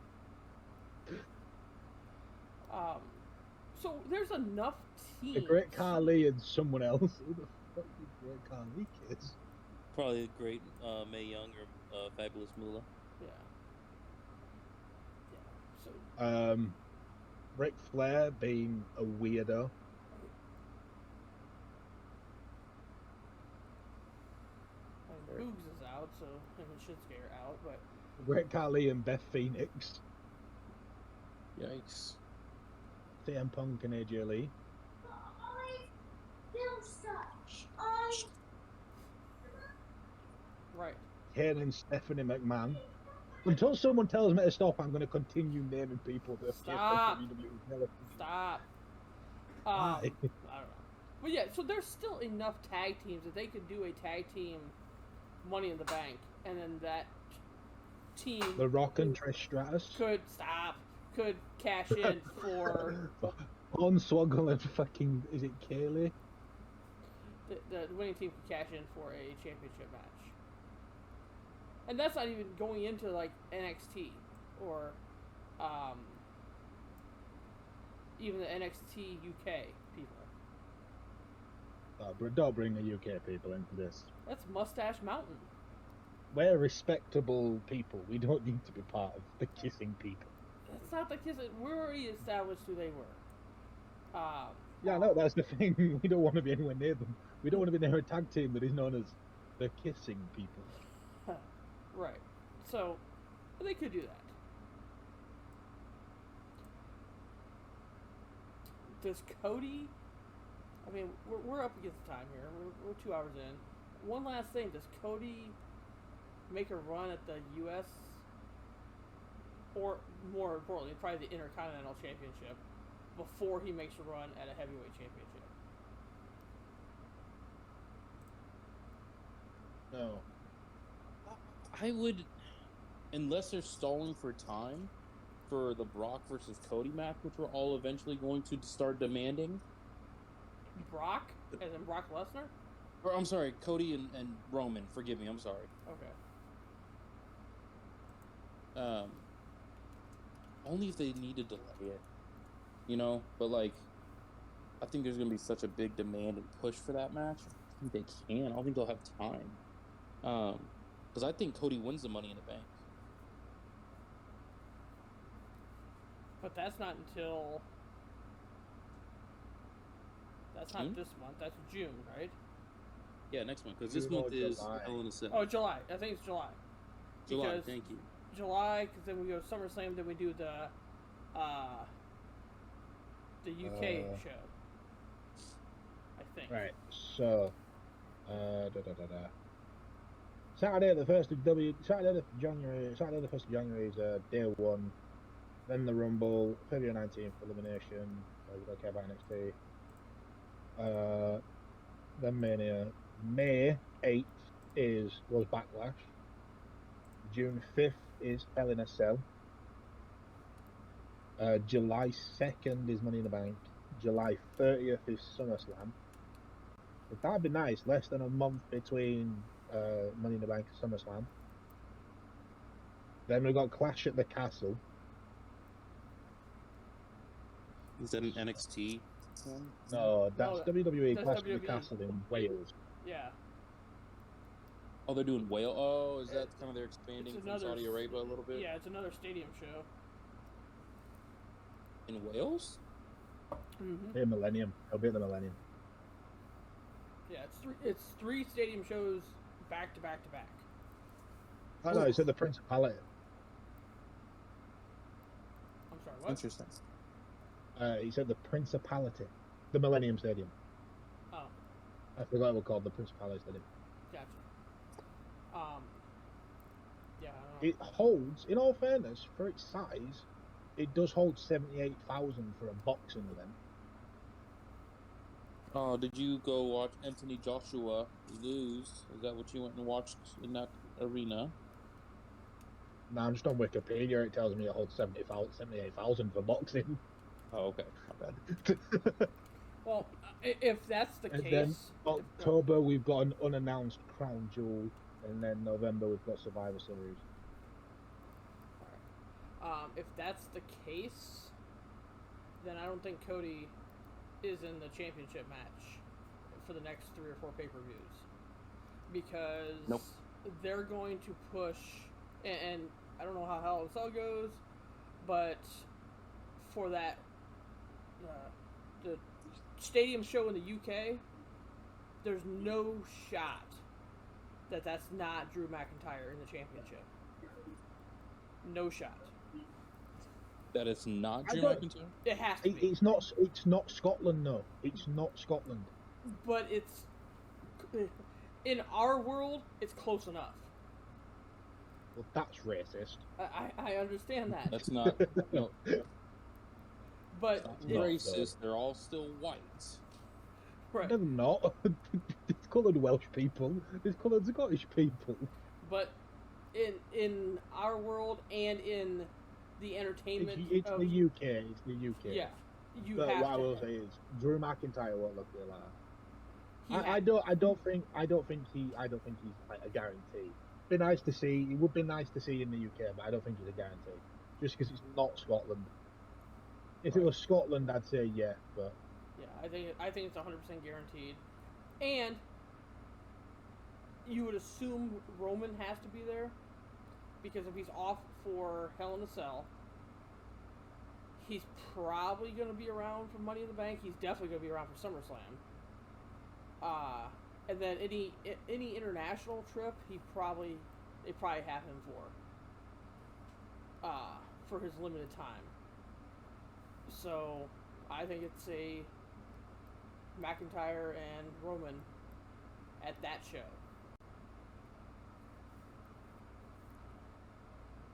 So there's enough teams. The Great Khali and someone else. Who the fuck is Great Khali kids? Probably the great Mae Young or Fabulous Moolah. Yeah. So. Ric Flair being a weirdo. Boogs is out, so him and Shinsuke are out, but Great Khali and Beth Phoenix. Yikes. CM Punk and AJ Lee. Right. Kane and Stephanie McMahon. Until someone tells me to stop, I'm going to continue naming people that Stop. WWE. Stop. Why? I don't know. But yeah, so there's still enough tag teams that they could do a tag team Money in the Bank, and then that team, The Rock and Trish Stratus, could cash in for Hornswoggle and fucking, is it Kaylee? the winning team could cash in for a championship match. And that's not even going into like NXT or even the NXT UK people. Don't bring the UK people into this. That's Mustache Mountain. We're respectable people. We don't need to be part of the kissing people. That's not the kissing. We're already established who they were. Yeah, no, that's the thing. We don't want to be anywhere near them. We don't want to be near a tag team that is known as the kissing people. Right. So, they could do that. Does Cody... I mean, we're up against the time here. We're 2 hours in. One last thing. Does Cody make a run at the U.S. or, more importantly, probably the Intercontinental Championship before he makes a run at a heavyweight championship? No. I would, unless they're stalling for time for the Brock versus Cody match, which we're all eventually going to start demanding. Brock? As in Brock Lesnar? Or, I'm sorry, Cody and Roman. Forgive me, I'm sorry. Okay. Only if they need to delay it. You know? But, like, I think there's going to be such a big demand and push for that match. I think they can. I don't think they'll have time. Because I think Cody wins the Money in the Bank. But that's not until... That's not this month. That's June, right? Yeah, next month. Because this month is Hell in a Cell. Oh, July. I think it's July. July, thank you. July, because then we go to SummerSlam, then we do the UK show. I think. Right. So, Saturday the 1st of January is day one. Then the Rumble, February 19th elimination. We don't care about NXT. Then Mania. May 8th was Backlash. June 5th is Hell in a Cell. July 2nd is Money in the Bank. July 30th is SummerSlam. But that'd be nice. Less than a month between Money in the Bank and SummerSlam. Then we've got Clash at the Castle. Is that an NXT one? No, that's WWE that's Clash WWE. at the Castle in Wales. Yeah. Oh, they're doing Wales? Oh, is that kind of they're expanding from another- Saudi Arabia a little bit? Yeah, it's another stadium show. In Wales? Mm-hmm. Hey, Millennium. I'll be at the Millennium. Yeah, it's three stadium shows back to back to back. Oh, no, it's at the Principality. I'm sorry, what? Interesting. He said the Principality. The Millennium Stadium. Oh, I forgot what it was called, the Principality Stadium. gotcha. Yeah, I don't it holds, in all fairness, for its size, it does hold 78,000 for a boxing event. Oh, did you go watch Anthony Joshua lose? Is that what you went and watched in that arena? No, I'm just on Wikipedia. It tells me it holds 78,000 for boxing. Oh, okay. Not bad. Well, if that's the and case... then October, we've got an unannounced Crown Jewel. And then November, we've got Survivor Series. If that's the case, then I don't think Cody is in the championship match for the next 3 or 4 pay-per-views. Because they're going to push... And I don't know how Hell in a Cell goes, but for that... the stadium show in the UK, there's no shot that that's not Drew McIntyre in the championship. No shot. That it's not Drew McIntyre? It has to be. It's not Scotland, no. It's not Scotland. But it's... In our world, it's close enough. Well, that's racist. I understand that. That's not... No. But... It's not racist. They're all still white. Right. They're not. It's coloured Welsh people. It's coloured Scottish people. But in our world and in the entertainment... It's the UK. It's the UK. Yeah. But what I will say is, Drew McIntyre won't look real hard. I don't think he's like a guarantee. Be nice to see. It would be nice to see in the UK, but I don't think he's a guarantee. Just because it's not Scotland. If it was Scotland, I'd say yeah, but yeah, I think it's 100% guaranteed, and you would assume Roman has to be there because if he's off for Hell in a Cell, he's probably going to be around for Money in the Bank. He's definitely going to be around for SummerSlam. And then any international trip, they probably have him for his limited time. So I think it's a McIntyre and Roman at that show.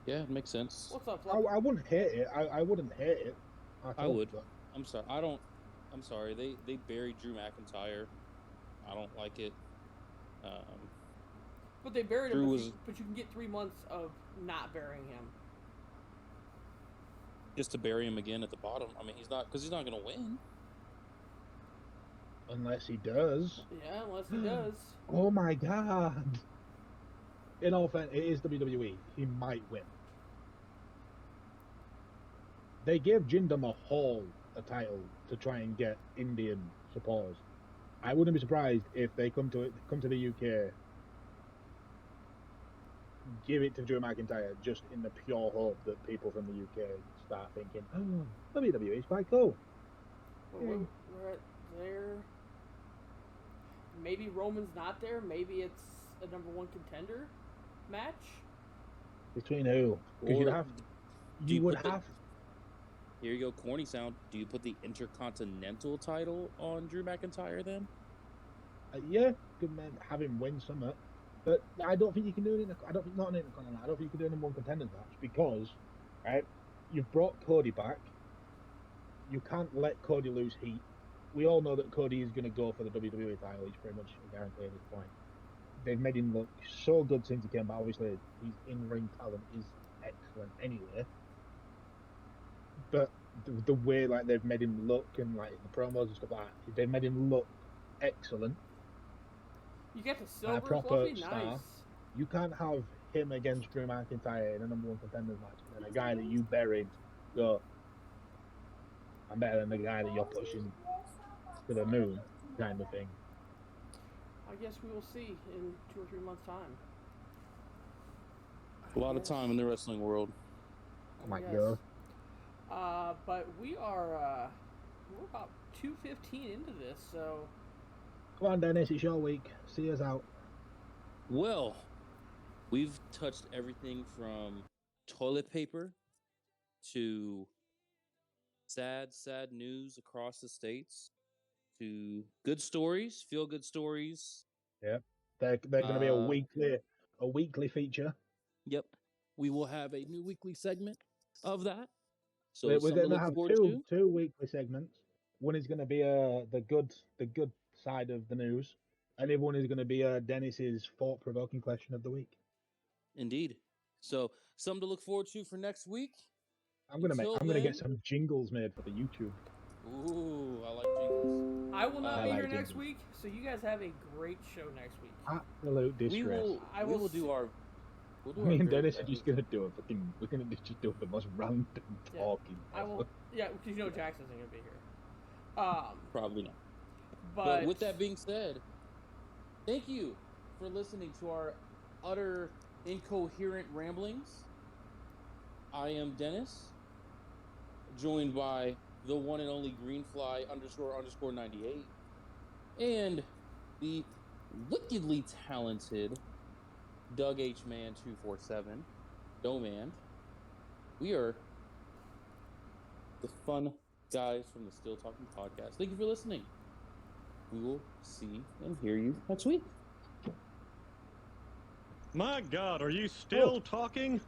Yeah, it makes sense. What's up, Fluff? I wouldn't hate it. I wouldn't hate it. I would. I'm sorry. I'm sorry. They buried Drew McIntyre. I don't like it. But they buried him, but you can get 3 months of not burying him. Just to bury him again at the bottom. I mean, he's not going to win. Unless he does. Yeah, unless he does. Oh my God. In all fairness, it is WWE. He might win. They gave Jinder Mahal a title to try and get Indian supporters. I wouldn't be surprised if they come to the UK, give it to Drew McIntyre just in the pure hope that people from the UK start thinking, oh, WWE is quite cool. Well, we're at there. Maybe Roman's not there. Maybe it's a #1 contender match. Between who? Because you would have. Here you go, corny sound. Do you put the Intercontinental title on Drew McIntyre then? Yeah, good man. Have him win summit, but I don't think you can do it. I don't think not an Intercontinental. I don't think you can do a #1 contenders match because, right? You've brought Cody back. You can't let Cody lose heat. We all know that Cody is going to go for the WWE title. He's pretty much a guarantee at this point. They've made him look so good since he came back. Obviously, his in-ring talent is excellent anyway. But the way like they've made him look and like the promos and stuff like that, they've made him look excellent. You get the silver, a proper Fluffy? star. Nice. You can't have him against Drew McIntyre in a #1 contenders match, and a guy that you buried go, I'm better than the guy that you're pushing to the moon, kind of thing. I guess we will see in 2 or 3 months' time. A lot of time in the wrestling world. Oh my God. But we are we're about 2:15 into this, so. Come on, Dennis, it's your week. See us out. Well, we've touched everything from toilet paper to sad news across the states to good stories, feel-good stories. Yep, they're going to be a weekly feature. Yep, we will have a new weekly segment of that. So we're going to have two weekly segments. One is going to be the good side of the news, and the other one is going to be Dennis's thought-provoking question of the week. Indeed. So something to look forward to for next week. I'm gonna get some jingles made for the YouTube. Ooh, I like jingles. I will not be here next week, so you guys have a great show next week. Absolute disgrace. We will do our. Me and Dennis are just gonna do we're gonna just do the most random talking. I will. Yeah, because you know Jackson isn't gonna be here. Probably not. But with that being said, thank you for listening to our utter incoherent ramblings. I am Dennis, joined by the one and only Greenfly _ 98, and the wickedly talented Doug H. Man 247, Doman. We are the fun guys from the Still Talking Podcast. Thank you for listening. We will see and hear you next week. My God, are you still talking?